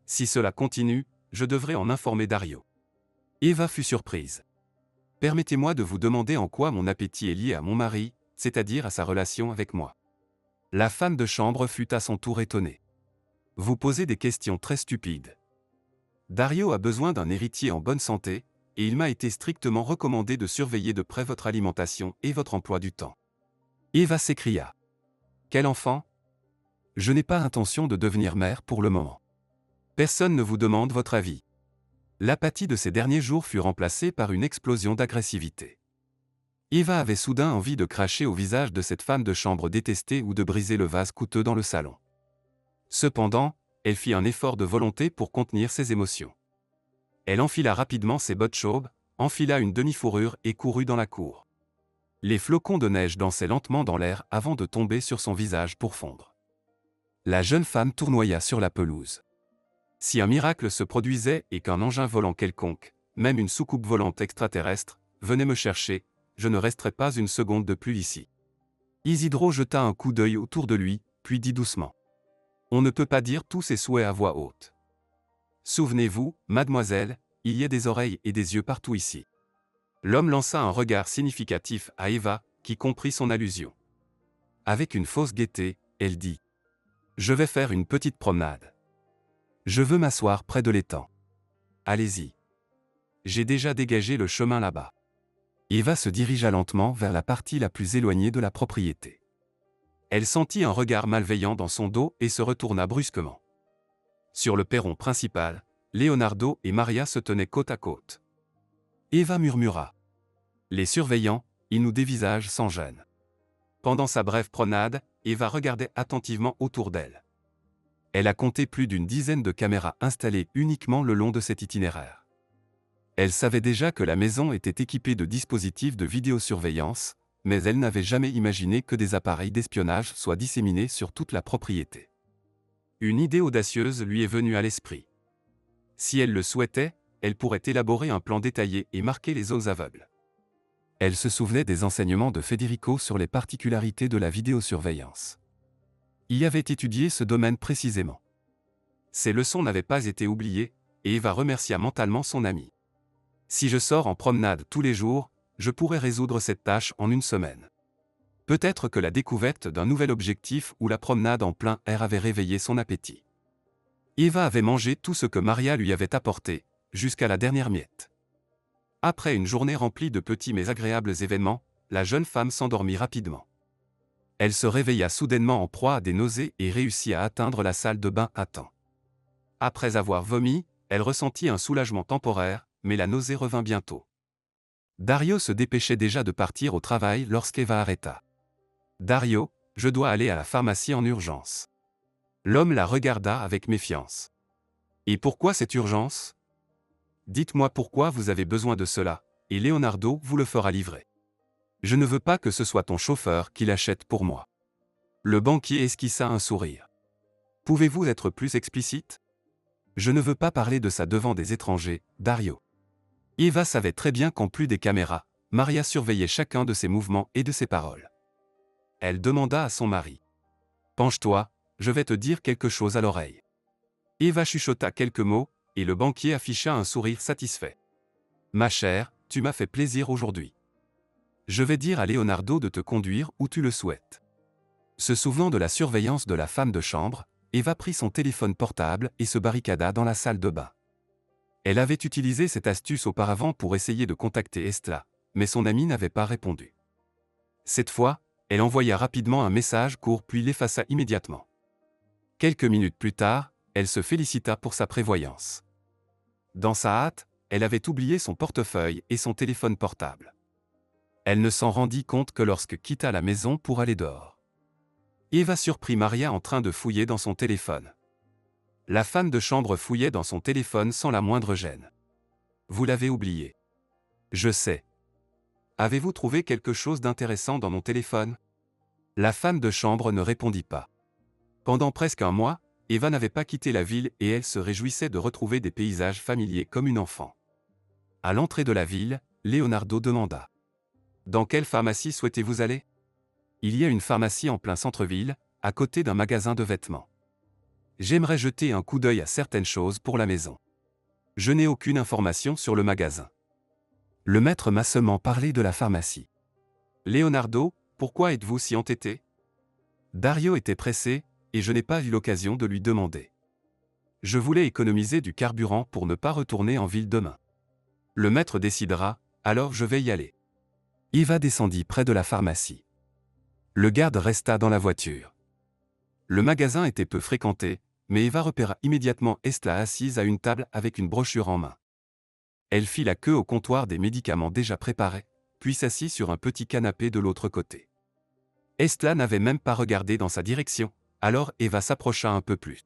Si cela continue, je devrais en informer Dario. Eva fut surprise. Permettez-moi de vous demander en quoi mon appétit est lié à mon mari, c'est-à-dire à sa relation avec moi. La femme de chambre fut à son tour étonnée. Vous posez des questions très stupides. Dario a besoin d'un héritier en bonne santé, et il m'a été strictement recommandé de surveiller de près votre alimentation et votre emploi du temps. Eva s'écria. Quel enfant? Je n'ai pas intention de devenir mère pour le moment. Personne ne vous demande votre avis. L'apathie de ces derniers jours fut remplacée par une explosion d'agressivité. Eva avait soudain envie de cracher au visage de cette femme de chambre détestée ou de briser le vase coûteux dans le salon. Cependant, elle fit un effort de volonté pour contenir ses émotions. Elle enfila rapidement ses bottes chaudes, enfila une demi-fourrure et courut dans la cour. Les flocons de neige dansaient lentement dans l'air avant de tomber sur son visage pour fondre. La jeune femme tournoya sur la pelouse. Si un miracle se produisait et qu'un engin volant quelconque, même une soucoupe volante extraterrestre, venait me chercher, je ne resterais pas une seconde de plus ici. Isidro jeta un coup d'œil autour de lui, puis dit doucement. On ne peut pas dire tous ses souhaits à voix haute. Souvenez-vous, mademoiselle, il y a des oreilles et des yeux partout ici. L'homme lança un regard significatif à Eva, qui comprit son allusion. Avec une fausse gaieté, elle dit. Je vais faire une petite promenade. Je veux m'asseoir près de l'étang. Allez-y. J'ai déjà dégagé le chemin là-bas. Eva se dirigea lentement vers la partie la plus éloignée de la propriété. Elle sentit un regard malveillant dans son dos et se retourna brusquement. Sur le perron principal, Leonardo et Maria se tenaient côte à côte. Eva murmura. Les surveillants, ils nous dévisagent sans gêne. Pendant sa brève promenade, Eva regardait attentivement autour d'elle. Elle a compté plus d'une dizaine de caméras installées uniquement le long de cet itinéraire. Elle savait déjà que la maison était équipée de dispositifs de vidéosurveillance, mais elle n'avait jamais imaginé que des appareils d'espionnage soient disséminés sur toute la propriété. Une idée audacieuse lui est venue à l'esprit. Si elle le souhaitait, elle pourrait élaborer un plan détaillé et marquer les aux aveugles. Elle se souvenait des enseignements de Federico sur les particularités de la vidéosurveillance. Il avait étudié ce domaine précisément. Ces leçons n'avaient pas été oubliées, et Eva remercia mentalement son ami. Si je sors en promenade tous les jours, je pourrais résoudre cette tâche en une semaine. Peut-être que la découverte d'un nouvel objectif ou la promenade en plein air avait réveillé son appétit. Eva avait mangé tout ce que Maria lui avait apporté, jusqu'à la dernière miette. Après une journée remplie de petits mais agréables événements, la jeune femme s'endormit rapidement. Elle se réveilla soudainement en proie à des nausées et réussit à atteindre la salle de bain à temps. Après avoir vomi, elle ressentit un soulagement temporaire, mais la nausée revint bientôt. Dario se dépêchait déjà de partir au travail lorsqu'Eva arrêta. « Dario, je dois aller à la pharmacie en urgence. » L'homme la regarda avec méfiance. « Et pourquoi cette urgence? Dites-moi pourquoi vous avez besoin de cela, et Leonardo vous le fera livrer. Je ne veux pas que ce soit ton chauffeur qui l'achète pour moi. » Le banquier esquissa un sourire. « Pouvez-vous être plus explicite? Je ne veux pas parler de ça devant des étrangers, Dario. » Eva savait très bien qu'en plus des caméras, Maria surveillait chacun de ses mouvements et de ses paroles. Elle demanda à son mari. « Penche-toi, je vais te dire quelque chose à l'oreille. » Eva chuchota quelques mots, et le banquier afficha un sourire satisfait. « Ma chère, tu m'as fait plaisir aujourd'hui. Je vais dire à Leonardo de te conduire où tu le souhaites. » Se souvenant de la surveillance de la femme de chambre, Eva prit son téléphone portable et se barricada dans la salle de bain. Elle avait utilisé cette astuce auparavant pour essayer de contacter Estla, mais son ami n'avait pas répondu. Cette fois, elle envoya rapidement un message court puis l'effaça immédiatement. Quelques minutes plus tard, elle se félicita pour sa prévoyance. Dans sa hâte, elle avait oublié son portefeuille et son téléphone portable. Elle ne s'en rendit compte que lorsque quitta la maison pour aller dehors. Eva surprit Maria en train de fouiller dans son téléphone. La femme de chambre fouillait dans son téléphone sans la moindre gêne. « Vous l'avez oublié. »« Je sais. »« Avez-vous trouvé quelque chose d'intéressant dans mon téléphone ?» La femme de chambre ne répondit pas. Pendant presque un mois, Eva n'avait pas quitté la ville et elle se réjouissait de retrouver des paysages familiers comme une enfant. À l'entrée de la ville, Leonardo demanda. « Dans quelle pharmacie souhaitez-vous aller ? Il y a une pharmacie en plein centre-ville, à côté d'un magasin de vêtements. J'aimerais jeter un coup d'œil à certaines choses pour la maison. Je n'ai aucune information sur le magasin. Le maître m'a seulement parlé de la pharmacie. Leonardo, pourquoi êtes-vous si entêté? Dario était pressé, et je n'ai pas eu l'occasion de lui demander. Je voulais économiser du carburant pour ne pas retourner en ville demain. Le maître décidera, alors je vais y aller. Eva descendit près de la pharmacie. Le garde resta dans la voiture. Le magasin était peu fréquenté, mais Eva repéra immédiatement Estla assise à une table avec une brochure en main. Elle fit la queue au comptoir des médicaments déjà préparés, puis s'assit sur un petit canapé de l'autre côté. Estla n'avait même pas regardé dans sa direction, alors Eva s'approcha un peu plus.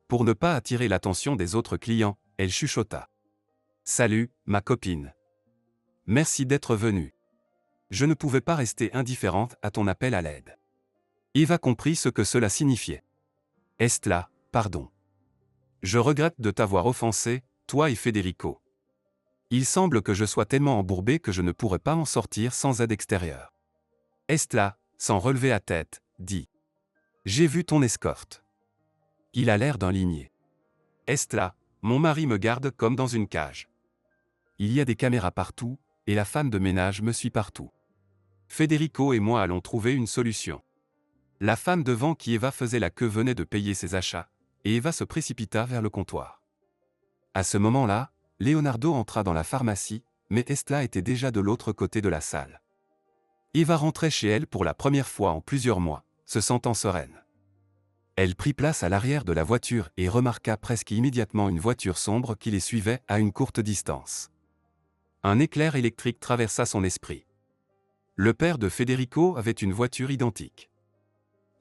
Pour ne pas attirer l'attention des autres clients, elle chuchota. « Salut, ma copine. Merci d'être venue. Je ne pouvais pas rester indifférente à ton appel à l'aide. » Eva comprit ce que cela signifiait. « Estla, pardon. Je regrette de t'avoir offensé, toi et Federico. Il semble que je sois tellement embourbé que je ne pourrais pas m'en sortir sans aide extérieure. » Estla, sans relever la tête, dit. « J'ai vu ton escorte. Il a l'air d'un limier. Estla, mon mari me garde comme dans une cage. Il y a des caméras partout, et la femme de ménage me suit partout. Federico et moi allons trouver une solution. » La femme devant qui Eva faisait la queue venait de payer ses achats, et Eva se précipita vers le comptoir. À ce moment-là, Leonardo entra dans la pharmacie, mais Estla était déjà de l'autre côté de la salle. Eva rentrait chez elle pour la première fois en plusieurs mois, se sentant sereine. Elle prit place à l'arrière de la voiture et remarqua presque immédiatement une voiture sombre qui les suivait à une courte distance. Un éclair électrique traversa son esprit. Le père de Federico avait une voiture identique.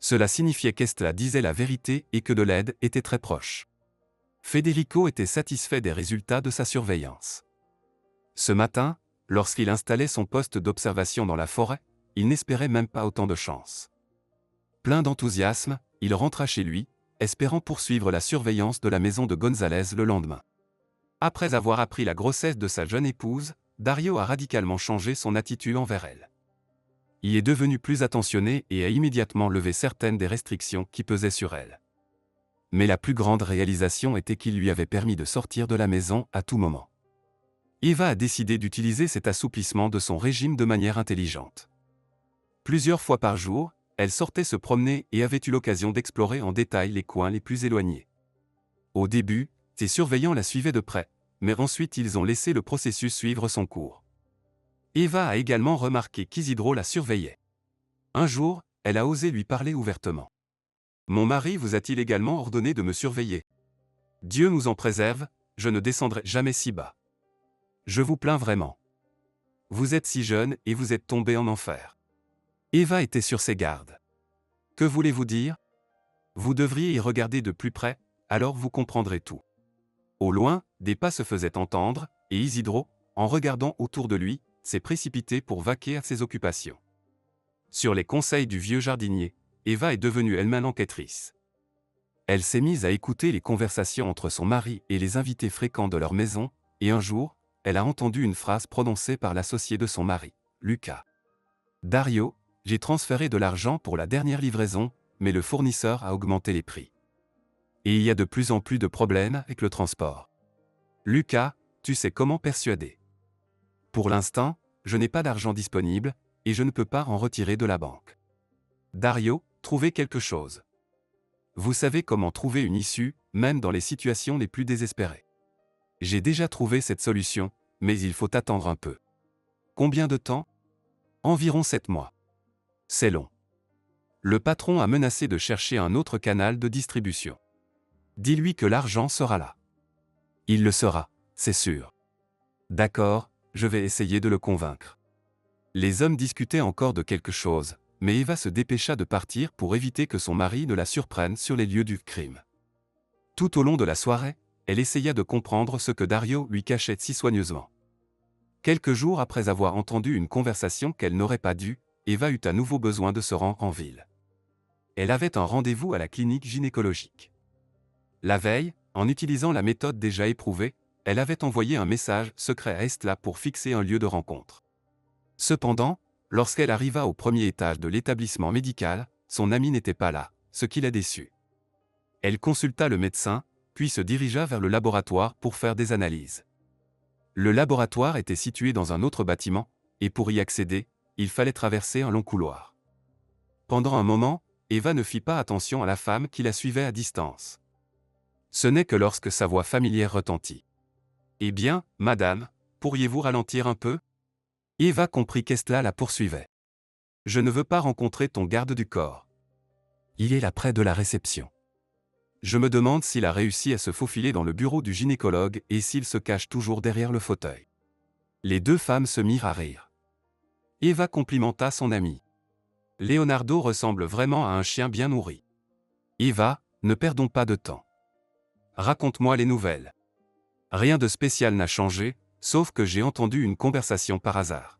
Cela signifiait qu'Estla disait la vérité et que de l'aide était très proche. Federico était satisfait des résultats de sa surveillance. Ce matin, lorsqu'il installait son poste d'observation dans la forêt, il n'espérait même pas autant de chance. Plein d'enthousiasme, il rentra chez lui, espérant poursuivre la surveillance de la maison de González le lendemain. Après avoir appris la grossesse de sa jeune épouse, Dario a radicalement changé son attitude envers elle. Il est devenu plus attentionné et a immédiatement levé certaines des restrictions qui pesaient sur elle. Mais la plus grande réalisation était qu'il lui avait permis de sortir de la maison à tout moment. Eva a décidé d'utiliser cet assouplissement de son régime de manière intelligente. Plusieurs fois par jour, elle sortait se promener et avait eu l'occasion d'explorer en détail les coins les plus éloignés. Au début, ses surveillants la suivaient de près, mais ensuite ils ont laissé le processus suivre son cours. Eva a également remarqué qu'Isidro la surveillait. Un jour, elle a osé lui parler ouvertement. « Mon mari vous a-t-il également ordonné de me surveiller? Dieu nous en préserve, je ne descendrai jamais si bas. Je vous plains vraiment. Vous êtes si jeune et vous êtes tombé en enfer. » Eva était sur ses gardes. Que voulez-vous dire? Vous devriez y regarder de plus près, alors vous comprendrez tout. Au loin, des pas se faisaient entendre, et Isidro, en regardant autour de lui, s'est précipité pour vaquer à ses occupations. Sur les conseils du vieux jardinier, Eva est devenue elle-même enquêtrice. Elle s'est mise à écouter les conversations entre son mari et les invités fréquents de leur maison, et un jour, elle a entendu une phrase prononcée par l'associé de son mari, Luca. « Dario, j'ai transféré de l'argent pour la dernière livraison, mais le fournisseur a augmenté les prix. Et il y a de plus en plus de problèmes avec le transport. Luca, tu sais comment persuader. Pour l'instant, je n'ai pas d'argent disponible, et je ne peux pas en retirer de la banque. Dario, trouvez quelque chose. Vous savez comment trouver une issue, même dans les situations les plus désespérées. J'ai déjà trouvé cette solution, mais il faut attendre un peu. Combien de temps? Environ 7 mois. C'est long. Le patron a menacé de chercher un autre canal de distribution. Dis-lui que l'argent sera là. Il le sera, c'est sûr. D'accord, je vais essayer de le convaincre. Les hommes discutaient encore de quelque chose, mais Eva se dépêcha de partir pour éviter que son mari ne la surprenne sur les lieux du crime. Tout au long de la soirée, elle essaya de comprendre ce que Dario lui cachait si soigneusement. Quelques jours après avoir entendu une conversation qu'elle n'aurait pas due, Eva eut à nouveau besoin de se rendre en ville. Elle avait un rendez-vous à la clinique gynécologique. La veille, en utilisant la méthode déjà éprouvée, elle avait envoyé un message secret à Estla pour fixer un lieu de rencontre. Cependant, Lorsqu'elle arriva au premier étage de l'établissement médical, son ami n'était pas là, ce qui la déçut. Elle consulta le médecin, puis se dirigea vers le laboratoire pour faire des analyses. Le laboratoire était situé dans un autre bâtiment, et pour y accéder, il fallait traverser un long couloir. Pendant un moment, Eva ne fit pas attention à la femme qui la suivait à distance. Ce n'est que lorsque sa voix familière retentit. « Eh bien, madame, pourriez-vous ralentir un peu ?» Eva comprit qu'Estla la poursuivait. « Je ne veux pas rencontrer ton garde du corps. Il est là près de la réception. Je me demande s'il a réussi à se faufiler dans le bureau du gynécologue et s'il se cache toujours derrière le fauteuil. » Les deux femmes se mirent à rire. Eva complimenta son ami. « Leonardo ressemble vraiment à un chien bien nourri. » « Eva, ne perdons pas de temps. Raconte-moi les nouvelles. » « Rien de spécial n'a changé, sauf que j'ai entendu une conversation par hasard.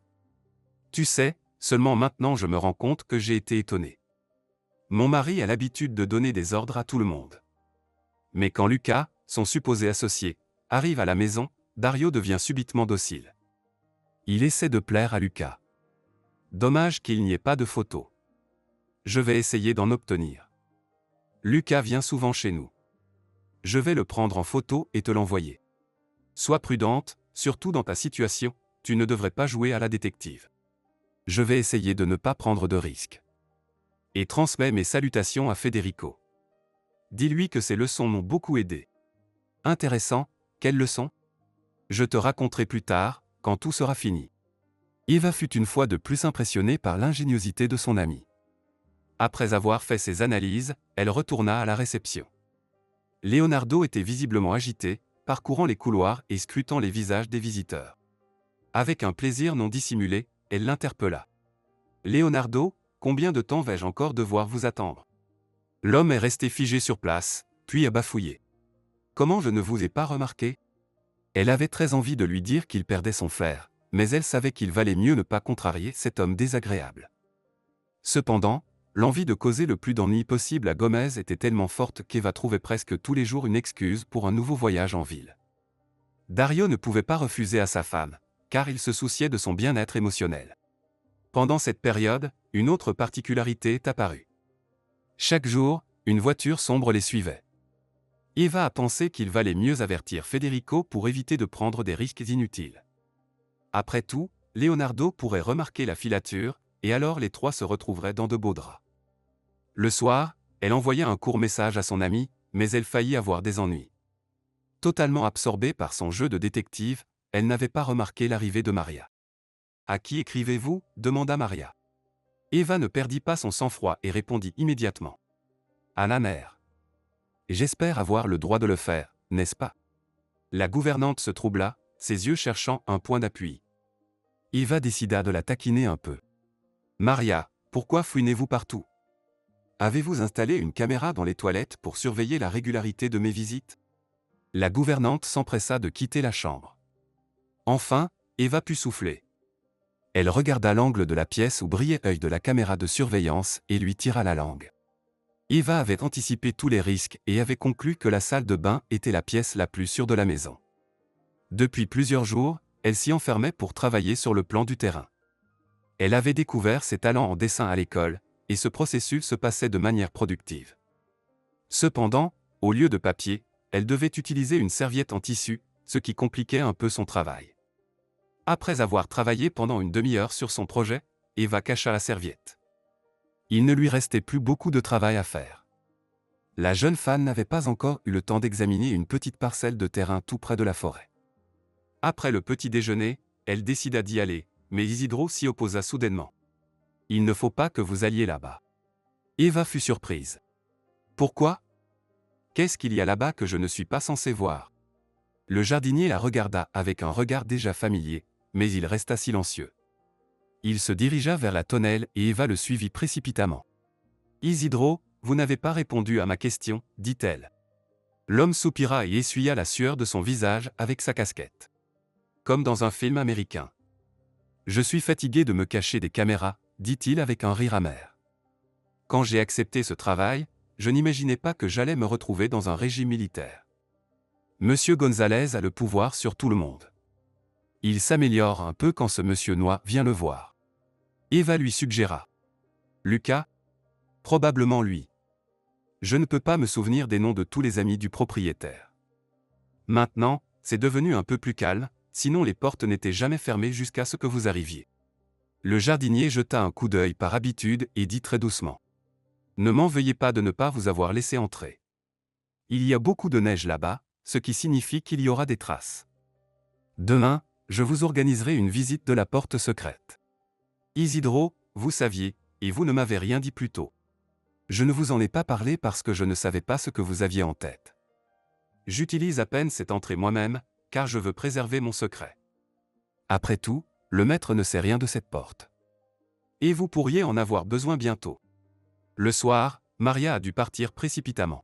Tu sais, seulement maintenant je me rends compte que j'ai été étonné. Mon mari a l'habitude de donner des ordres à tout le monde. Mais quand Lucas, son supposé associé, arrive à la maison, Dario devient subitement docile. Il essaie de plaire à Lucas. Dommage qu'il n'y ait pas de photos. Je vais essayer d'en obtenir. Lucas vient souvent chez nous. Je vais le prendre en photo et te l'envoyer. Sois prudente, surtout dans ta situation, tu ne devrais pas jouer à la détective. Je vais essayer de ne pas prendre de risques. Et transmets mes salutations à Federico. Dis-lui que ces leçons m'ont beaucoup aidé. Intéressant, quelles leçons? Je te raconterai plus tard, quand tout sera fini. Eva fut une fois de plus impressionnée par l'ingéniosité de son amie. Après avoir fait ses analyses, elle retourna à la réception. Leonardo était visiblement agité, parcourant les couloirs et scrutant les visages des visiteurs. Avec un plaisir non dissimulé, elle l'interpella. « Leonardo, combien de temps vais-je encore devoir vous attendre ?» L'homme est resté figé sur place, puis a bafouillé. « Comment je ne vous ai pas remarqué ?» Elle avait très envie de lui dire qu'il perdait son flair, mais elle savait qu'il valait mieux ne pas contrarier cet homme désagréable. Cependant, l'envie de causer le plus d'ennuis possible à Gomez était tellement forte qu'Eva trouvait presque tous les jours une excuse pour un nouveau voyage en ville. Dario ne pouvait pas refuser à sa femme, car il se souciait de son bien-être émotionnel. Pendant cette période, une autre particularité est apparue. Chaque jour, une voiture sombre les suivait. Eva a pensé qu'il valait mieux avertir Federico pour éviter de prendre des risques inutiles. Après tout, Leonardo pourrait remarquer la filature, et alors les trois se retrouveraient dans de beaux draps. Le soir, elle envoya un court message à son ami, mais elle faillit avoir des ennuis. Totalement absorbée par son jeu de détective, elle n'avait pas remarqué l'arrivée de Maria. « À qui écrivez-vous » demanda Maria. Eva ne perdit pas son sang-froid et répondit immédiatement. « À la mère. J'espère avoir le droit de le faire, n'est-ce pas ?» La gouvernante se troubla, ses yeux cherchant un point d'appui. Eva décida de la taquiner un peu. « Maria, pourquoi fouinez-vous partout? Avez-vous installé une caméra dans les toilettes pour surveiller la régularité de mes visites ?» La gouvernante s'empressa de quitter la chambre. Enfin, Eva put souffler. Elle regarda l'angle de la pièce où brillait l'œil de la caméra de surveillance et lui tira la langue. Eva avait anticipé tous les risques et avait conclu que la salle de bain était la pièce la plus sûre de la maison. Depuis plusieurs jours, elle s'y enfermait pour travailler sur le plan du terrain. Elle avait découvert ses talents en dessin à l'école, et ce processus se passait de manière productive. Cependant, au lieu de papier, elle devait utiliser une serviette en tissu, ce qui compliquait un peu son travail. Après avoir travaillé pendant une demi-heure sur son projet, Eva cacha la serviette. Il ne lui restait plus beaucoup de travail à faire. La jeune femme n'avait pas encore eu le temps d'examiner une petite parcelle de terrain tout près de la forêt. Après le petit déjeuner, elle décida d'y aller, mais Isidro s'y opposa soudainement. « Il ne faut pas que vous alliez là-bas. » Eva fut surprise. « Pourquoi ? Qu'est-ce qu'il y a là-bas que je ne suis pas censé voir ?» Le jardinier la regarda avec un regard déjà familier, mais il resta silencieux. Il se dirigea vers la tonnelle et Eva le suivit précipitamment. « Isidro, vous n'avez pas répondu à ma question, dit-elle. » L'homme soupira et essuya la sueur de son visage avec sa casquette. Comme dans un film américain. « Je suis fatigué de me cacher des caméras, dit-il avec un rire amer. Quand j'ai accepté ce travail, je n'imaginais pas que j'allais me retrouver dans un régime militaire. Monsieur Gonzalez a le pouvoir sur tout le monde. Il s'améliore un peu quand ce monsieur Noir vient le voir. Eva lui suggéra. Lucas? Probablement lui. Je ne peux pas me souvenir des noms de tous les amis du propriétaire. Maintenant, c'est devenu un peu plus calme, sinon les portes n'étaient jamais fermées jusqu'à ce que vous arriviez. Le jardinier jeta un coup d'œil par habitude et dit très doucement. Ne m'en veuillez pas de ne pas vous avoir laissé entrer. Il y a beaucoup de neige là-bas, ce qui signifie qu'il y aura des traces. Demain, je vous organiserai une visite de la porte secrète. Isidro, vous saviez, et vous ne m'avez rien dit plus tôt. Je ne vous en ai pas parlé parce que je ne savais pas ce que vous aviez en tête. J'utilise à peine cette entrée moi-même, car je veux préserver mon secret. Après tout, le maître ne sait rien de cette porte. Et vous pourriez en avoir besoin bientôt. Le soir, Maria a dû partir précipitamment.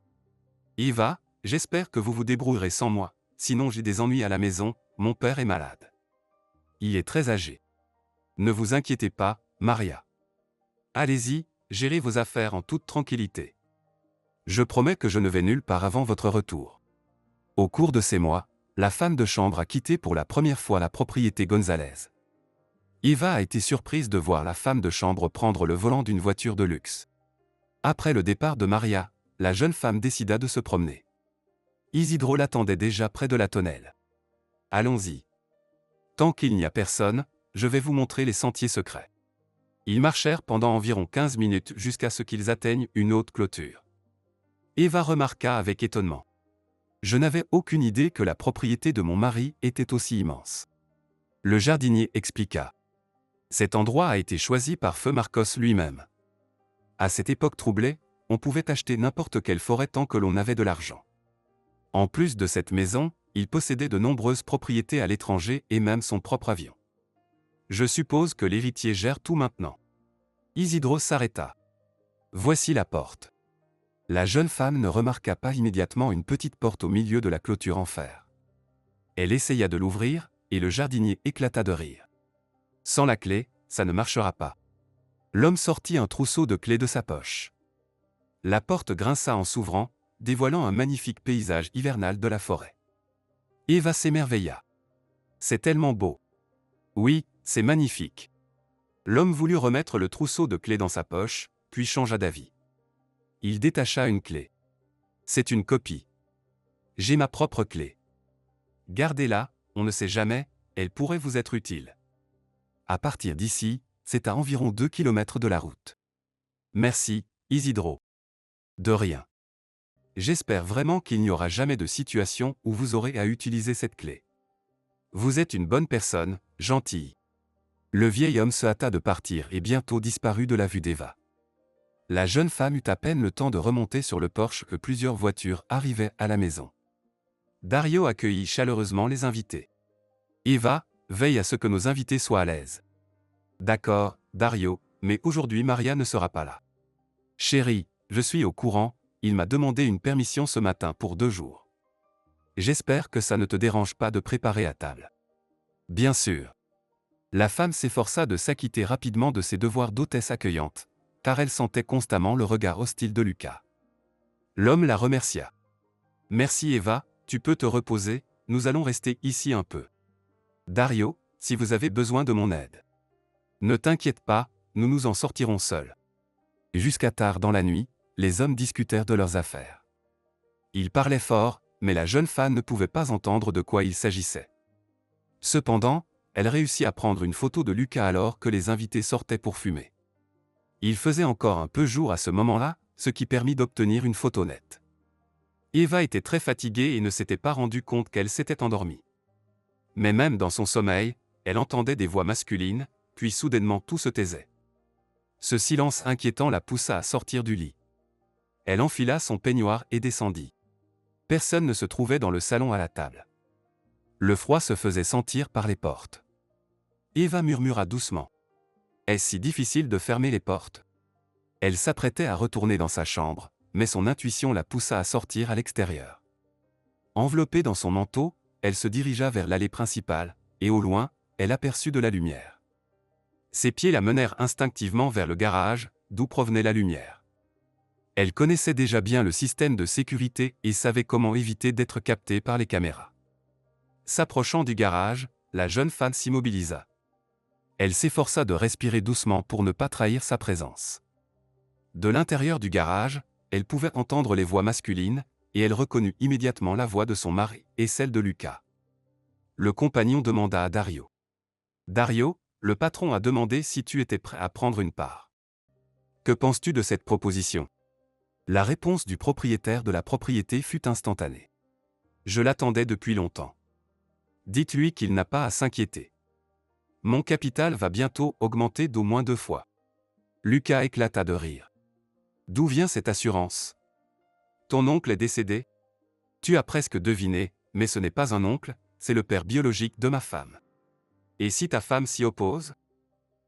Eva, j'espère que vous vous débrouillerez sans moi, sinon j'ai des ennuis à la maison, mon père est malade. Il est très âgé. Ne vous inquiétez pas, Maria. Allez-y, gérez vos affaires en toute tranquillité. Je promets que je ne vais nulle part avant votre retour. Au cours de ces mois, la femme de chambre a quitté pour la première fois la propriété Gonzalez. Eva a été surprise de voir la femme de chambre prendre le volant d'une voiture de luxe. Après le départ de Maria, la jeune femme décida de se promener. Isidro l'attendait déjà près de la tonnelle. Allons-y. Tant qu'il n'y a personne, je vais vous montrer les sentiers secrets. Ils marchèrent pendant environ 15 minutes jusqu'à ce qu'ils atteignent une haute clôture. Eva remarqua avec étonnement. Je n'avais aucune idée que la propriété de mon mari était aussi immense. Le jardinier expliqua. Cet endroit a été choisi par feu Marcos lui-même. À cette époque troublée, on pouvait acheter n'importe quelle forêt tant que l'on avait de l'argent. En plus de cette maison, il possédait de nombreuses propriétés à l'étranger et même son propre avion. Je suppose que l'héritier gère tout maintenant. Isidro s'arrêta. Voici la porte. La jeune femme ne remarqua pas immédiatement une petite porte au milieu de la clôture en fer. Elle essaya de l'ouvrir, et le jardinier éclata de rire. Sans la clé, ça ne marchera pas. L'homme sortit un trousseau de clés de sa poche. La porte grinça en s'ouvrant, dévoilant un magnifique paysage hivernal de la forêt. Eva s'émerveilla. C'est tellement beau. Oui, c'est magnifique. L'homme voulut remettre le trousseau de clés dans sa poche, puis changea d'avis. Il détacha une clé. C'est une copie. J'ai ma propre clé. Gardez-la, on ne sait jamais, elle pourrait vous être utile. À partir d'ici, c'est à environ 2 kilomètres de la route. Merci, Isidro. De rien. J'espère vraiment qu'il n'y aura jamais de situation où vous aurez à utiliser cette clé. Vous êtes une bonne personne, gentille. Le vieil homme se hâta de partir et bientôt disparut de la vue d'Eva. La jeune femme eut à peine le temps de remonter sur le porche que plusieurs voitures arrivaient à la maison. Dario accueillit chaleureusement les invités. Eva, veille à ce que nos invités soient à l'aise. D'accord, Dario, mais aujourd'hui Maria ne sera pas là. Chérie, je suis au courant, il m'a demandé une permission ce matin pour 2 jours. J'espère que ça ne te dérange pas de préparer à table. Bien sûr. La femme s'efforça de s'acquitter rapidement de ses devoirs d'hôtesse accueillante, car elle sentait constamment le regard hostile de Lucas. L'homme la remercia. Merci Eva, tu peux te reposer, nous allons rester ici un peu. Dario, si vous avez besoin de mon aide. Ne t'inquiète pas, nous nous en sortirons seuls. Jusqu'à tard dans la nuit, les hommes discutèrent de leurs affaires. Ils parlaient fort, mais la jeune femme ne pouvait pas entendre de quoi il s'agissait. Cependant, elle réussit à prendre une photo de Lucas alors que les invités sortaient pour fumer. Il faisait encore un peu jour à ce moment-là, ce qui permit d'obtenir une photo nette. Eva était très fatiguée et ne s'était pas rendue compte qu'elle s'était endormie. Mais même dans son sommeil, elle entendait des voix masculines, puis soudainement tout se taisait. Ce silence inquiétant la poussa à sortir du lit. Elle enfila son peignoir et descendit. Personne ne se trouvait dans le salon à la table. Le froid se faisait sentir par les portes. Eva murmura doucement. Est-ce si difficile de fermer les portes? Elle s'apprêtait à retourner dans sa chambre, mais son intuition la poussa à sortir à l'extérieur. Enveloppée dans son manteau, elle se dirigea vers l'allée principale, et au loin, elle aperçut de la lumière. Ses pieds la menèrent instinctivement vers le garage, d'où provenait la lumière. Elle connaissait déjà bien le système de sécurité et savait comment éviter d'être captée par les caméras. S'approchant du garage, la jeune femme s'immobilisa. Elle s'efforça de respirer doucement pour ne pas trahir sa présence. De l'intérieur du garage, elle pouvait entendre les voix masculines, et elle reconnut immédiatement la voix de son mari et celle de Luca. Le compagnon demanda à Dario. Dario, le patron a demandé si tu étais prêt à prendre une part. Que penses-tu de cette proposition? La réponse du propriétaire de la propriété fut instantanée. Je l'attendais depuis longtemps. Dites-lui qu'il n'a pas à s'inquiéter. Mon capital va bientôt augmenter d'au moins 2 fois. Luca éclata de rire. D'où vient cette assurance? Ton oncle est décédé? Tu as presque deviné, mais ce n'est pas un oncle, c'est le père biologique de ma femme. Et si ta femme s'y oppose?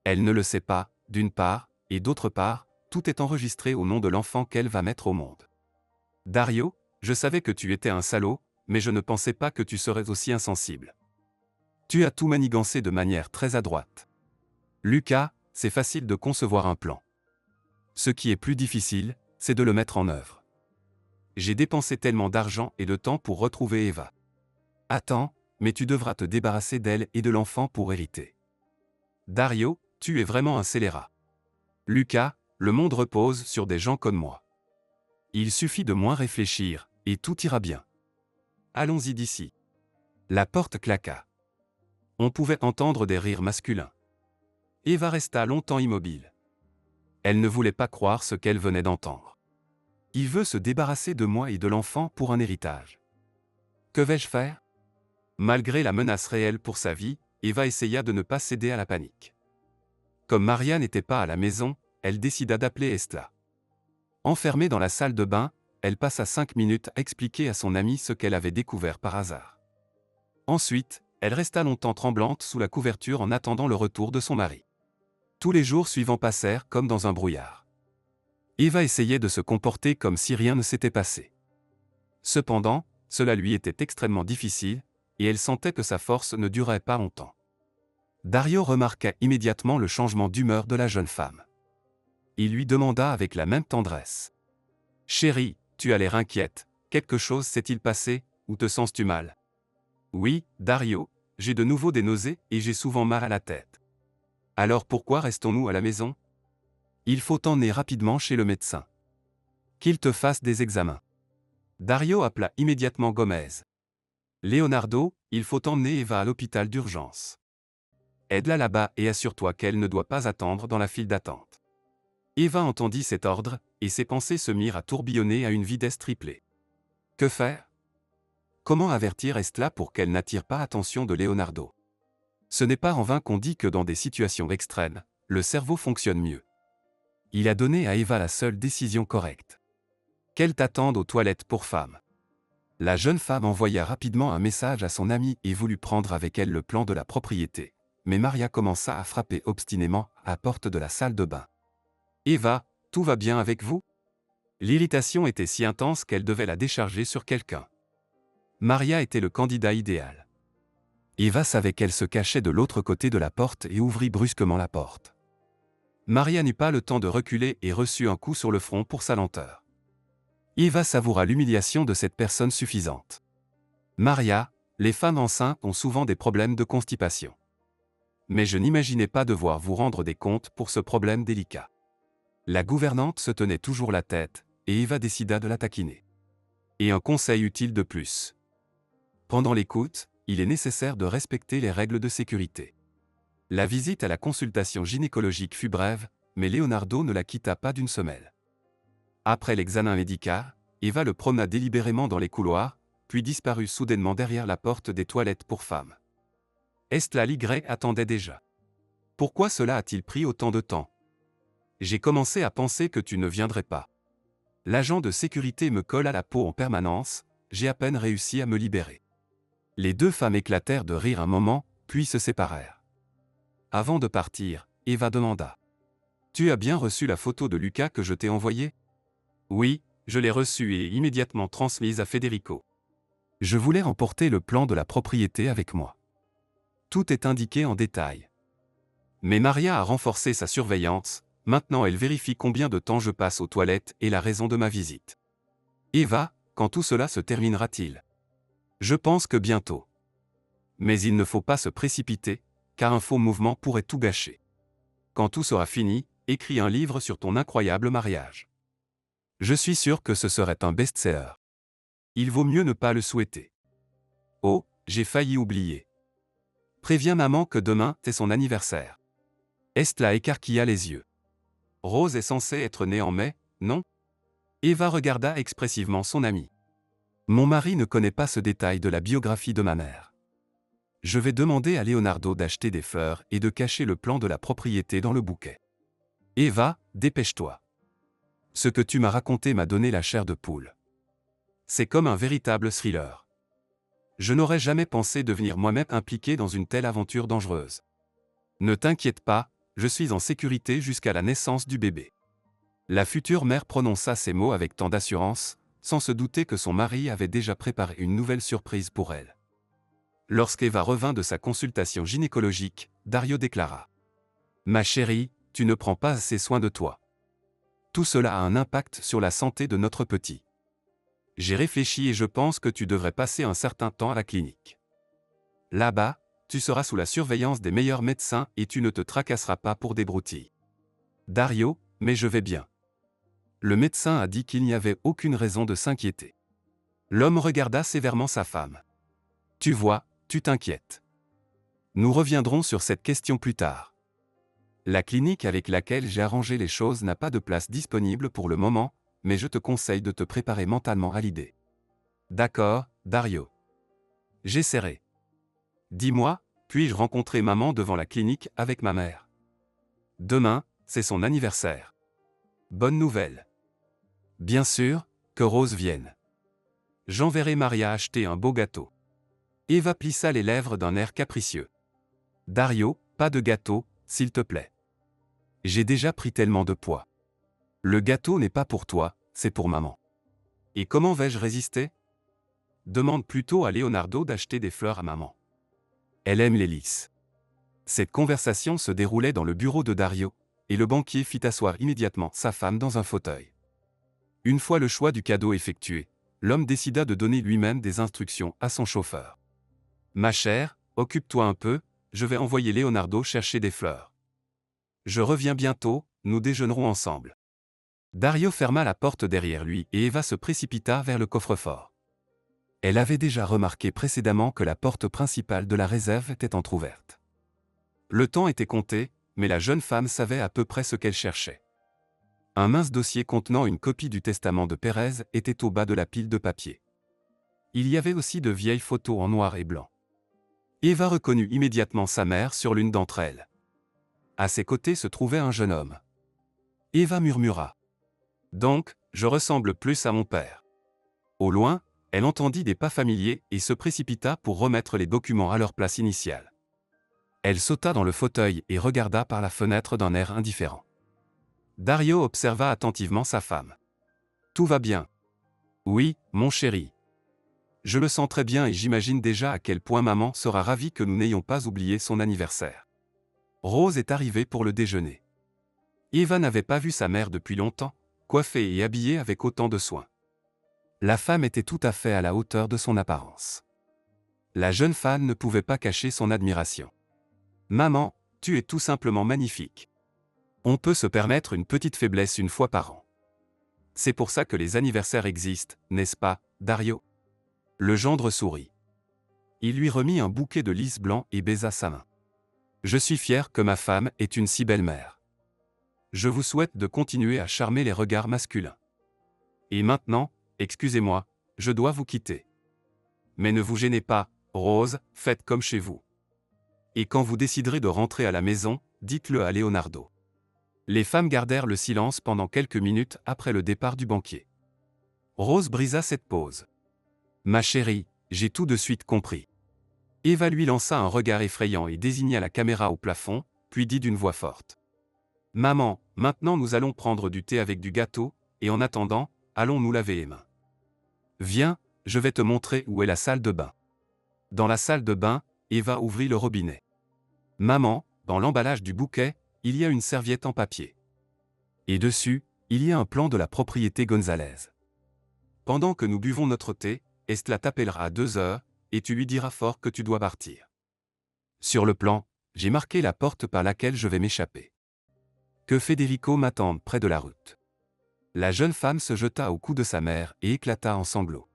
Elle ne le sait pas, d'une part, et d'autre part, tout est enregistré au nom de l'enfant qu'elle va mettre au monde. Dario, je savais que tu étais un salaud, mais je ne pensais pas que tu serais aussi insensible. Tu as tout manigancé de manière très adroite. Luca, c'est facile de concevoir un plan. Ce qui est plus difficile, c'est de le mettre en œuvre. J'ai dépensé tellement d'argent et de temps pour retrouver Eva. Attends, mais tu devras te débarrasser d'elle et de l'enfant pour hériter. Dario, tu es vraiment un scélérat. Luca, le monde repose sur des gens comme moi. Il suffit de moins réfléchir, et tout ira bien. Allons-y d'ici. La porte claqua. On pouvait entendre des rires masculins. Eva resta longtemps immobile. Elle ne voulait pas croire ce qu'elle venait d'entendre. Il veut se débarrasser de moi et de l'enfant pour un héritage. Que vais-je faire? Malgré la menace réelle pour sa vie, Eva essaya de ne pas céder à la panique. Comme Maria n'était pas à la maison, elle décida d'appeler Estla. Enfermée dans la salle de bain, elle passa 5 minutes à expliquer à son amie ce qu'elle avait découvert par hasard. Ensuite, elle resta longtemps tremblante sous la couverture en attendant le retour de son mari. Tous les jours suivants passèrent comme dans un brouillard. Eva essayait de se comporter comme si rien ne s'était passé. Cependant, cela lui était extrêmement difficile, et elle sentait que sa force ne durait pas longtemps. Dario remarqua immédiatement le changement d'humeur de la jeune femme. Il lui demanda avec la même tendresse. « Chérie, tu as l'air inquiète, quelque chose s'est-il passé, ou te sens-tu mal? » « Oui, Dario, j'ai de nouveau des nausées et j'ai souvent mal à la tête. »« Alors pourquoi restons-nous à la maison? » ?»« Il faut t'emmener rapidement chez le médecin. Qu'il te fasse des examens. » Dario appela immédiatement Gomez. « Leonardo, il faut emmener Eva à l'hôpital d'urgence. Aide-la là-bas et assure-toi qu'elle ne doit pas attendre dans la file d'attente. » Eva entendit cet ordre, et ses pensées se mirent à tourbillonner à une vitesse triplée. Que faire? Comment avertir Estla pour qu'elle n'attire pas l'attention de Leonardo? Ce n'est pas en vain qu'on dit que dans des situations extrêmes, le cerveau fonctionne mieux. Il a donné à Eva la seule décision correcte. Qu'elle t'attende aux toilettes pour femmes. La jeune femme envoya rapidement un message à son amie et voulut prendre avec elle le plan de la propriété, mais Maria commença à frapper obstinément à la porte de la salle de bain. « Eva, tout va bien avec vous ?» L'irritation était si intense qu'elle devait la décharger sur quelqu'un. Maria était le candidat idéal. Eva savait qu'elle se cachait de l'autre côté de la porte et ouvrit brusquement la porte. Maria n'eut pas le temps de reculer et reçut un coup sur le front pour sa lenteur. Eva savoura l'humiliation de cette personne suffisante. Maria, les femmes enceintes ont souvent des problèmes de constipation. Mais je n'imaginais pas devoir vous rendre des comptes pour ce problème délicat. La gouvernante se tenait toujours la tête, et Eva décida de la taquiner. Et un conseil utile de plus. Pendant l'écoute, il est nécessaire de respecter les règles de sécurité. La visite à la consultation gynécologique fut brève, mais Leonardo ne la quitta pas d'une semelle. Après l'examen médical, Eva le promena délibérément dans les couloirs, puis disparut soudainement derrière la porte des toilettes pour femmes. Estla Ligré attendait déjà. Pourquoi cela a-t-il pris autant de temps? J'ai commencé à penser que tu ne viendrais pas. L'agent de sécurité me colle à la peau en permanence, j'ai à peine réussi à me libérer. Les deux femmes éclatèrent de rire un moment, puis se séparèrent. Avant de partir, Eva demanda. « Tu as bien reçu la photo de Luca que je t'ai envoyée? » « Oui, je l'ai reçue et immédiatement transmise à Federico. Je voulais emporter le plan de la propriété avec moi. Tout est indiqué en détail. Mais Maria a renforcé sa surveillance, maintenant elle vérifie combien de temps je passe aux toilettes et la raison de ma visite. Eva, quand tout cela se terminera-t-il? Je pense que bientôt. Mais il ne faut pas se précipiter, car un faux mouvement pourrait tout gâcher. Quand tout sera fini, écris un livre sur ton incroyable mariage. Je suis sûr que ce serait un best-seller. Il vaut mieux ne pas le souhaiter. Oh, j'ai failli oublier. Préviens maman que demain, c'est son anniversaire. Estla écarquilla les yeux. Rose est censée être née en mai, non? Eva regarda expressivement son amie. Mon mari ne connaît pas ce détail de la biographie de ma mère. Je vais demander à Leonardo d'acheter des fleurs et de cacher le plan de la propriété dans le bouquet. Eva, dépêche-toi. Ce que tu m'as raconté m'a donné la chair de poule. C'est comme un véritable thriller. Je n'aurais jamais pensé devenir moi-même impliqué dans une telle aventure dangereuse. Ne t'inquiète pas, je suis en sécurité jusqu'à la naissance du bébé. La future mère prononça ces mots avec tant d'assurance, sans se douter que son mari avait déjà préparé une nouvelle surprise pour elle. Lorsqu'Eva revint de sa consultation gynécologique, Dario déclara : « Ma chérie, tu ne prends pas assez soin de toi. Tout cela a un impact sur la santé de notre petit. J'ai réfléchi et je pense que tu devrais passer un certain temps à la clinique. Là-bas, tu seras sous la surveillance des meilleurs médecins et tu ne te tracasseras pas pour des broutilles. Dario, mais je vais bien. Le médecin a dit qu'il n'y avait aucune raison de s'inquiéter. L'homme regarda sévèrement sa femme. Tu vois, tu t'inquiètes. Nous reviendrons sur cette question plus tard. La clinique avec laquelle j'ai arrangé les choses n'a pas de place disponible pour le moment, mais je te conseille de te préparer mentalement à l'idée. D'accord, Dario. J'essaierai. Dis-moi, puis-je rencontrer maman devant la clinique avec ma mère? Demain, c'est son anniversaire. Bonne nouvelle. Bien sûr, que Rose vienne. J'enverrai Maria acheter un beau gâteau. Eva plissa les lèvres d'un air capricieux. Dario, pas de gâteau, s'il te plaît. J'ai déjà pris tellement de poids. Le gâteau n'est pas pour toi, c'est pour maman. Et comment vais-je résister? Demande plutôt à Leonardo d'acheter des fleurs à maman. Elle aime les lys. Cette conversation se déroulait dans le bureau de Dario, et le banquier fit asseoir immédiatement sa femme dans un fauteuil. Une fois le choix du cadeau effectué, l'homme décida de donner lui-même des instructions à son chauffeur. Ma chère, occupe-toi un peu, je vais envoyer Leonardo chercher des fleurs. Je reviens bientôt, nous déjeunerons ensemble. Dario ferma la porte derrière lui et Eva se précipita vers le coffre-fort. Elle avait déjà remarqué précédemment que la porte principale de la réserve était entr'ouverte. Le temps était compté, mais la jeune femme savait à peu près ce qu'elle cherchait. Un mince dossier contenant une copie du testament de Pérez était au bas de la pile de papier. Il y avait aussi de vieilles photos en noir et blanc. Eva reconnut immédiatement sa mère sur l'une d'entre elles. À ses côtés se trouvait un jeune homme. Eva murmura. « Donc, je ressemble plus à mon père. » Au loin, elle entendit des pas familiers et se précipita pour remettre les documents à leur place initiale. Elle sauta dans le fauteuil et regarda par la fenêtre d'un air indifférent. Dario observa attentivement sa femme. « Tout va bien. »« Oui, mon chéri. Je le sens très bien et j'imagine déjà à quel point maman sera ravie que nous n'ayons pas oublié son anniversaire. Rose est arrivée pour le déjeuner. » Eva n'avait pas vu sa mère depuis longtemps, coiffée et habillée avec autant de soin. La femme était tout à fait à la hauteur de son apparence. La jeune femme ne pouvait pas cacher son admiration. « Maman, tu es tout simplement magnifique. On peut se permettre une petite faiblesse une fois par an. C'est pour ça que les anniversaires existent, n'est-ce pas, Dario ?» Le gendre sourit. Il lui remit un bouquet de lys blancs et baisa sa main. « Je suis fier que ma femme ait une si belle mère. Je vous souhaite de continuer à charmer les regards masculins. Et maintenant, excusez-moi, je dois vous quitter. Mais ne vous gênez pas, Rose, faites comme chez vous. Et quand vous déciderez de rentrer à la maison, dites-le à Leonardo. » Les femmes gardèrent le silence pendant quelques minutes après le départ du banquier. Rose brisa cette pause. « Ma chérie, j'ai tout de suite compris. » Eva lui lança un regard effrayant et désigna la caméra au plafond, puis dit d'une voix forte. « Maman, maintenant nous allons prendre du thé avec du gâteau, et en attendant, allons nous laver les mains. Viens, je vais te montrer où est la salle de bain. » Dans la salle de bain, Eva ouvrit le robinet. « Maman, dans l'emballage du bouquet, il y a une serviette en papier. Et dessus, il y a un plan de la propriété Gonzalez. Pendant que nous buvons notre thé, Estla t'appellera à 2 heures, et tu lui diras fort que tu dois partir. Sur le plan, j'ai marqué la porte par laquelle je vais m'échapper. Que Federico m'attende près de la route. La jeune femme se jeta au cou de sa mère et éclata en sanglots.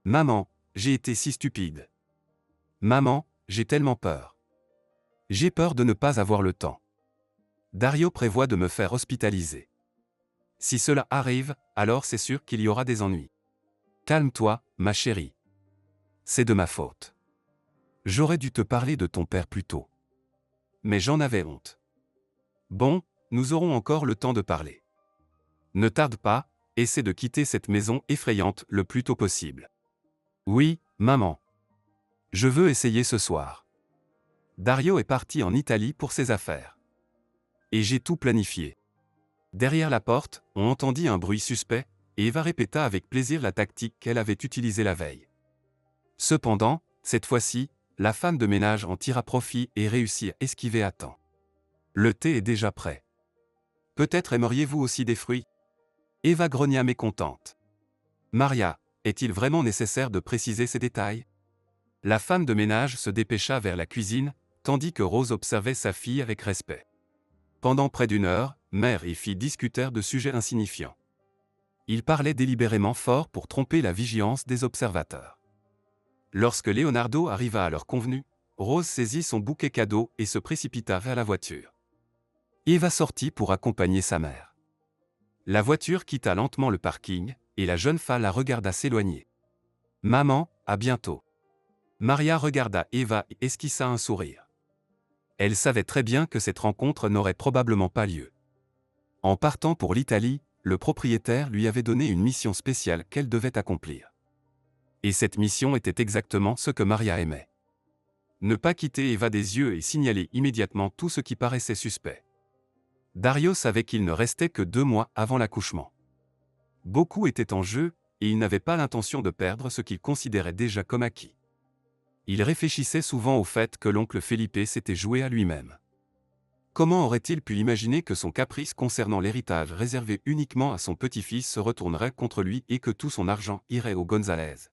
Maman, j'ai été si stupide. Maman, j'ai tellement peur. J'ai peur de ne pas avoir le temps. Dario prévoit de me faire hospitaliser. Si cela arrive, alors c'est sûr qu'il y aura des ennuis. Calme-toi, ma chérie. C'est de ma faute. J'aurais dû te parler de ton père plus tôt. Mais j'en avais honte. Bon, nous aurons encore le temps de parler. Ne tarde pas, essaie de quitter cette maison effrayante le plus tôt possible. Oui, maman. Je veux essayer ce soir. Dario est parti en Italie pour ses affaires. Et j'ai tout planifié. Derrière la porte, on entendit un bruit suspect, et Eva répéta avec plaisir la tactique qu'elle avait utilisée la veille. Cependant, cette fois-ci, la femme de ménage en tira profit et réussit à esquiver à temps. Le thé est déjà prêt. Peut-être aimeriez-vous aussi des fruits? Eva grogna mécontente. Maria, est-il vraiment nécessaire de préciser ces détails? La femme de ménage se dépêcha vers la cuisine, tandis que Rose observait sa fille avec respect. Pendant près d'une heure, mère et fille discutèrent de sujets insignifiants. Ils parlaient délibérément fort pour tromper la vigilance des observateurs. Lorsque Leonardo arriva à l'heure convenue, Rose saisit son bouquet cadeau et se précipita vers la voiture. Eva sortit pour accompagner sa mère. La voiture quitta lentement le parking, et la jeune femme la regarda s'éloigner. « Maman, à bientôt. » Maria regarda Eva et esquissa un sourire. Elle savait très bien que cette rencontre n'aurait probablement pas lieu. En partant pour l'Italie, le propriétaire lui avait donné une mission spéciale qu'elle devait accomplir. Et cette mission était exactement ce que Maria aimait. Ne pas quitter Eva des yeux et signaler immédiatement tout ce qui paraissait suspect. Dario savait qu'il ne restait que 2 mois avant l'accouchement. Beaucoup était en jeu, et il n'avait pas l'intention de perdre ce qu'il considérait déjà comme acquis. Il réfléchissait souvent au fait que l'oncle Felipe s'était joué à lui-même. Comment aurait-il pu imaginer que son caprice concernant l'héritage réservé uniquement à son petit-fils se retournerait contre lui et que tout son argent irait aux Gonzalez?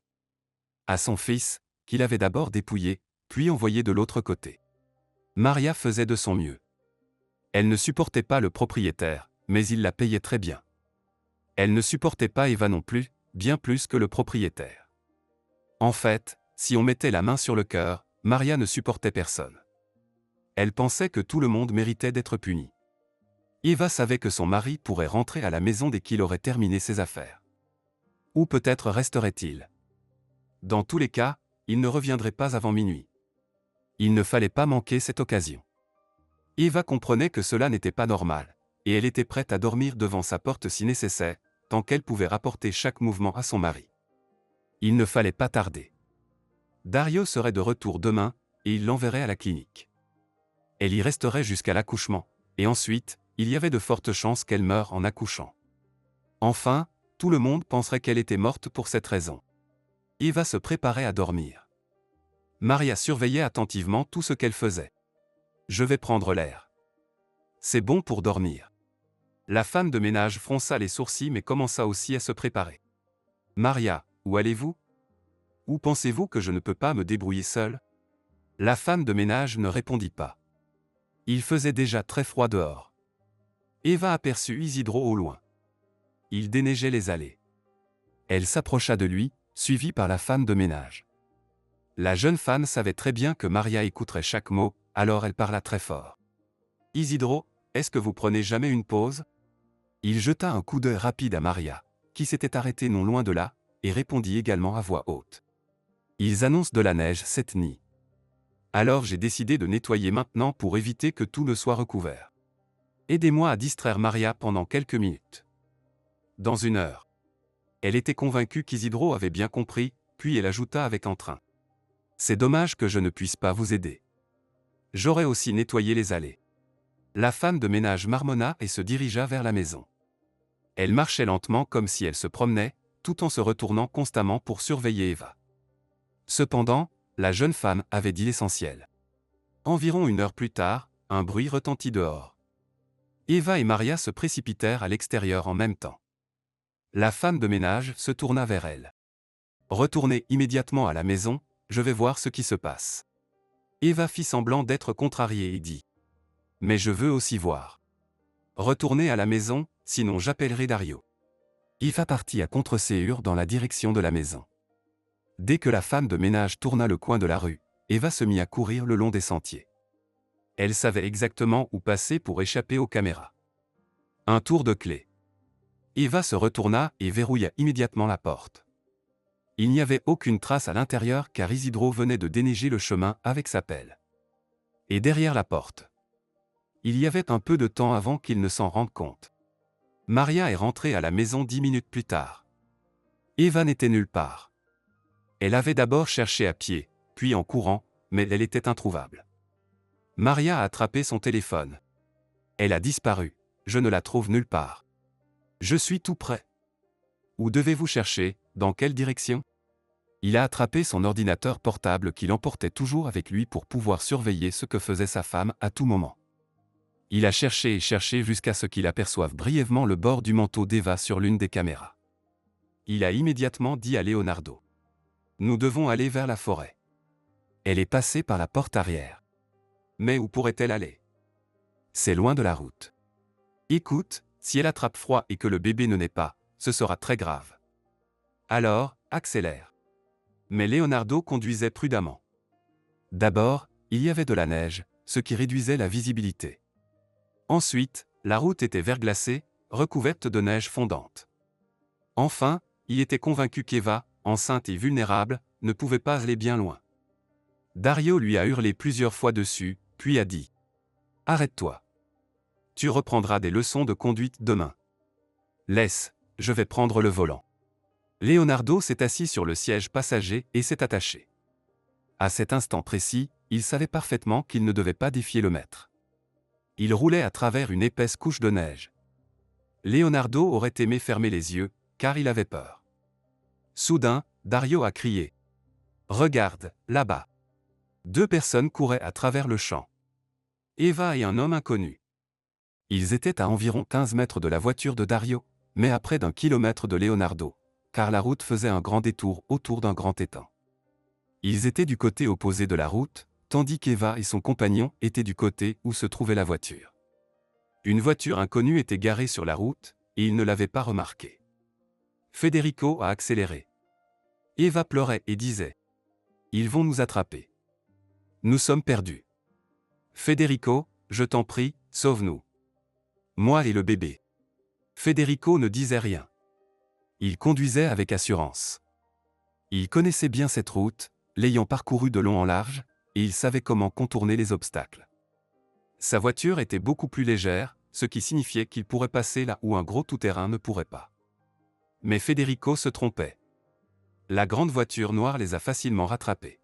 À son fils, qu'il avait d'abord dépouillé, puis envoyé de l'autre côté. Maria faisait de son mieux. Elle ne supportait pas le propriétaire, mais il la payait très bien. Elle ne supportait pas Eva non plus, bien plus que le propriétaire. En fait, si on mettait la main sur le cœur, Maria ne supportait personne. Elle pensait que tout le monde méritait d'être puni. Eva savait que son mari pourrait rentrer à la maison dès qu'il aurait terminé ses affaires. Ou peut-être resterait-il. Dans tous les cas, il ne reviendrait pas avant minuit. Il ne fallait pas manquer cette occasion. Eva comprenait que cela n'était pas normal, et elle était prête à dormir devant sa porte si nécessaire, tant qu'elle pouvait rapporter chaque mouvement à son mari. Il ne fallait pas tarder. Dario serait de retour demain, et il l'enverrait à la clinique. Elle y resterait jusqu'à l'accouchement, et ensuite, il y avait de fortes chances qu'elle meure en accouchant. Enfin, tout le monde penserait qu'elle était morte pour cette raison. Eva se préparait à dormir. Maria surveillait attentivement tout ce qu'elle faisait. « Je vais prendre l'air. C'est bon pour dormir. » La femme de ménage fronça les sourcils mais commença aussi à se préparer. « Maria, où allez-vous? Où pensez-vous que je ne peux pas me débrouiller seule? » La femme de ménage ne répondit pas. Il faisait déjà très froid dehors. Eva aperçut Isidro au loin. Il déneigeait les allées. Elle s'approcha de lui, suivie par la femme de ménage. La jeune femme savait très bien que Maria écouterait chaque mot, alors elle parla très fort. « Isidro, est-ce que vous prenez jamais une pause? » Il jeta un coup d'œil rapide à Maria, qui s'était arrêtée non loin de là, et répondit également à voix haute. « Ils annoncent de la neige cette nuit. Alors j'ai décidé de nettoyer maintenant pour éviter que tout ne soit recouvert. Aidez-moi à distraire Maria pendant quelques minutes. » Dans 1 heure. Elle était convaincue qu'Isidro avait bien compris, puis elle ajouta avec entrain. « C'est dommage que je ne puisse pas vous aider. J'aurais aussi nettoyé les allées. » La femme de ménage marmonna et se dirigea vers la maison. Elle marchait lentement comme si elle se promenait, tout en se retournant constamment pour surveiller Eva. Cependant, la jeune femme avait dit l'essentiel. Environ 1 heure plus tard, un bruit retentit dehors. Eva et Maria se précipitèrent à l'extérieur en même temps. La femme de ménage se tourna vers elle. « Retournez immédiatement à la maison, je vais voir ce qui se passe. » Eva fit semblant d'être contrariée et dit. Mais je veux aussi voir. Retournez à la maison, sinon j'appellerai Dario. Eva partit à contre-séhur dans la direction de la maison. Dès que la femme de ménage tourna le coin de la rue, Eva se mit à courir le long des sentiers. Elle savait exactement où passer pour échapper aux caméras. Un tour de clé. Eva se retourna et verrouilla immédiatement la porte. Il n'y avait aucune trace à l'intérieur car Isidro venait de déneiger le chemin avec sa pelle. Et derrière la porte. Il y avait un peu de temps avant qu'il ne s'en rende compte. Maria est rentrée à la maison 10 minutes plus tard. Eva n'était nulle part. Elle avait d'abord cherché à pied, puis en courant, mais elle était introuvable. Maria a attrapé son téléphone. Elle a disparu, je ne la trouve nulle part. Je suis tout prêt. Où devez-vous chercher, dans quelle direction? Il a attrapé son ordinateur portable qu'il emportait toujours avec lui pour pouvoir surveiller ce que faisait sa femme à tout moment. Il a cherché et cherché jusqu'à ce qu'il aperçoive brièvement le bord du manteau d'Eva sur l'une des caméras. Il a immédiatement dit à Leonardo. Nous devons aller vers la forêt. Elle est passée par la porte arrière. Mais où pourrait-elle aller? C'est loin de la route. Écoute, si elle attrape froid et que le bébé ne naît pas, ce sera très grave. Alors, accélère. Mais Leonardo conduisait prudemment. D'abord, il y avait de la neige, ce qui réduisait la visibilité. Ensuite, la route était verglacée, recouverte de neige fondante. Enfin, il était convaincu qu'Eva, enceinte et vulnérable, ne pouvait pas aller bien loin. Dario lui a hurlé plusieurs fois dessus, puis a dit « Arrête-toi. Tu reprendras des leçons de conduite demain. Laisse, je vais prendre le volant. » Leonardo s'est assis sur le siège passager et s'est attaché. À cet instant précis, il savait parfaitement qu'il ne devait pas défier le maître. Il roulait à travers une épaisse couche de neige. Leonardo aurait aimé fermer les yeux, car il avait peur. Soudain, Dario a crié. « Regarde, là-bas. » Deux personnes couraient à travers le champ. Eva et un homme inconnu. Ils étaient à environ 15 mètres de la voiture de Dario, mais à près d'1 kilomètre de Leonardo, car la route faisait un grand détour autour d'un grand étang. Ils étaient du côté opposé de la route, tandis qu'Eva et son compagnon étaient du côté où se trouvait la voiture. Une voiture inconnue était garée sur la route, et ils ne l'avaient pas remarquée. Federico a accéléré. Eva pleurait et disait « Ils vont nous attraper. Nous sommes perdus. Federico, je t'en prie, sauve-nous. Moi et le bébé. » Federico ne disait rien. Il conduisait avec assurance. Il connaissait bien cette route, l'ayant parcourue de long en large, et il savait comment contourner les obstacles. Sa voiture était beaucoup plus légère, ce qui signifiait qu'il pourrait passer là où un gros tout-terrain ne pourrait pas. Mais Federico se trompait. La grande voiture noire les a facilement rattrapés.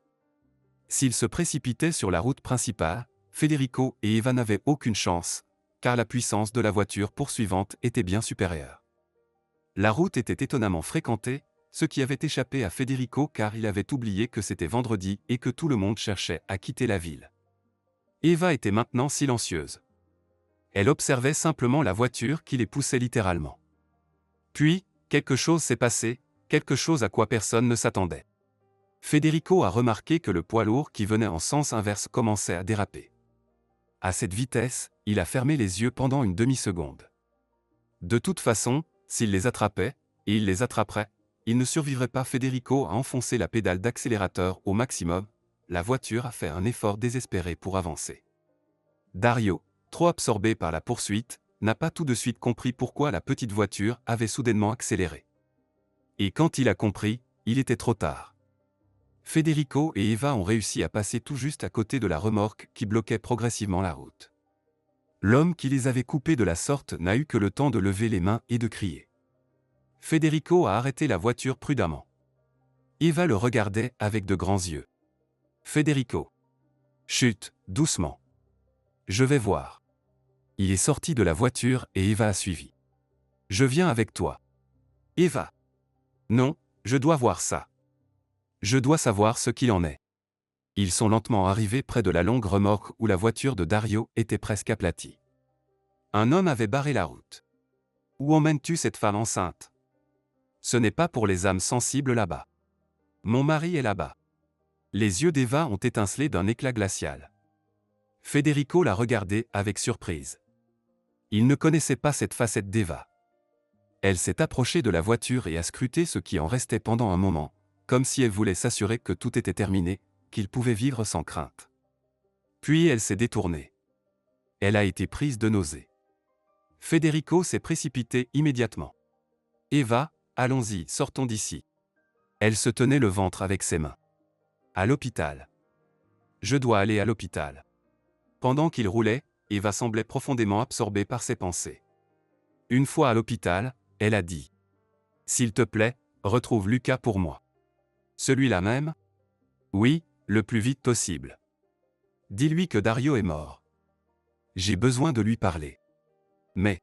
S'ils se précipitaient sur la route principale, Federico et Eva n'avaient aucune chance, car la puissance de la voiture poursuivante était bien supérieure. La route était étonnamment fréquentée, ce qui avait échappé à Federico car il avait oublié que c'était vendredi et que tout le monde cherchait à quitter la ville. Eva était maintenant silencieuse. Elle observait simplement la voiture qui les poussait littéralement. Puis, quelque chose s'est passé, quelque chose à quoi personne ne s'attendait. Federico a remarqué que le poids lourd qui venait en sens inverse commençait à déraper. À cette vitesse, il a fermé les yeux pendant une demi-seconde. De toute façon, s'il les attrapait, et il les attraperait, il ne survivrait pas. Federico a enfoncé la pédale d'accélérateur au maximum, la voiture a fait un effort désespéré pour avancer. Dario, trop absorbé par la poursuite, n'a pas tout de suite compris pourquoi la petite voiture avait soudainement accéléré. Et quand il a compris, il était trop tard. Federico et Eva ont réussi à passer tout juste à côté de la remorque qui bloquait progressivement la route. L'homme qui les avait coupés de la sorte n'a eu que le temps de lever les mains et de crier. Federico a arrêté la voiture prudemment. Eva le regardait avec de grands yeux. Federico. Chut, doucement. Je vais voir. Il est sorti de la voiture et Eva a suivi. Je viens avec toi. Eva. Non, je dois voir ça. Je dois savoir ce qu'il en est. Ils sont lentement arrivés près de la longue remorque où la voiture de Dario était presque aplatie. Un homme avait barré la route. Où emmènes-tu cette femme enceinte? Ce n'est pas pour les âmes sensibles là-bas. Mon mari est là-bas. Les yeux d'Eva ont étincelé d'un éclat glacial. Federico l'a regardée avec surprise. Il ne connaissait pas cette facette d'Eva. Elle s'est approchée de la voiture et a scruté ce qui en restait pendant un moment, comme si elle voulait s'assurer que tout était terminé, qu'il pouvait vivre sans crainte. Puis elle s'est détournée. Elle a été prise de nausée. Federico s'est précipité immédiatement. Eva, allons-y, sortons d'ici. Elle se tenait le ventre avec ses mains. À l'hôpital. Je dois aller à l'hôpital. Pendant qu'il roulait, Eva semblait profondément absorbée par ses pensées. Une fois à l'hôpital, elle a dit : « S'il te plaît, retrouve Luca pour moi. » Celui-là même ? Oui, le plus vite possible. Dis-lui que Dario est mort. J'ai besoin de lui parler. Mais,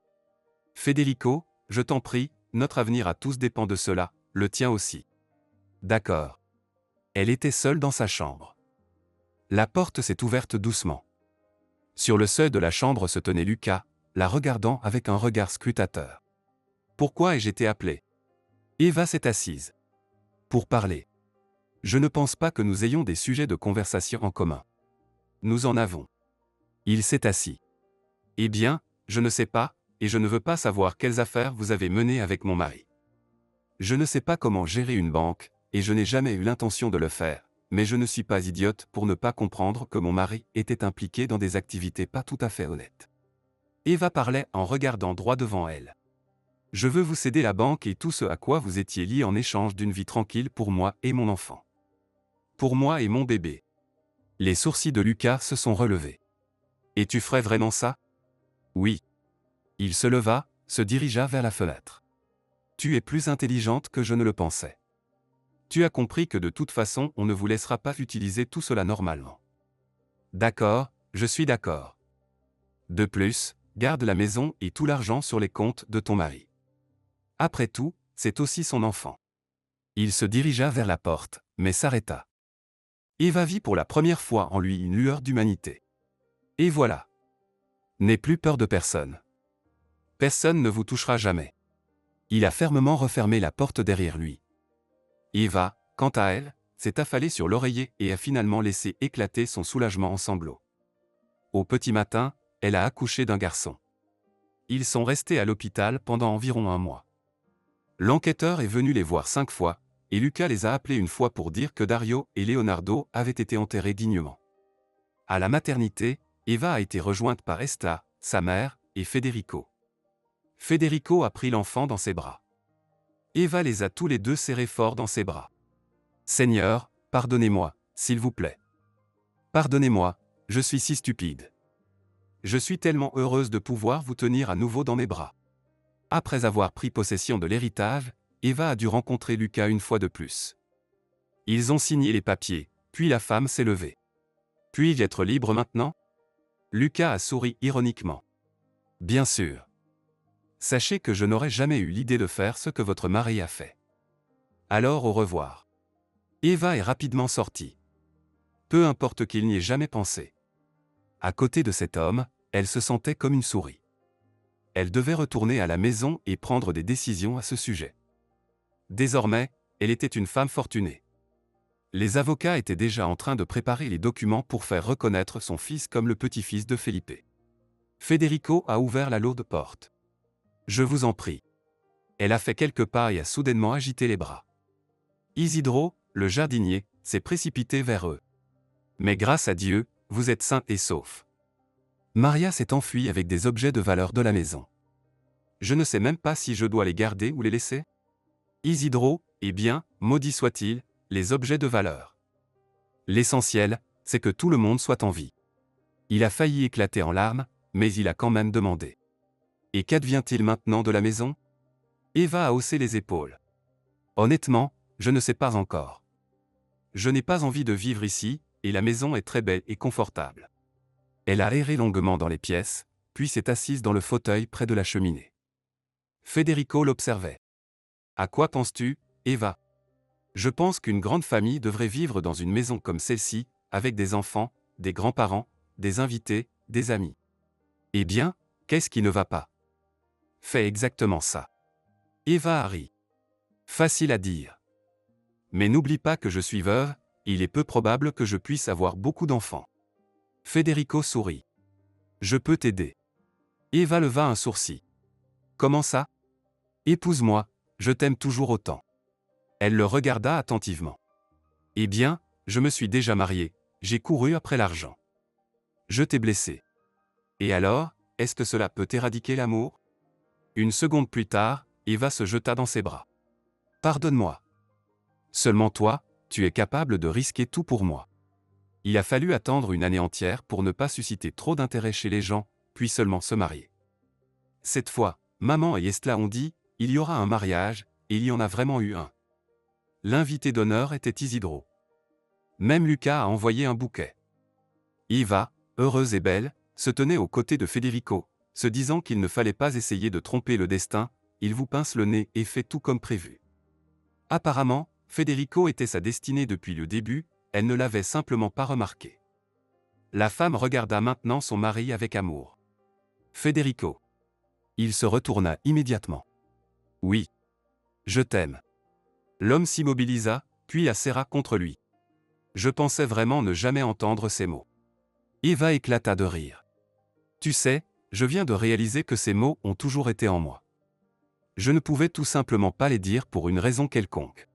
Federico, je t'en prie, notre avenir à tous dépend de cela, le tien aussi. D'accord. Elle était seule dans sa chambre. La porte s'est ouverte doucement. Sur le seuil de la chambre se tenait Luca, la regardant avec un regard scrutateur. Pourquoi ai-je été appelé ? Eva s'est assise. Pour parler. Je ne pense pas que nous ayons des sujets de conversation en commun. Nous en avons. Il s'est assis. Eh bien, je ne sais pas, et je ne veux pas savoir quelles affaires vous avez menées avec mon mari. Je ne sais pas comment gérer une banque, et je n'ai jamais eu l'intention de le faire, mais je ne suis pas idiote pour ne pas comprendre que mon mari était impliqué dans des activités pas tout à fait honnêtes. Eva parlait en regardant droit devant elle. Je veux vous céder la banque et tout ce à quoi vous étiez liés en échange d'une vie tranquille pour moi et mon enfant. Pour moi et mon bébé. Les sourcils de Lucas se sont relevés. Et tu ferais vraiment ça ? Oui. Il se leva, se dirigea vers la fenêtre. Tu es plus intelligente que je ne le pensais. Tu as compris que de toute façon on ne vous laissera pas utiliser tout cela normalement. D'accord, je suis d'accord. De plus, garde la maison et tout l'argent sur les comptes de ton mari. Après tout, c'est aussi son enfant. Il se dirigea vers la porte, mais s'arrêta. Eva vit pour la première fois en lui une lueur d'humanité. Et voilà. N'aie plus peur de personne. Personne ne vous touchera jamais. Il a fermement refermé la porte derrière lui. Eva, quant à elle, s'est affalée sur l'oreiller et a finalement laissé éclater son soulagement en sanglots. Au petit matin, elle a accouché d'un garçon. Ils sont restés à l'hôpital pendant environ un mois. L'enquêteur est venu les voir 5 fois, et Luca les a appelés une fois pour dire que Dario et Leonardo avaient été enterrés dignement. À la maternité, Eva a été rejointe par Esta, sa mère, et Federico. Federico a pris l'enfant dans ses bras. Eva les a tous les deux serrés fort dans ses bras. « Seigneur, pardonnez-moi, s'il vous plaît. Pardonnez-moi, je suis si stupide. Je suis tellement heureuse de pouvoir vous tenir à nouveau dans mes bras. » Après avoir pris possession de l'héritage, Eva a dû rencontrer Luca une fois de plus. Ils ont signé les papiers, puis la femme s'est levée. « Puis-je être libre maintenant ?» Luca a souri ironiquement. « Bien sûr. Sachez que je n'aurais jamais eu l'idée de faire ce que votre mari a fait. Alors au revoir. » Eva est rapidement sortie. Peu importe qu'il n'y ait jamais pensé. À côté de cet homme, elle se sentait comme une souris. Elle devait retourner à la maison et prendre des décisions à ce sujet. Désormais, elle était une femme fortunée. Les avocats étaient déjà en train de préparer les documents pour faire reconnaître son fils comme le petit-fils de Felipe. Federico a ouvert la lourde porte. « Je vous en prie. » Elle a fait quelques pas et a soudainement agité les bras. Isidro, le jardinier, s'est précipité vers eux. « Mais grâce à Dieu, vous êtes sains et saufs. » Maria s'est enfuie avec des objets de valeur de la maison. Je ne sais même pas si je dois les garder ou les laisser. Isidro, eh bien, maudit soit-il, les objets de valeur. L'essentiel, c'est que tout le monde soit en vie. Il a failli éclater en larmes, mais il a quand même demandé. Et qu'advient-il maintenant de la maison ? Eva a haussé les épaules. Honnêtement, je ne sais pas encore. Je n'ai pas envie de vivre ici, et la maison est très belle et confortable. Elle a erré longuement dans les pièces, puis s'est assise dans le fauteuil près de la cheminée. Federico l'observait. « À quoi penses-tu, Eva ? » « Je pense qu'une grande famille devrait vivre dans une maison comme celle-ci, avec des enfants, des grands-parents, des invités, des amis. » Eh bien, qu'est-ce qui ne va pas ? Fais exactement ça. Eva a ri. Facile à dire. Mais n'oublie pas que je suis veuve, Il est peu probable que je puisse avoir beaucoup d'enfants. Federico sourit. Je peux t'aider. Eva leva un sourcil. Comment ça? Épouse-moi, je t'aime toujours autant. Elle le regarda attentivement. Eh bien, je me suis déjà marié, j'ai couru après l'argent. Je t'ai blessé. Et alors, est-ce que cela peut éradiquer l'amour? Une seconde plus tard, Eva se jeta dans ses bras. Pardonne-moi. Seulement toi, tu es capable de risquer tout pour moi. Il a fallu attendre une année entière pour ne pas susciter trop d'intérêt chez les gens, puis seulement se marier. Cette fois, maman et Estla ont dit, il y aura un mariage, et il y en a vraiment eu un. L'invité d'honneur était Isidro. Même Lucas a envoyé un bouquet. Eva, heureuse et belle, se tenait aux côtés de Federico, se disant qu'il ne fallait pas essayer de tromper le destin, il vous pince le nez et fait tout comme prévu. Apparemment, Federico était sa destinée depuis le début, elle ne l'avait simplement pas remarqué. La femme regarda maintenant son mari avec amour. Federico. Il se retourna immédiatement. Oui. Je t'aime. L'homme s'immobilisa, puis la serra contre lui. Je pensais vraiment ne jamais entendre ces mots. Eva éclata de rire. Tu sais, je viens de réaliser que ces mots ont toujours été en moi. Je ne pouvais tout simplement pas les dire pour une raison quelconque.